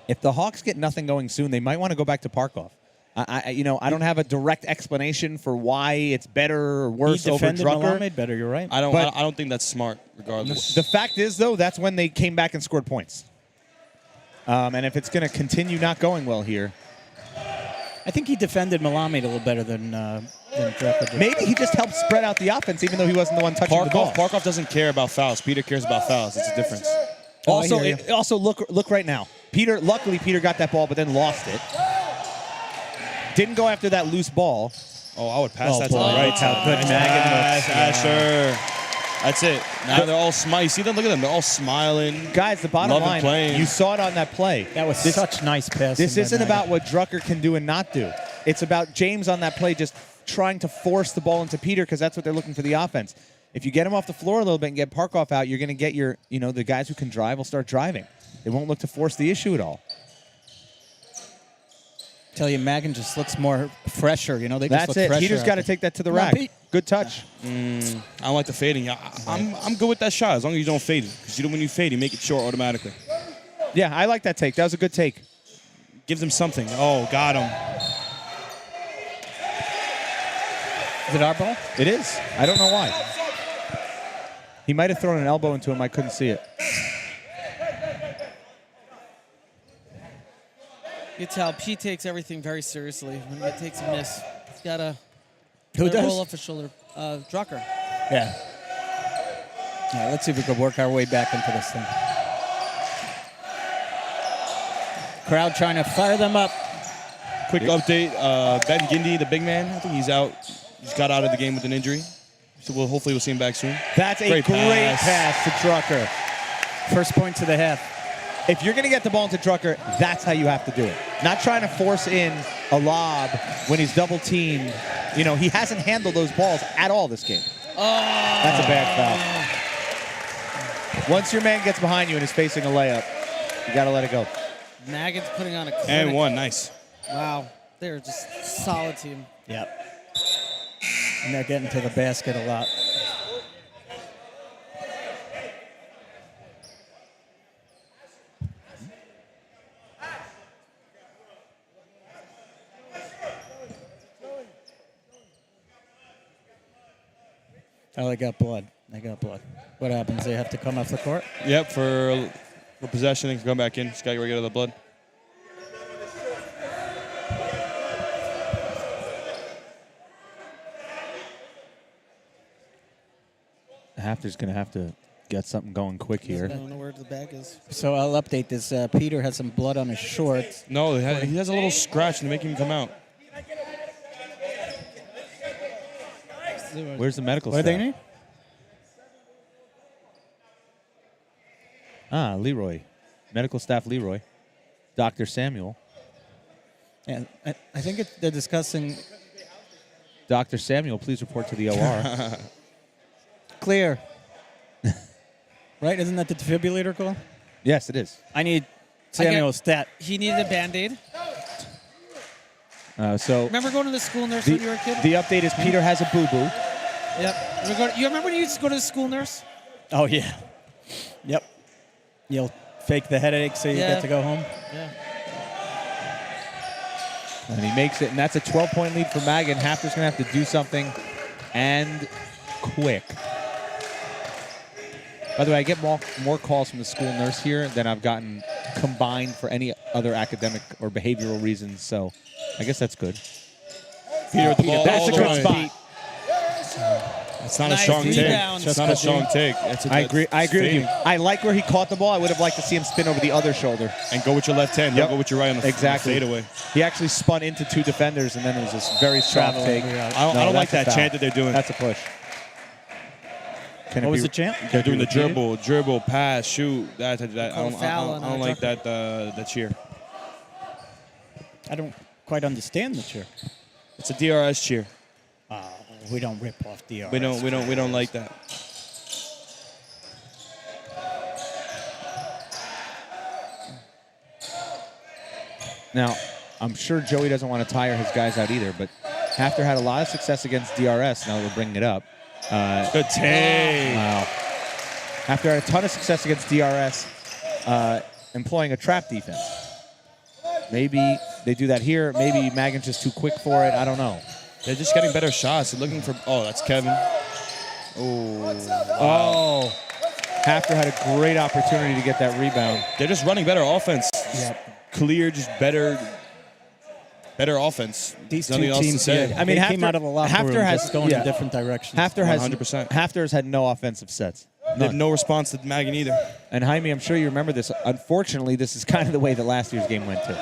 if the Hawks get nothing going soon, they might want to go back to Parkoff. I don't have a direct explanation for why it's better or He worse over defended Drucker. Malame better. You're right. I But- don't think that's smart, regardless. The fact is, though, that's when they came back and scored points. And if it's going to continue not going well here, I think he defended Malame a little better than Drucker did. maybe he just helped spread out the offense, even though he wasn't the one touching the ball. Parkoff doesn't care about fouls. Peter cares about fouls. It's a difference. Oh, I hear you. Also, look right now. Luckily, Peter got that ball, but then lost it. Didn't go after that loose ball. Oh, I would pass Oh, that to the boy. right. How good Nice Magan pass, looks. Asher. That's it. Now they're all smiling. See them? Look at them. They're all smiling. Guys, the bottom Love and line, playing. you saw it on that play. That was such nice passing. This by isn't Magan. about what Drucker can do and not do. It's about James on that play just trying to force the ball into Peter because that's what they're looking for the offense. If you get him off the floor a little bit and get Parkoff out, you're going to get the guys who can drive will start driving. They won't look to force the issue at all. Tell you, Magan just looks more fresher. They just That's look it. fresher. Peter's got to take that to the rack. Pete. Good touch. I don't like the fading. I'm good with that shot as long as you don't fade it. Because when you fade, you make it short automatically. Yeah, I like that take. That was a good take. Gives them something. Oh, got him. Is it our ball? It is. I don't know why. He might have thrown an elbow into him. I couldn't see it. You can tell Pete takes everything very seriously. When he takes a miss, he's got to Who does? roll off his shoulder. Drucker. Yeah. All right, let's see if we can work our way back into this thing. Crowd trying to fire them up. Quick update. Ben Gindi, the big man, I think he's out. He's got out of the game with an injury. So hopefully we'll see him back soon. That's a great pass to Drucker. First points of the half. If you're going to get the ball into Drucker, that's how you have to do it. Not trying to force in a lob when he's double teamed. He hasn't handled those balls at all this game. That's a bad foul. Once your man gets behind you and is facing a layup, you got to let it go. Magan's putting on a clinic. And one, nice. Wow. They're just a solid team. Yep. And they're getting to the basket a lot. Oh, they got blood. What happens? They have to come off the court? Yep, for possession, they can come back in. Just got to get rid of the blood. Hafter's going to have to get something going quick I here. don't know where the bag is. So I'll update this. Peter has some blood on his shorts. No, he has a little scratch to make him come out. Where's the medical What are staff? they name? Leroy. Medical staff Leroy. Dr. Samuel. Yeah, I think they're discussing. Dr. Samuel, please report to the OR. Clear. Right? Isn't that the defibrillator call? Yes, it is. I need Samuel's stat. He needed a Band-Aid. So Remember going to the school nurse when you were a kid? the update is Peter has a boo-boo. Yep. You remember when you used to go to the school nurse? Oh, yeah. Yep. You'll fake the headache so you get to go home. Yeah. And he makes it, and that's a 12-point lead for Magan. Hafter's going to have to do something, and quick. By the way, I get more calls from the school nurse here than I've gotten combined for any other academic or behavioral reasons, so I guess that's good. Peter with the ball. That's a good spot. It's not Nice a strong take. rebound. It's not a strong take. I agree with you. I like where he caught the ball. I would have liked to see him spin over the other shoulder. And go with your left hand. Yep. Don't go with your right on the Exactly. fadeaway. He actually spun into two defenders, and then it was this very strong Traveling. take. I don't like that chant that they're doing. That's a push. What was the chant? They're doing the dribble, pass, shoot. I don't like that cheer. I don't quite understand the cheer. It's a DRS cheer. We don't rip off DRS. We don't like that. Now, I'm sure Joey doesn't want to tire his guys out either, but Hafter had a lot of success against DRS. Now that we're bringing it up. Good take. Wow. Hafter had a ton of success against DRS, employing a trap defense. Maybe they do that here. Maybe Magan's just too quick for it. I don't know. They're just getting better shots. They're looking for. Oh, that's Kevin. Oh. Hafter had a great opportunity to get that rebound. They're just running better offense. Yep. Clear, just better offense. These Nothing two else to teams, say. I mean, they came out of the locker room just going in different directions. Hafter has 100%. Hafter's had no offensive sets. They have no response to Magan either. And Jaime, I'm sure you remember this. Unfortunately, this is kind of the way that last year's game went too.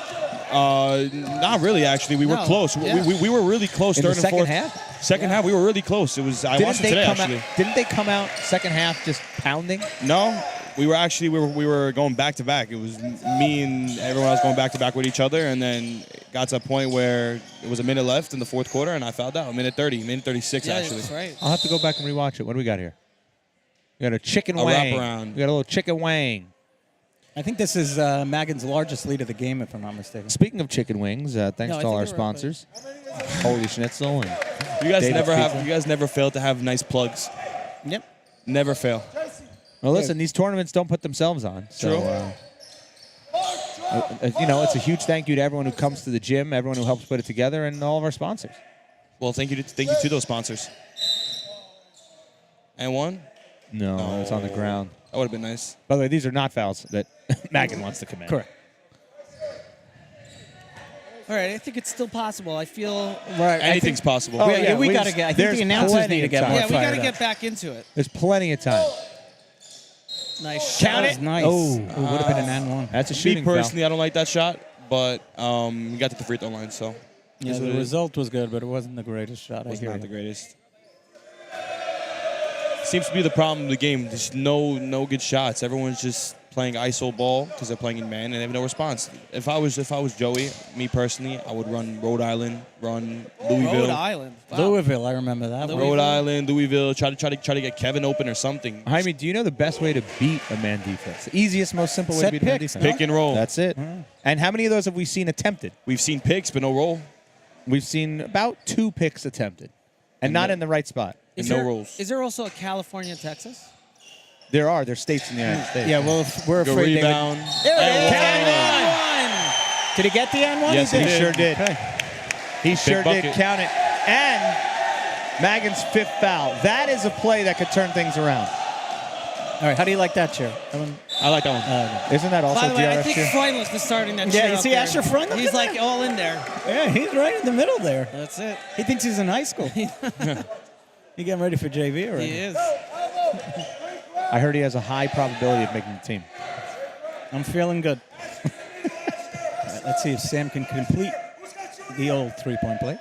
Not really, actually. We were close. Yeah. We were really close. In third the and second fourth. half? Second half, we were really close. It was. I watched it today, actually. Didn't they come out second half just pounding? No, we were actually we were going back to back. It was me and everyone else going back to back with each other, and then it got to a point where it was a minute left in the fourth quarter, and I fouled out. Minute 36 actually. That's right. I'll have to go back and rewatch it. What do we got here? We got a chicken A wang. wraparound. We got a little chicken wang. I think this is Magan's largest lead of the game, if I'm not mistaken. Speaking of chicken wings, thanks I to think all our they were sponsors, Holy Schnitzel and You guys David's Pizza. You guys never fail to have nice plugs. Yep. Never fail. Well, listen, these tournaments don't put themselves on. So, True. it's a huge thank you to everyone who comes to the gym, everyone who helps put it together, and all of our sponsors. Well, thank you to those sponsors. And one. No, it's on the ground. That would have been nice. By the way, these are not fouls that Magan wants to commit. Correct. All right, I think it's still possible. I feel. Right. Anything's possible. Oh, yeah, we got to get. I think there's the announcers plenty need to of get time. more Yeah, we got fired to up. get back into it. There's plenty of time. Nice Count shot. it. Nice. Oh. Would have been an and one. That's a Me shooting foul. personally, I don't like that shot, but we got to the free throw line, so Yeah, That's what the it is. result was good, but it wasn't the greatest shot. It was I hear not you. the greatest. Seems to be the problem of the game. There's no good shots. Everyone's just playing ISO ball because they're playing in man and they have no response. If I was Joey, me personally, I would run Rhode Island, run Louisville. Rhode Island. Wow. Louisville, I remember that one. Rhode Island, Louisville. Try to get Kevin open or something. Jaime, do you know the best way to beat a man defense? The easiest, most simple way Set to beat a man picks, defense? Pick and roll. That's it. And how many of those have we seen attempted? We've seen picks, but no roll. We've seen about 2 picks attempted, and not in the right spot. Is no there, rolls. Is there also a California, Texas? There's states in the United States. Yeah, well, we're Go afraid they would. rebound. Did he get the and one? Yes, he he did. sure did. Okay. He sure did. bucket. Count it. And Magan's 5th foul. That is a play that could turn things around. All right, how do you like that chair? That one? I like that one. Isn't that also By the way, I DRS think cheer? Freundlich was starting that Yeah, cheer you up see there. Asher Freundlich He's in like there? all in there. Yeah, he's right in the middle there. That's it. He thinks he's in high school. He getting ready for JV already. He is. I heard he has a high probability of making the team. I'm feeling good. Let's see if Sam can complete the old three-point play.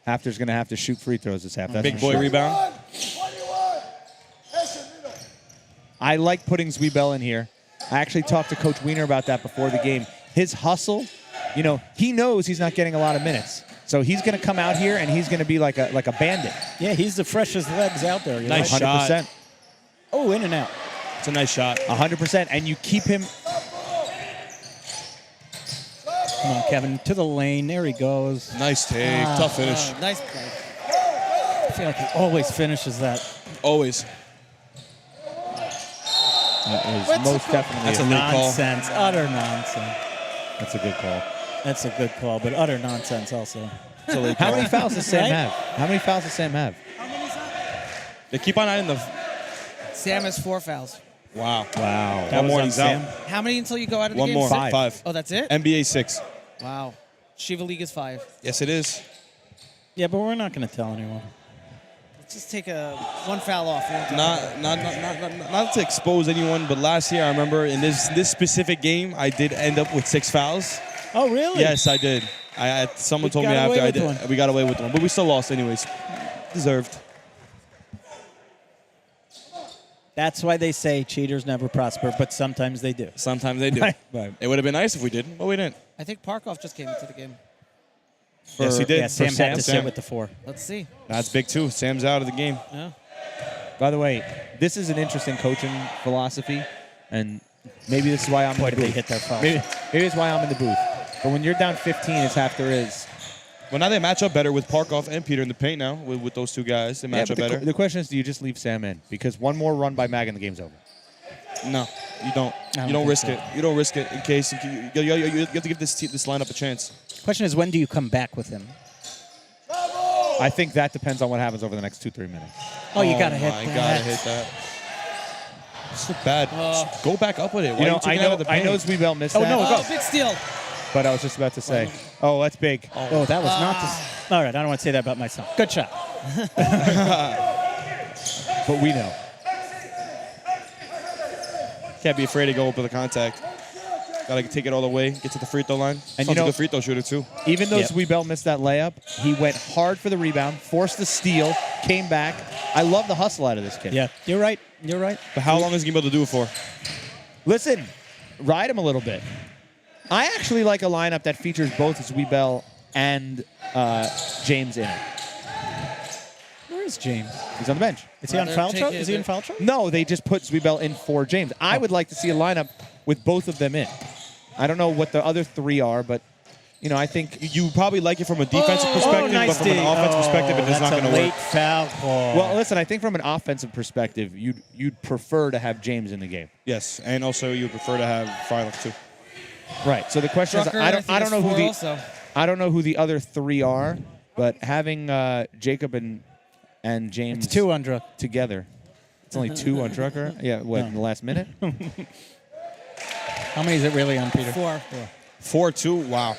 Hafter's going to have to shoot free throws this half. That's Big for boy sure. rebound. I like putting Zwiebel in here. I actually talked to Coach Wiener about that before the game. His hustle, you know, he knows he's not getting a lot of minutes. So he's going to come out here and he's going to be like a bandit. Yeah, he's the freshest legs out there. Nice Right? shot. 100%. Oh, in and out. It's a nice shot. 100%. And you keep him. Come on, Kevin, to the lane. There he goes. Nice take. Tough finish. Nice play. I feel like he always finishes that. Always. That is most definitely That's a late call. Nonsense. Utter nonsense. That's a good call. That's a good call, but utter nonsense also. It's a late How call. many fouls does Sam Right? have? How many fouls does Sam have? They keep on adding the. Sam has 4 fouls. Wow. Wow. One more on and he's Sam. out. How many until you go out of the One game? more. 6? Five. Oh, that's it? NBA 6. Wow. Shiva League is 5. Yes, it is. Yeah, but we're not going to tell anyone. Let's just take one foul off. We won't do it. Not to expose anyone, but last year I remember in this specific game I did end up with 6 fouls. Oh, really? Yes, I did. Someone told me got after away I with did. one. We got away with one, but we still lost anyways. Deserved. That's why they say cheaters never prosper, but sometimes they do. Sometimes they do. Right. It would have been nice if we did, but we didn't. I think Parkov just came into the game. Yes, he did. Yeah, Sam For had to Sam. sit with the 4. Let's see. That's big too. Sam's out of the game. Yeah. By the way, this is an interesting coaching philosophy, and maybe this is why I'm Boy, in did the they booth. hit their fouls. Maybe it's why I'm in the booth. But when you're down 15, as Hafter is. Well, now they match up better with Parkoff and Peter in the paint now with those two guys. They match up but better. the question is, do you just leave Sam in? Because one more run by Mag and the game's over. No, you don't. You don't risk it. You don't risk it in case you have to give this lineup a chance. Question is, when do you come back with him? I think that depends on what happens over the next 2-3 minutes. Oh, you got to hit my that. gotta hit that. It's so bad. Just go back up with it. Why You know, you taking it out of the I paint? know Zwiebel missed Oh, that. no, Oh, big steal. But I was just about to say, oh, that's big. Oh, that was not the... All right, I don't want to say that about my son. Good shot. But we know. Can't be afraid to go up with the contact. Gotta take it all the way, get to the free throw line. And Sounds you know- a good free throw shooter too. Even though Yep. Zwiebel missed that layup, he went hard for the rebound, forced the steal, came back. I love the hustle out of this kid. Yeah, you're right. You're right. But how long is he gonna be able to do it for? Listen, ride him a little bit. I actually like a lineup that features both Zwiebel and James in it. Where is James? He's on the bench. Is he on They're foul taking trouble? it Is he in there. foul trouble? No, they just put Zwiebel in for James. I would like to see a lineup with both of them in. I don't know what the other 3 are, but you know, I think You probably like it from a defensive perspective, but from an offensive perspective, it is not That's gonna a late work. foul call. Well, listen, I think from an offensive perspective, you'd prefer to have James in the game. Yes, and also you prefer to have Freilich too. Right. So the question is, Drucker, I think, don't is know who 4 the also. I don't know who the other 3 are, but having Jacob and James it's 2 on Druck. together, it's only 2 on Drucker. Yeah, what in the last minute? How many is it really on Peter? 4. 4-2. Wow.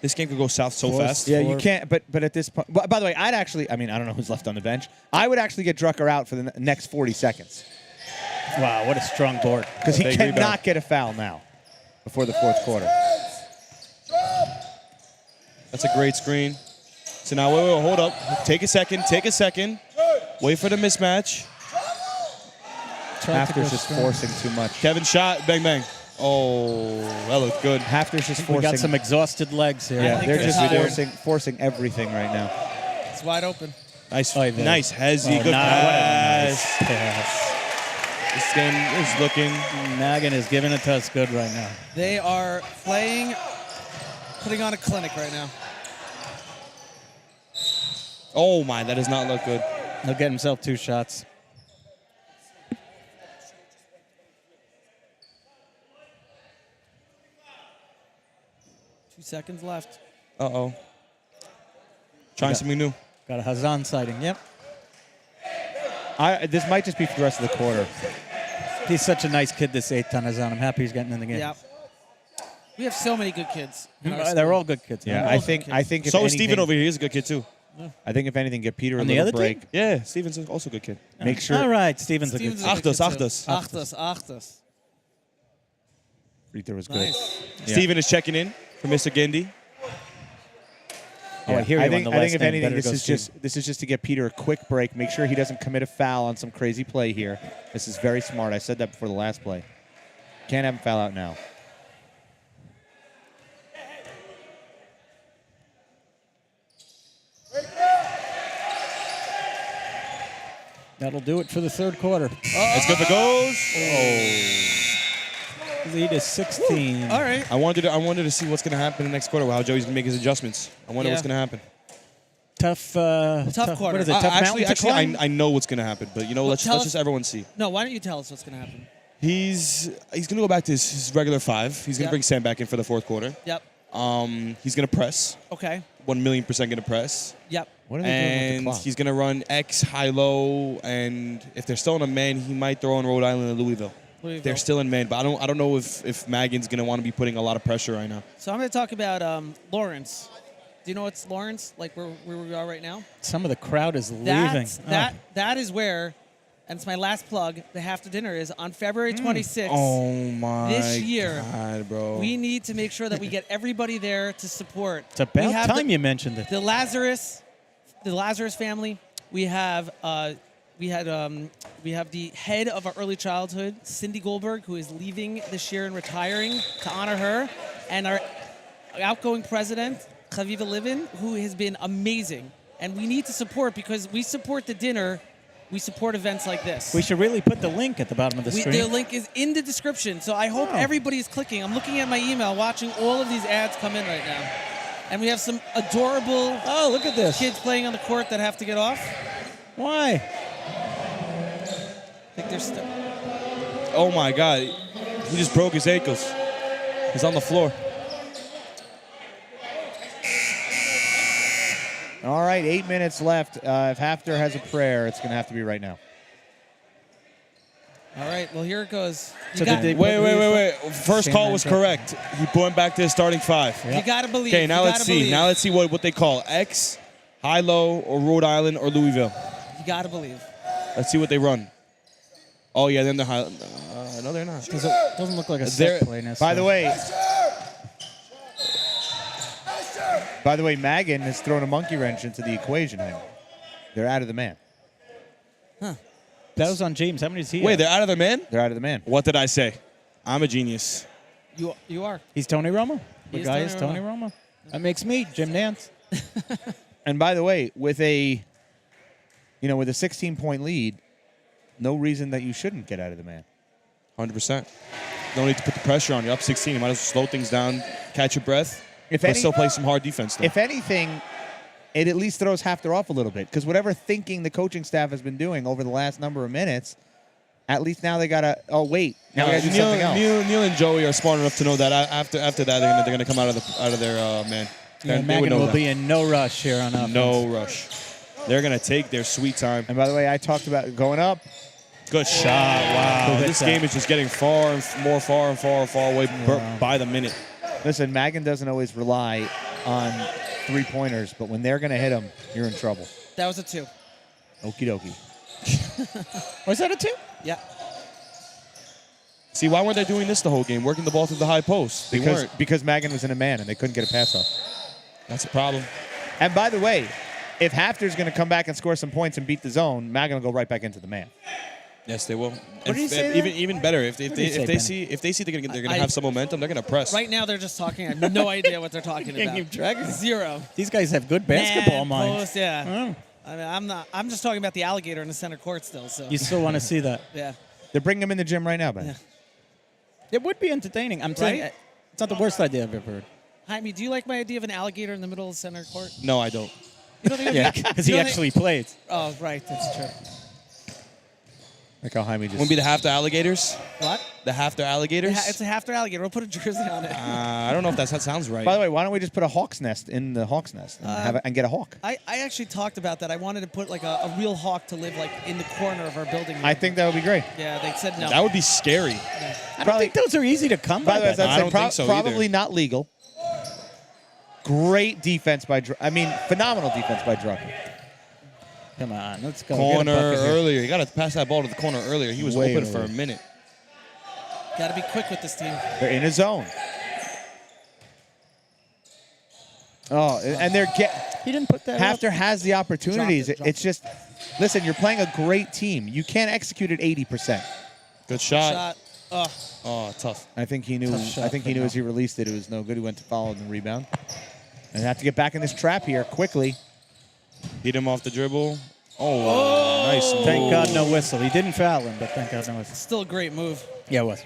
This game could go south so fast. Yeah, you can't. But at this point, by the way, I don't know who's left on the bench. I would actually get Drucker out for the next 40 seconds Wow, what a strong board. because he Big cannot rebound. get a foul now before the 4th quarter. That's a great screen. So now, wait, hold up. Take a second. Wait for the mismatch. Hafter's just forcing too much. Kevin shot. Bang, bang. Oh, that looked good. Hafter's just We got forcing. some exhausted legs here. Yeah, think they're they're just tired. forcing everything right now. It's wide open. Nice, Oh, there. nice, Hezzy. Oh, Good nah, what a pass. nice pass. This game is looking. Nagan is giving it to us good right now. They are putting on a clinic right now. Oh my, that does not look good. He'll get himself 2 shots. Two seconds left. Uh-oh. Trying something new. Got a Hazan sighting. Yep. This might just be for the rest of the quarter. He's such a nice kid, this 8th ton Hazan. I'm happy he's getting in the game. Yeah. We have so many good kids. in our They're school. all good kids. Yeah, All I good think kids. if So is anything, Steven over here. He's a good kid too. I think if anything, get Peter a On the little other break. team? Yeah, Steven's also a good kid. Make sure. All right, Steven's a good Steven's kid. a good kid, too. Achtus. Achtus. Free throw was good. Nice. Yeah. Steven is checking in for Mr. Gindy. Oh, I hear you I on think, the I think last if name. anything, Better go this is just to get Peter a quick break. Make sure he doesn't commit a foul on some crazy play here. This is very smart. I said that before the last play. Can't have him foul out now. That'll do it for the third quarter. It's good for goes. Lead is 16. All right. I wanted to see what's going to happen in the next quarter, how Joey's going to make his adjustments. I wonder what's going to happen. Tough quarter. What is it? Tough mountain to climb? I know what's going to happen, but let's just everyone see. No, why don't you tell us what's going to happen? He's going to go back to his regular 5. He's going to bring Sam back in for the fourth quarter. Yep. He's going to press. Okay. 1,000,000% going to press. Yep. What are they doing with the And clock? he's going to run X, high-low, and if they're still in a man, he might throw in Rhode Island and Louisville. They're still in man, but I don't know if Magan's going to want to be putting a lot of pressure right now. So I'm going to talk about Lawrence. Do you know what's Lawrence, like where we are right now? Some of the crowd is leaving. That is where, and it's my last plug, the Hafter dinner is on February 26th. Oh, my This year, God, bro. we need to make sure that we get everybody there to support. It's about time you mentioned it. The Lazarus family. We have the head of our early childhood, Cindy Goldberg, who is leaving this year and retiring to honor her, and our outgoing president, Chaviva Livin, who has been amazing. And we need to support because we support the dinner. We support events like this. We should really put the link at the bottom of the screen. The link is in the description, so I hope everybody is clicking. I'm looking at my email, watching all of these ads come in right now. And we have some adorable look at this. Kids playing on the court that have to get off. Why? I think they're still. Oh, my God. He just broke his ankles. He's on the floor. All right, 8 minutes left. If Hafter has a prayer, it's going to have to be right now. All right, well, here it goes. Wait. First call was correct. He went back to his starting 5. You got to believe. Okay, now let's see. Now let's see what they call X, high-low, or Rhode Island, or Louisville. You got to believe. Let's see what they run. Oh, yeah, then the high. No, they're not. Doesn't look like a set play necessarily. By the way, Magan has thrown a monkey wrench into the equation. They're out of the man. Huh. That was on James. How many is he? Wait, they're out of the man? They're out of the man. What did I say? I'm a genius. You are. He's Tony Romo. The He is guy Tony is Tony Romo. That makes me Jim Nance. And by the way, with a 16-point lead, no reason that you shouldn't get out of the man. 100%. No need to put the pressure on you. Up 16, you might as well slow things down, catch your breath. But still play some hard defense, though. If anything, it at least throws Hafter off a little bit. Because whatever thinking the coaching staff has been doing over the last number of minutes, at least now they got to, now we got to do something else. Neil and Joey are smart enough to know that after that they're going to come out of their man. Yeah, Magan will be in no rush here on offense. No rush. They're going to take their sweet time. And by the way, I talked about going up. Good shot. Wow. This game is just getting far away by the minute. Listen, Magan doesn't always rely on three-pointers, but when they're going to hit them, you're in trouble. That was a 2. Okie dokie. Was that a 2? Yeah. See, why weren't they doing this the whole game? Working the ball through the high post. They weren't. Because Magan was in a man and they couldn't get a pass off. That's a problem. And by the way, if Hafter's going to come back and score some points and beat the zone, Magan will go right back into the man. Yes, they will. What did he say even better, if they see they're gonna have some momentum, they're gonna press. Right now, they're just talking. I have no idea what they're talking about. keep track of it. 0. These guys have good basketball Man, minds. post, yeah. I mean, I'm just talking about the alligator in the center court still. So You still want to see that? yeah. They're bringing him in the gym right now, Ben. Yeah. It would be entertaining. I'm telling you, Right? it's not the worst idea I've ever heard. Jaime, do you like my idea of an alligator in the middle of the center court? No, I don't. You don't think Yeah, because he actually played. Oh, right. That's true. Like how Jaime just... Want to be the Hafter alligators? What? The Hafter alligators? It's a Hafter alligator. We'll put a jersey on it. I don't know if that sounds right. By the way, why don't we just put a hawk's nest in the hawk's nest and get a hawk? I actually talked about that. I wanted to put like a real hawk to live like in the corner of our building. I think that would be great. Yeah, they said no. That would be scary. I don't think those are easy to come By by. the way, I don't think so probably either. not legal. Great defense by phenomenal defense by Drucker. Come on, let's go. Corner Get a bucket here. earlier. You got to pass that ball to the corner earlier. He was Way open for early. a minute. Got to be quick with this team. They're in a zone. Oh, and He didn't put that Hafter up. has the opportunities. Dropped it. It's just, listen, you're playing a great team. You can't execute at 80%. Good shot. Shot. Oh, Oh, tough. I think he knew. Tough shot, I think he but knew no. as he released it, it was no good. He went to follow the rebound, and have to get back in this trap here quickly. Beat him off the dribble. Oh, nice move. Thank God no whistle. He didn't foul him, but thank God no whistle. still a great move. Yeah, it was.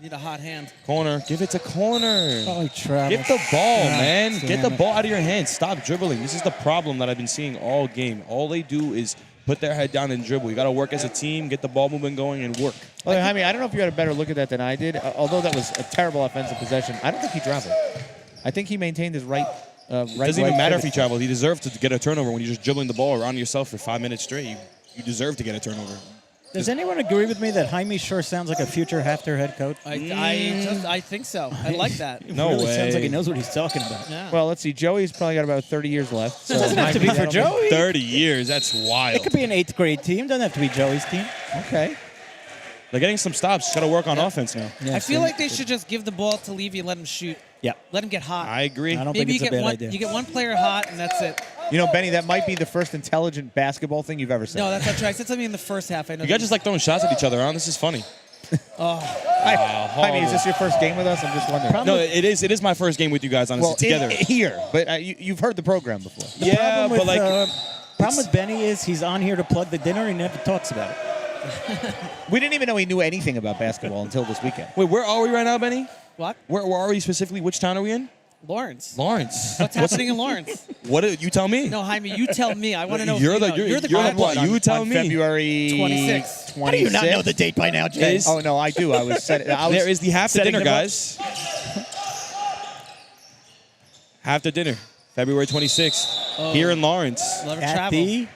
Need a hot hand. Corner. Give it to corner. Oh, he traveled. Get the ball, God man. Get the damn it. ball out of your hands. Stop dribbling. This is the problem that I've been seeing all game. All they do is put their head down and dribble. You got to work as a team, get the ball movement going, and work. Well, I mean, I don't know if you had a better look at that than I did. Although that was a terrible offensive possession, I don't think he traveled. I think he maintained his right. It doesn't even matter if he traveled. He deserved to get a turnover when you're just dribbling the ball around yourself for 5 minutes straight. You deserve to get a turnover. Does anyone agree with me that Jaime sure sounds like a future Hafter head coach? I think so. I like that. No really way. Sounds like he knows what he's talking about. Yeah. Well, let's see. Joey's probably got about 30 years left. So It doesn't have to be for Joey. 30 years. That's wild. It could be an 8th grade team. Doesn't have to be Joey's team. Okay. They're getting some stops. Got to work on offense now. Yeah, I feel so- like they should just give the ball to Levy and let him shoot. Yeah. Let him get hot. I agree. I don't Maybe think you it's a get bad one. idea. You get one player hot, and that's it. You know, Benny, that might be the first intelligent basketball thing you've ever said. No, that's not true. I said something in the first half. I know. You guys just like throwing shots at each other, huh? This is funny. I mean, is this your first game with us? I'm just wondering. No, it is. It is my first game with you guys, honestly, well, together. here, but you've heard the program before. Yeah, but like, problem with Benny is he's on here to plug the dinner. He never talks about it. We didn't even know he knew anything about basketball until this weekend. wait, where are we right now, Benny? What? Where are we specifically? Which town are we in? Lawrence. Lawrence. What's happening in Lawrence? What? You tell me. No, Jaime, you tell me. I want to know. You're if the- you know. you're- You're the you're guy. the one. You tell on me. February 26. 26. How do you not know the date by now, Jay? Oh no, I do. I was set. There is the Hafter setting dinner, them up. guys. Hafter dinner, February 26th, here in Lawrence. Love At travel. the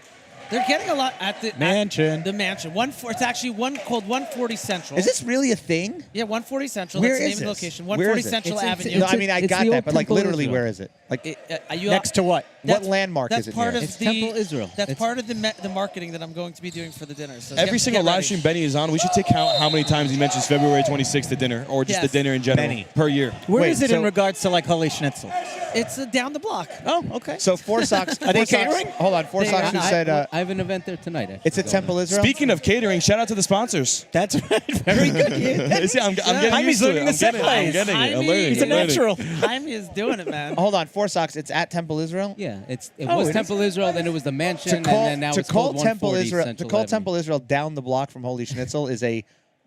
They're getting a lot at the Mansion. At the mansion. It's actually called 140 Central. Is this really a thing? Yeah, 140 Central. Where That's the is name of the this? location. Where 140 is it? Central It's- Avenue. No, I mean I It's got the that, old but like Temple literally, Israel. where is it? Like Next to what? what landmark that's is it part near? of It's the Temple Israel. That's It's- part of the marketing that I'm going to be doing for the dinner. So Every single get live ready. stream Benny is on, we should take count how many times he mentions February 26th, the dinner, or just Yes. the dinner in general, Benny. per year. Where Wait, is it so- in regards to like Holy Schnitzel? It's down the block. Oh, okay. So Four Socks. Are they Four Socks- catering? Hold on, Four Socks who said I have an event there tonight. Actually, it's at going Temple on. Israel. Speaking of catering, shout out to the sponsors. That's right. Very good. See, I'm getting Jaime's used to learning it. the I'm set getting it. I'm plays. getting it. I'm Jaime- learning. He's a I'm learning. natural. Jaime is doing it, man. Hold on, Four Socks. It's at Temple Israel. Yeah, it Oh, was it is? Temple Israel, then it was the mansion, and then now to it's call called Temple 140 Israel Central to call Avenue. Temple Israel down the block from Holy Schnitzel is a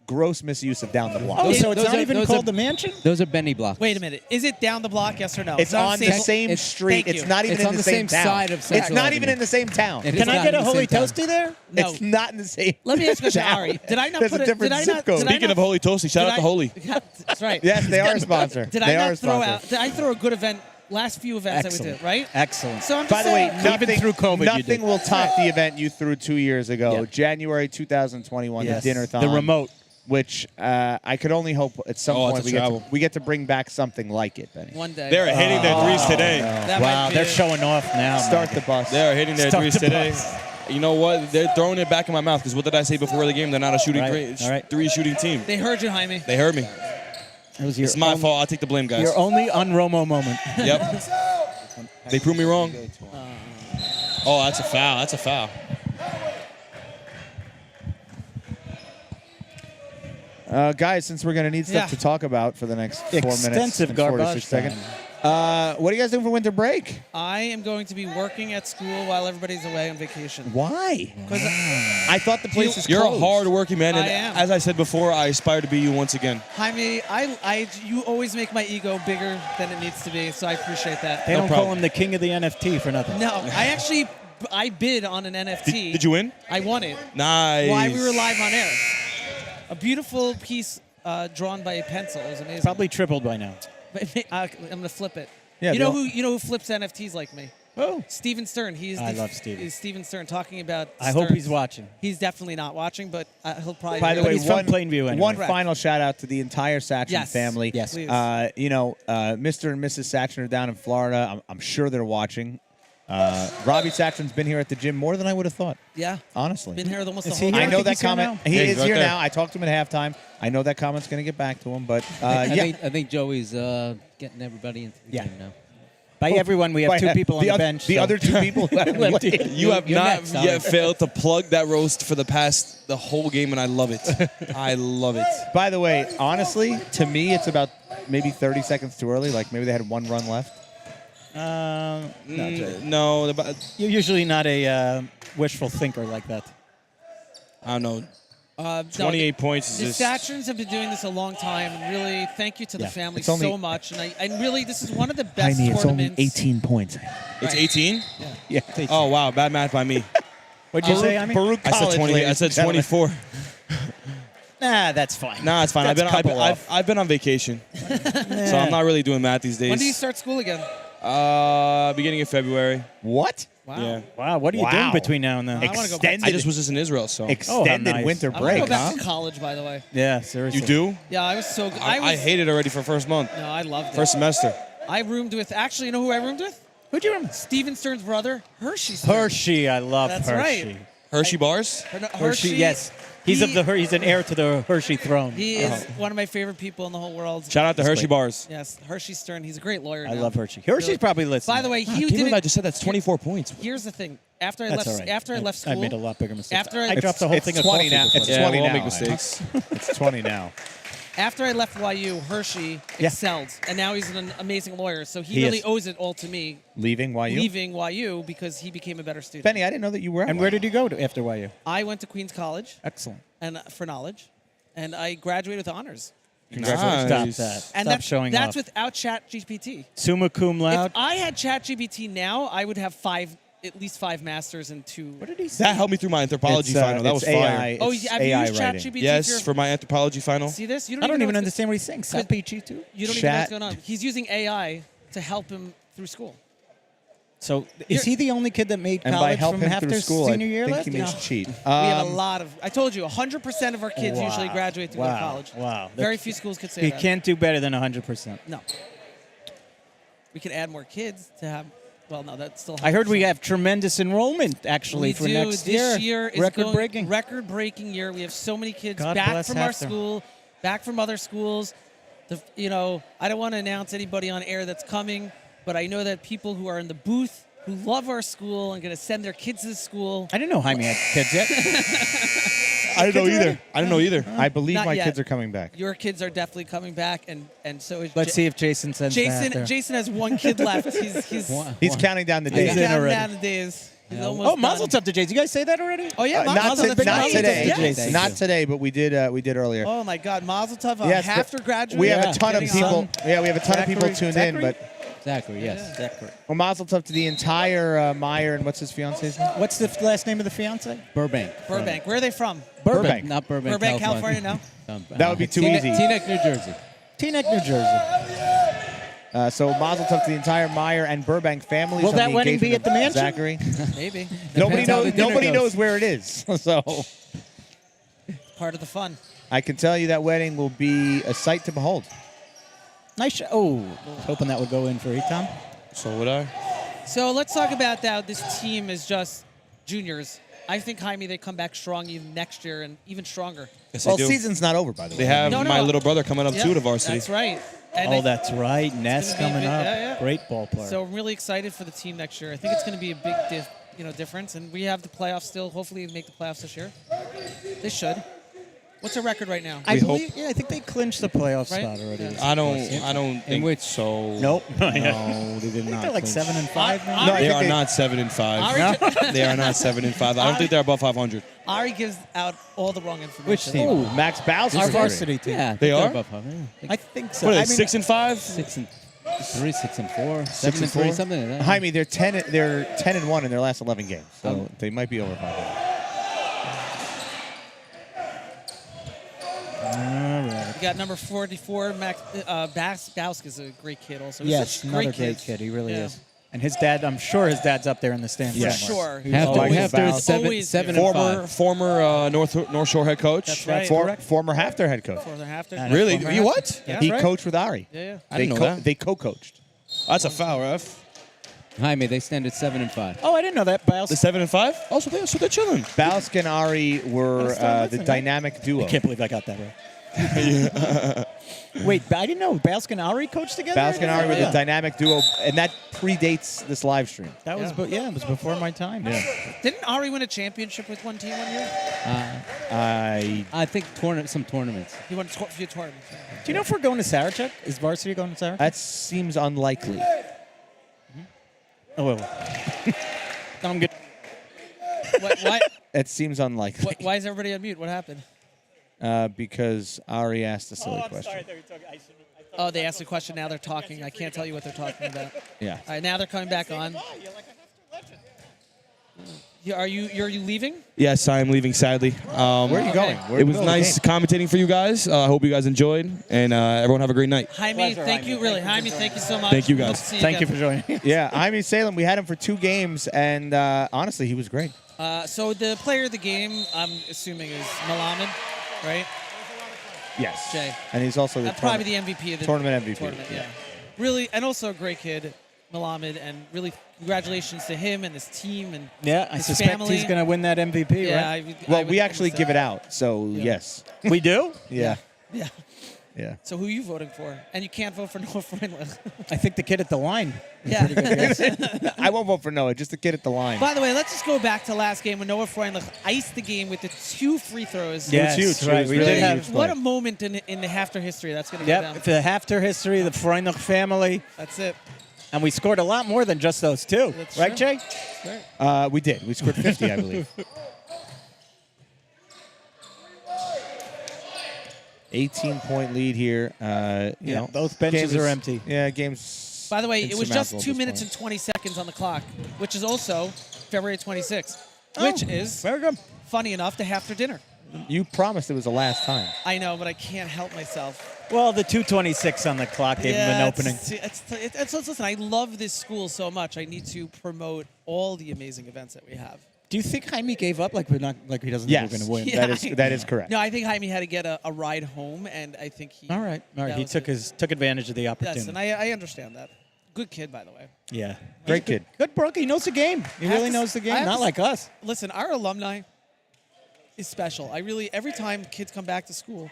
gross misuse of down the block. Oh, so it's Those not are- even those called are- the mansion? Those are Benny blocks. Wait a minute. Is it down the block? Yes or no? It's not on the Central- same it's- street. thank It's you. not even It's in on the the same same town. side of It's Central not even Avenue. in the same town. It is Can I not get in a the holy same town. toasty there? No. It's not in the same. Let me ask you a question, town. Ari. Did I not There's put a it? different Did I zip not? code. Did I Speaking not- of Holy Toasty, shout did out to I- Holy. That's right. Yes, they are a sponsor. Did They I are a not throw sponsor. out? Did I throw a good event? Last few events that we Excellent. did, right? Excellent. So I'm just By the way, saying, nothing, through COVID, you nothing did. will top the event you threw 2 years ago, Yeah. January 2021, Yes. the dinner-thon. The remote. Which I could only hope at some Oh, point it's a travel. we get to bring back something like it, Benny. one day. They're hitting their threes today. That Wow, might be they're it. showing off now. Start man. the bus. They're hitting their Start threes the today. bus. You know what? They're throwing it back in my mouth because what did I say before the game? They're not a shooting Right, all right. three shooting team. They heard you, Jaime. They heard me. It was your It's my only- fault. I'll take the blame, guys. Your only un-Romo moment. Yep. They proved me wrong. Oh, that's a foul. That's a foul. Guys, since we're going to need stuff Yeah. to talk about for the next 4 minutes Extensive and 46 garbage seconds, time. what are you guys doing for winter break? I am going to be working at school while everybody's away on vacation. Why? 'Cause I thought the place is You're closed. a hard-working man, and I am. as I said before, I aspire to be you once again. Jaime, you always make my ego bigger than it needs to be, so I appreciate that. They No don't call problem. him the king of the NFT for nothing. No, I bid on an NFT. Did you win? I won it. Nice. While we were live on air. A beautiful piece drawn by a pencil. It was amazing. Probably tripled by now. I'm gonna flip it. Yeah, you know the- who flips NFTs like me? Oh, Steven Stern. I love Steven. Is Steven Stern talking about? I hope Stearns. he's watching. He's definitely not watching, but he'll probably. By the hear way, it. he's from Plainview anyway. one Correct. final shout out to the entire Satran Yes. family. Yes. Please. Mr. and Mrs. Satran are down in Florida. I'm sure they're watching. Robbie Satran's been here at the gym more than I would have thought. Yeah, Honestly. been here almost the Is whole. he I here? time. know think that he's here comment. now? He Yeah, is he's right here there. now. I talked to him at halftime. I know that comment's going to get back to him, but I yeah. think Joey's getting everybody into the Yeah. game now. By everyone, we have two people on the oth- bench. The so- other two people who have left. You have You're not next, yet Alex. failed to plug that roast for the whole game, and I love it. I love it. By the way, honestly, to me, it's about maybe 30 seconds too early. Like maybe they had one run left. No, You're usually not a wishful thinker like that. I don't know. No, 28 points The is just. Satrans have been doing this a long time, and really, thank you to the Yeah. family It's only- so much. And really, this is one of the best tournaments. points. It's 18? Yeah. Oh, wow. Bad math by me. What'd you say, Ami? Baruch I said College, 20. I ladies said and gentlemen. 24. Nah, that's fine. Nah, it's fine. That's a couple off. I've been on vacation, so I'm not really doing math these days. When do you start school again? Beginning of February. What? Wow. Yeah. Wow, what are you doing Wow. between now and then? I wanna go back. Extended, I just was just in Israel, so. extended nice. winter I want to break, go back huh? to college, by the way. Yeah, seriously. You do? Yeah, I was so good. I hate it already for first month. No, I loved it. First semester. I roomed with. Actually, you know who I roomed with? Who'd you remember? Steven Stern's brother, Hershey Stern. Hershey, I love That's Hershey. right. Hershey bars? Hershey, yes. He's he's an heir to the Hershey throne. He is one of my favorite people in the whole world. Shout out to Hershey bars. Yes, Hershey Stern. He's a great lawyer. I now. love Hershey. Hershey's Really. probably listening. By the way, Wow, he can't did believe it. I just said that's 24 points. Here's the thing. After I That's left, all right. after I left school, I made a lot bigger mistake. After I I dropped the whole It's thing of 20 coffee now. before It's that. Yeah, 20 we all now. make mistakes. It's 20 now. After I left YU, Hershey Yeah. excelled, and now he's an amazing lawyer. So he He really is. owes it all to me Leaving YU? leaving YU because he became a better student. Benny, I didn't know that you were. And where did you go to after YU? I went to Queens College Excellent. and for knowledge, and I graduated with honors. Congratulations. Nice. Stop that. And Stop that's, showing that's off. without ChatGPT. Summa cum laude. If I had ChatGPT now, I would have at least 5 masters and 2. What did he say? That helped me through my anthropology final. That was it's fire. AI. Oh, it's have you AI used writing. ChatGPT? Yes, for my anthropology final. See this? You I don't even know understand what he's saying. Stop PG too. You don't even know what's Chat- going on. He's using AI to help him through school. So is he the only kid that made And by college help from him through Hafter's school, senior I year think last he year? means cheat. We have a lot of. I told you, 100% of our kids usually graduate to go to college. Wow. Very few schools could say You that. can't do better than 100%. No. We could add more kids to have. Well, no, that's still. I heard we 100%. have tremendous enrollment actually We for do. next This year is Record breaking. Record-breaking year. We have so many kids God back bless from our Hafter. school, back from other schools. I don't want to announce anybody on air that's coming, but I know that people who are in the booth who love our school and going to send their kids to the school. I didn't know Jaime had kids yet. I didn't know either. I didn't know either. I believe Not my yet. kids are coming back. Your kids are definitely coming back, and so is Let's see if Jason sends Jason. Hafter. Jason has one kid left. He's counting down the He's days. in counting already. down the days. He's Oh, almost Mazel done. Tov to Jason. You guys say that already? Oh yeah, Not, Mazel Tov. not Mazel Tov today. to Jason. Not today, but we did earlier. Oh my God, Mazel Tov! On Yes, but Hafter graduate. we have Yeah. a ton of Getting people. on. Yeah, we have a ton of people tuned in, Zachary? but Zachary, yes. well, Mazel Tov to the entire Meyer and what's his fiance's name? What's the last name of the fiance? Burbank. Burbank. Where are they from? Burbank. Not Burbank, Burbank, California. No. That would be too Teaneck, easy. Teaneck, New Jersey. Teaneck, New Jersey. So Mazel Tov to the entire Meyer and Burbank families. Will on that the wedding be engagement at the of mansion? Zachary. Maybe. nobody Depends how knows. the dinner Nobody goes. knows where it is. So Part of the fun. I can tell you that wedding will be a sight to behold. Nice. Oh, I was hoping that would go in for Etam. So would I? So let's talk about that. This team is just juniors. I think Jaime, they come back strong even next year and even stronger. Yes, Well, they do. season's not over, by the way. They have No, no. my little brother coming up Yeah, too to varsity. That's right. And Oh, that's right. Ness gonna be a coming big- up. yeah, yeah. Great ball player. So I'm really excited for the team next year. I think it's going to be a big difference. And we have the playoffs still. Hopefully they make the playoffs this year. They should. What's our record right now? I We believe. Yeah, I think they clinched the playoff Right? spot already. Yeah. I don't think which- so. Nope. No, they did I not. think they're like clinch. 7-5 now. No, I They think are they- not 7-5. Ari, They are not 7-5. I don't think they're above 500. Ari gives out all the wrong information. Which team? Oh, Max Bowser. our varsity team. Yeah, They are? above 500. I think so. What are they? I mean, 6-5? 6-3, 6-4, 6 and 7-3, 4? something like that. Jaime, they're 10-1 in their last 11 games, so they might be over 500. All right. We got number 44, Max Bausk is a great kid also. He's Yes, such another great kids. kid. He really Yeah. is. And his dad, I'm sure his dad's up there in the stands. For somewhere. sure. Hafter is always seven here. and 5. Former North Shore head coach. That's right. Former Hafter head coach. For the Hafter. And Really? former You Hafter. what? Yeah. He right. coached with Ari. Yeah. I didn't know that. They co-coached. That's a foul, ref. Jaime, they stand at 7 and 5. Oh, I didn't know that. Biles. The 7 and 5. Oh, so they're chilling. Balsk and Ari were the right? dynamic duo. I can't believe I got that right. Wait, I didn't know Balsk and Ari coached together? Balsk and Ari were the Yeah. dynamic duo, and that predates this live stream. That was, it was before my time. Yeah. Didn't Ari win a championship with one team 1 year? I think some tournaments. He won a few tournaments. Do you know if we're going to Sarachek? Is varsity going to Sarachek? That seems unlikely. Oh, well. I'm good. Why? It seems unlikely Why is everybody on mute? What happened? because Ari asked a silly question. Oh, they asked a question. Now they're talking. I can't tell you what they're talking about. Yeah. All right, now they're coming back on. Are you leaving? Yes, I am leaving, sadly. Where are you going? It was nice commentating for you guys. I hope you guys enjoyed, and everyone have a great night. Jaime, Pleasure, thank Jaime. you, really. Jaime, thank you so much. Thank you, Hope guys. to see Thank you for again. joining. Yeah, Jaime Salem, we had him for 2 games, and honestly, he was great. So the player of the game, I'm assuming, is Malamed, right? Yes. Jay. And he's also the Probably the MVP of the tournament MVP. Tournament, yeah. Really, and also a great kid, Malamed, and really congratulations to him and his team and Yeah, I his suspect family. he's going to win that MVP, Yeah, right? Well, we actually give it out, so yes. We do? Yeah. Yeah. Yeah. So who are you voting for? And you can't vote for Noah Freundlich. I think the kid at the line. Yeah. I won't vote for Noah, just the kid at the line. By the way, let's just go back to last game when Noah Freundlich iced the game with the 2 free throws. Yes, huge. It right. was We really did have. huge. What a moment in the Hafter history that's going to go down. Yep, the Hafter history, the Freundlich family, That's it. and we scored a lot more than just those 2. That's right, true. Jay? We did. We scored 50, I believe. 18-point lead here. You know, both benches game are is- empty. Yeah, game's. By the way, it was just insurmountable at 2 this minutes point. and 20 seconds on the clock, which is also February 26th, Oh, which is, very good. funny enough, the Hafter dinner. You promised it was the last time. I know, but I can't help myself. Well, the 2:26 on the clock gave him an opening. Listen, I love this school so much. I need to promote all the amazing events that we have. Do you think Jaime gave up? Like he doesn't Yes. think we're going to win? Yeah. That is correct. No, I think Jaime had to get a ride home, and I think he. All right. that He was took it. took advantage of the opportunity. Yes, and I understand that. Good kid, by the way. Yeah. Great kid. Good Brooke. He knows the game. He I have really to knows the I game. have Not to like us. Listen, our alumni is special. Every time kids come back to school,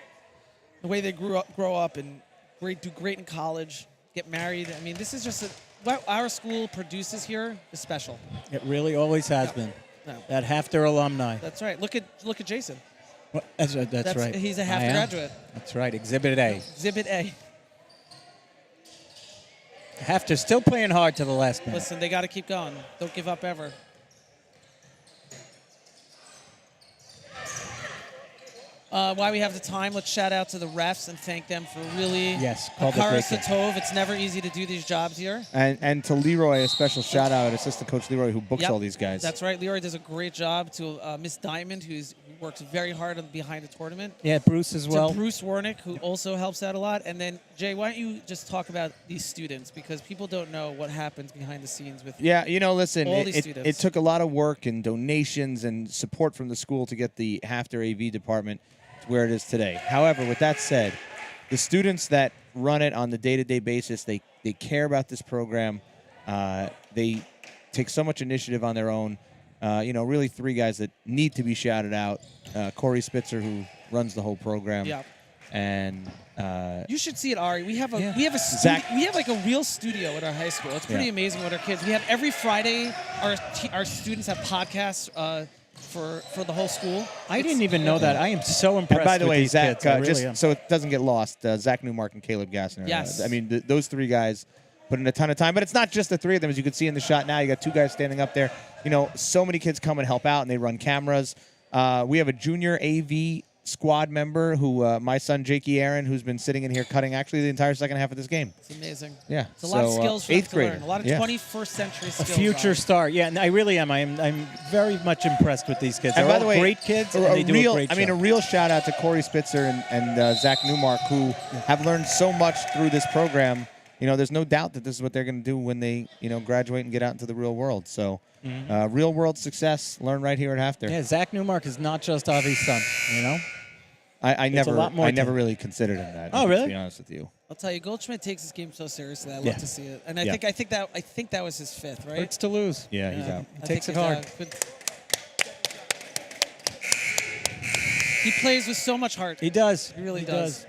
the way they grow up and do great in college, get married. I mean, this is just what our school produces here is special. It really always has been. No. That Hafter alumni. That's right. Look at Jason. That's right. He's a I Hafter am. graduate. That's right. Exhibit A. Exhibit A. Hafter still playing hard to the last minute. Listen, they got to keep going. Don't give up ever. While we have the time, let's shout out to the refs and thank them for really called it great game. Satov. It's never easy to do these jobs here. And to Leroy, a special shout out, assistant coach Leroy, who books Yep. all these guys. That's right. Leroy does a great job. To Miss Diamond, who works very hard behind the tournament. Yeah, Bruce as well. To Bruce Warnick, who also helps out a lot. And then, Jay, why don't you just talk about these students? Because people don't know what happens behind the scenes with Yeah, listen, all these it students. took a lot of work and donations and support from the school to get the Hafter AV department to where it is today. However, with that said, the students that run it on the day-to-day basis, they care about this program. They take so much initiative on their own. Really 3 guys that need to be shouted out. Corey Spitzer, who runs the whole program. Yeah. And You should see it, Ari. We have Yeah. we have Zach- like a real studio at our high school. It's pretty Yeah. amazing with our kids. We have every Friday our students have podcasts for the whole school. I didn't even know that. I am so impressed and by the with way, these Zach, kids. I really just am. so it doesn't get lost, Zach Newmark and Caleb Gassner. Yes. I mean, those 3 guys put in a ton of time. But it's not just the 3 of them. As you can see in the shot now, you got 2 guys standing up there. So many kids come and help out, and they run cameras. We have a junior AV squad member who, my son, Jakey Aaron, who's been sitting in here cutting actually the entire second half of this game. It's amazing. Yeah. It's a lot of So, skills for them 8th to learn. grader. A lot of Yeah. 21st century A skills. future Ari. star. Yeah, and I really am. I'm very much impressed with these kids. And They're by the all way, great kids, and a they do real, a great job. a real shout out to Corey Spitzer and Zach Newmark, who have learned so much through this program. there's no doubt that this is what they're going to do when they, graduate and get out into the real world. So, real world success, learn right here at Hafter. Yeah, Zach Newmark is not just Avi's son, I It's a lot more to never him. really considered him that. Oh, really? To be honest with you. I'll tell you, Goldschmidt takes his game so seriously. I love Yeah. to see it, and I Yeah. think that was his 5th, right? Hurts to lose. Yeah, he's out. I takes think it he's hard. out. But he plays with so much heart. He does. He really does.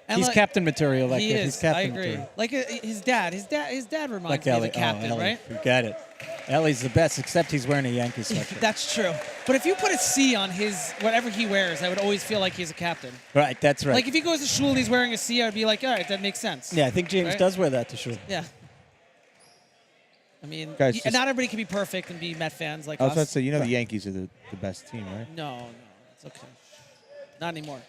And He's like- captain material. Like he that. is. He's captain I agree. material. Like his dad. His dad reminds Like me of Ellie. a captain, Ellie. right? You got it. Ellie's the best, except he's wearing a Yankees sweatshirt. That's true. But if you put a C on his whatever he wears, I would always feel like he's a captain. Right, that's right. Like if he goes to shul and he's wearing a C, I'd be like, all right, that makes sense. Yeah, I think James Right? does wear that to shoot. Yeah. I mean, Guys, and just- not everybody can be perfect and be Met fans like I was us. about to say, the Yankees are the best team, right? No, it's okay. Not anymore.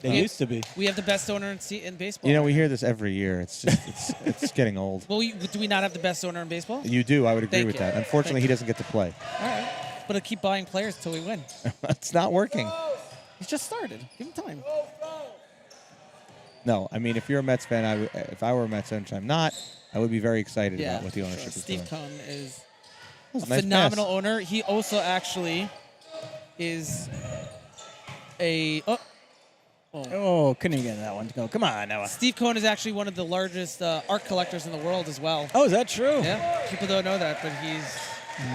They used to be. We have the best owner in baseball. We hear this every year. It's just it's getting old. Well, do we not have the best owner in baseball? You do. I would agree Thank with you. that. Unfortunately, he doesn't get to play. All right. But I'll keep buying players till we win. It's not working. He's just started. Give him time. No, I mean, if you're a Mets fan, if I were a Mets fan, which I'm not, I would be very excited Yeah. about what the ownership is doing. Steve Cohn is That was a a nice phenomenal pass. owner. He also actually is a. Oh, couldn't even get that one to go. Come on, Noah. Steve Cohn is actually one of the largest art collectors in the world as well. Oh, is that true? Yeah, people don't know that, but he's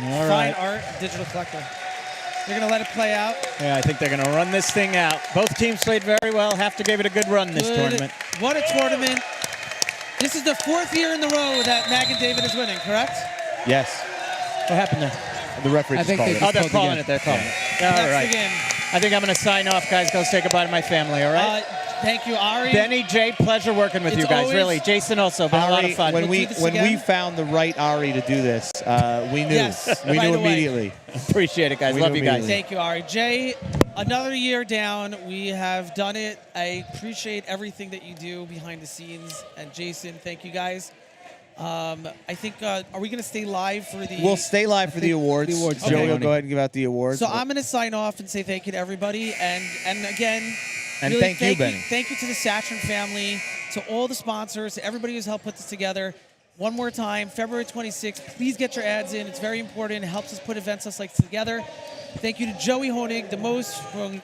All fine right. art digital collector. They're gonna let it play out. Yeah, I think they're going to run this thing out. Both teams played very well. Hafter gave it a good run this Good. tournament. What a tournament! This is the 4th year in the row that Mag and David is winning, correct? Yes. What happened there? The referee I just think called they it. just Oh, they're called calling again. it. They're calling it. All That's right. the game. I think I'm going to sign off, guys. Go say goodbye to my family, all right? Thank you, Ari. Benny, Jay, pleasure working with It's you guys. always- Really. Jason also. Been a lot of Ari, fun. when We'll we do this when we again. found the right Ari to do this, we knew. Yes, we right knew away. immediately. Appreciate it, guys. We Love knew you guys. immediately. Thank you, Ari. Jay, another year down. We have done it. I appreciate everything that you do behind the scenes. And Jason, thank you guys. I think, are we going to stay live for the... We'll stay live for the awards. the awards Joey ceremony. will go ahead and give out the awards. So I'm going to sign off and say thank you to everybody. And again, And really thank you, Benny. Thank you to the Satran family, to all the sponsors, to everybody who's helped put this together. One more time, February 26th, please get your ads in. It's very important. It helps us put events like this together. Thank you to Joey Honig, the most, for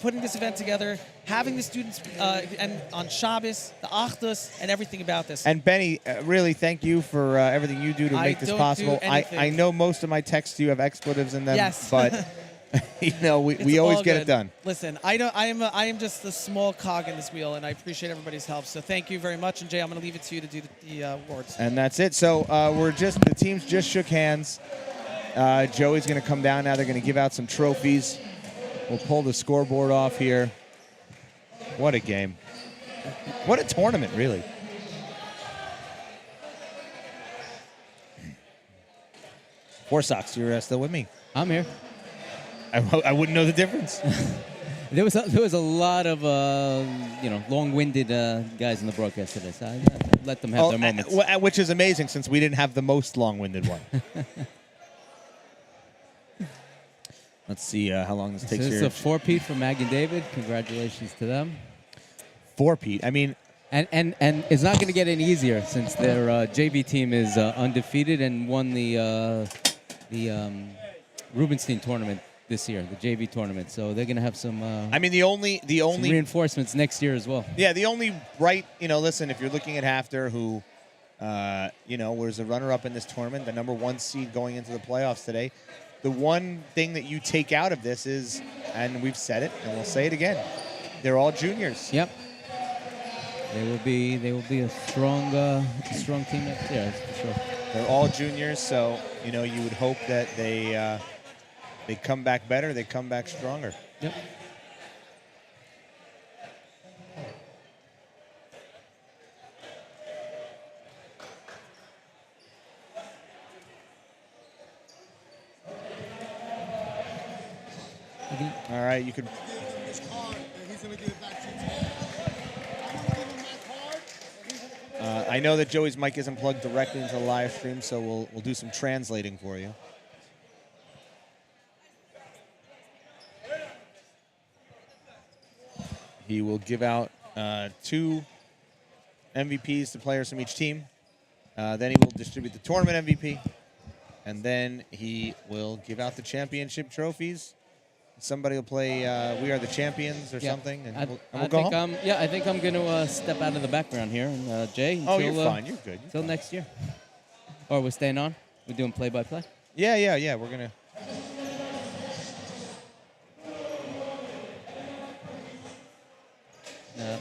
putting this event together, having the students and on Shabbos, the Achdus, and everything about this. And Benny, really thank you for everything you do to I make this don't possible. do anything. I know most of my texts to you have expletives in them, Yes. but we It's always all get good. it done. Listen, I am just a small cog in this wheel, and I appreciate everybody's help. So thank you very much. And Jay, I'm going to leave it to you to do the awards. And that's it. So the teams just shook hands. Joey's going to come down now. They're going to give out some trophies. We'll pull the scoreboard off here. What a game. What a tournament, really. Four Sox, you're still with me. I'm here. I wouldn't know the difference. There was a lot of long-winded guys in the broadcast today. So I let them have their moments. Which is amazing since we didn't have the most long-winded one. Let's see how long this So takes this is here. a four-peat for Mag and David. Congratulations to them. Four-peat. I mean, And it's not going to get any easier since their JV team is undefeated and won the Rubenstein tournament this year, the JV tournament. So they're going to have some. the only some reinforcements next year as well. Yeah, the only right, listen, if you're looking at Hafter, who, was a runner-up in this tournament, the number 1 seed going into the playoffs today, the one thing that you take out of this is, and we've said it, and we'll say it again, they're all juniors. Yep. They will be a strong team next year, that's for sure. They're all juniors, so, you would hope that they come back better, they come back stronger. Yep. All right, you could. I know that Joey's mic isn't plugged directly into the live stream, so we'll do some translating for you. He will give out 2 MVPs to players from each team. Then he will distribute the tournament MVP. And then he will give out the championship trophies. Somebody will play We Are the Champions or something, and we'll go home. I think I'm going to step out of the background here. And, Jay, until, you're fine. You're good. Until next year. Or we're staying on? We're doing play-by-play? Yeah. We're going to...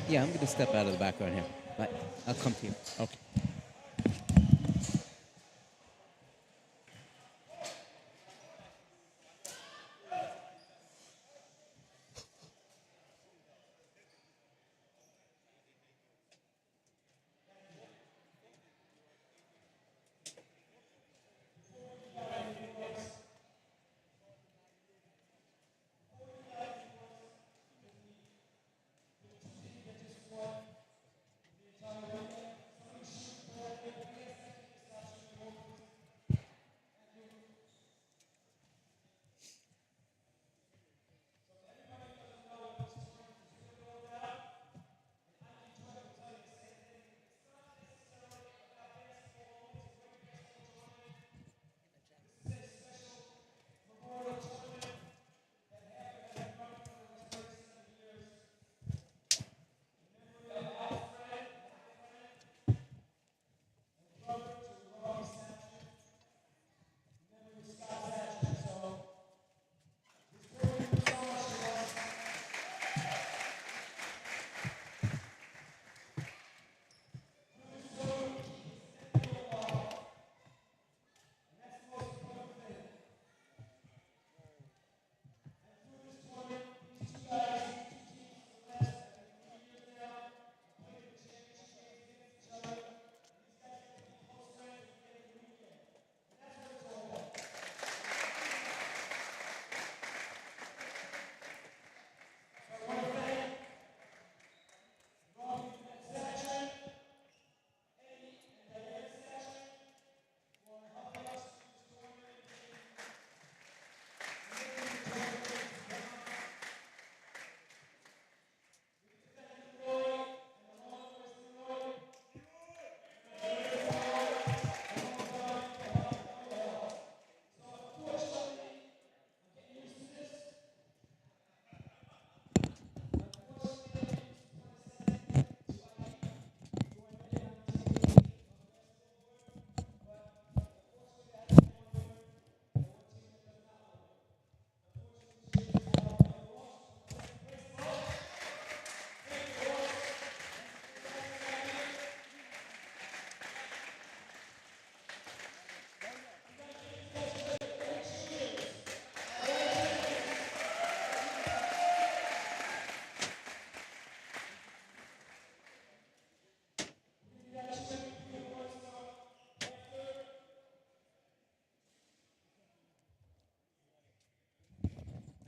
I'm going to step out of the background here. But I'll come to you. Okay.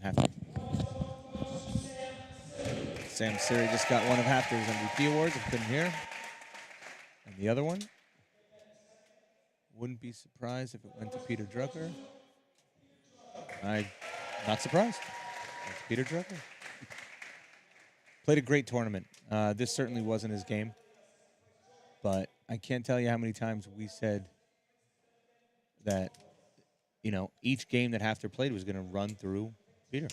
Hafter. Sam Siri just got one of Hafter's MVP awards. I couldn't hear. And the other one? Wouldn't be surprised if it went to Peter Drucker. I'm not surprised. It's Peter Drucker. Played a great tournament. This certainly wasn't his game. But I can't tell you how many times we said that, each game that Hafter played was going to run through Peter.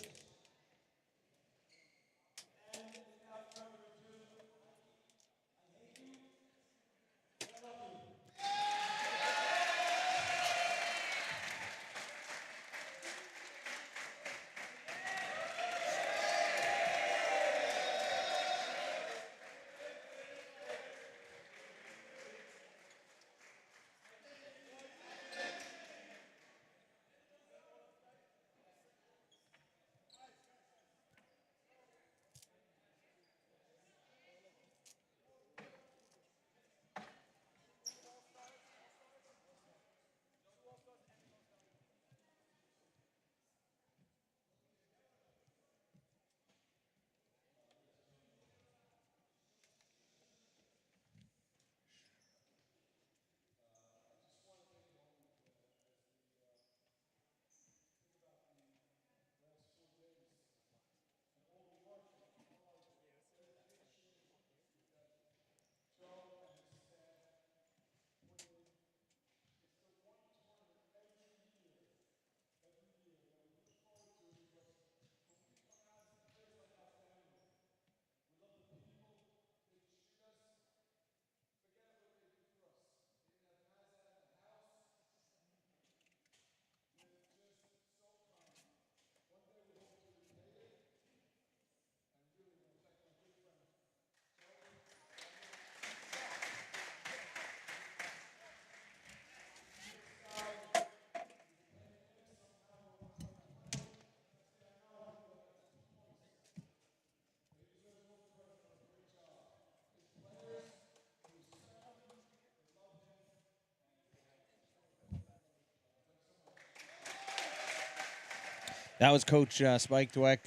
That was Coach Spike Dweck,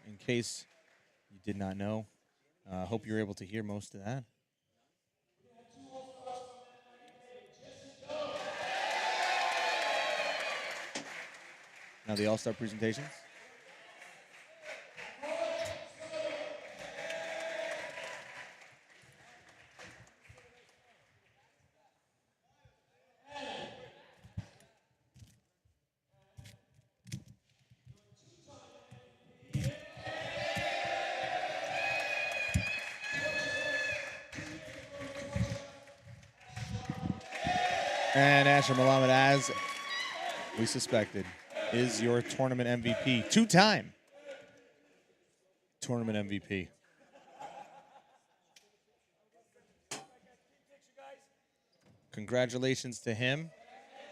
in case you did not know. Hope you were able to hear most of that. Now the All-Star presentations. And Asher Malamed, as we suspected, is your tournament MVP. Two-time tournament MVP. Congratulations to him.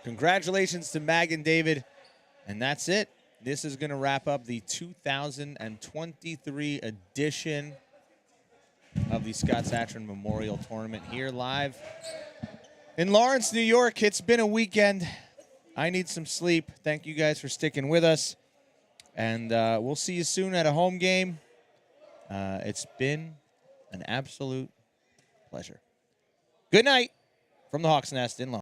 Congratulations to Mag and David. And that's it. This is going to wrap up the 2023 edition of the Scott Satran Memorial Tournament here live in Lawrence, New York. It's been a weekend. I need some sleep. Thank you guys for sticking with us. And we'll see you soon at a home game. It's been an absolute pleasure. Good night from the Hawks Nest in Lawrence.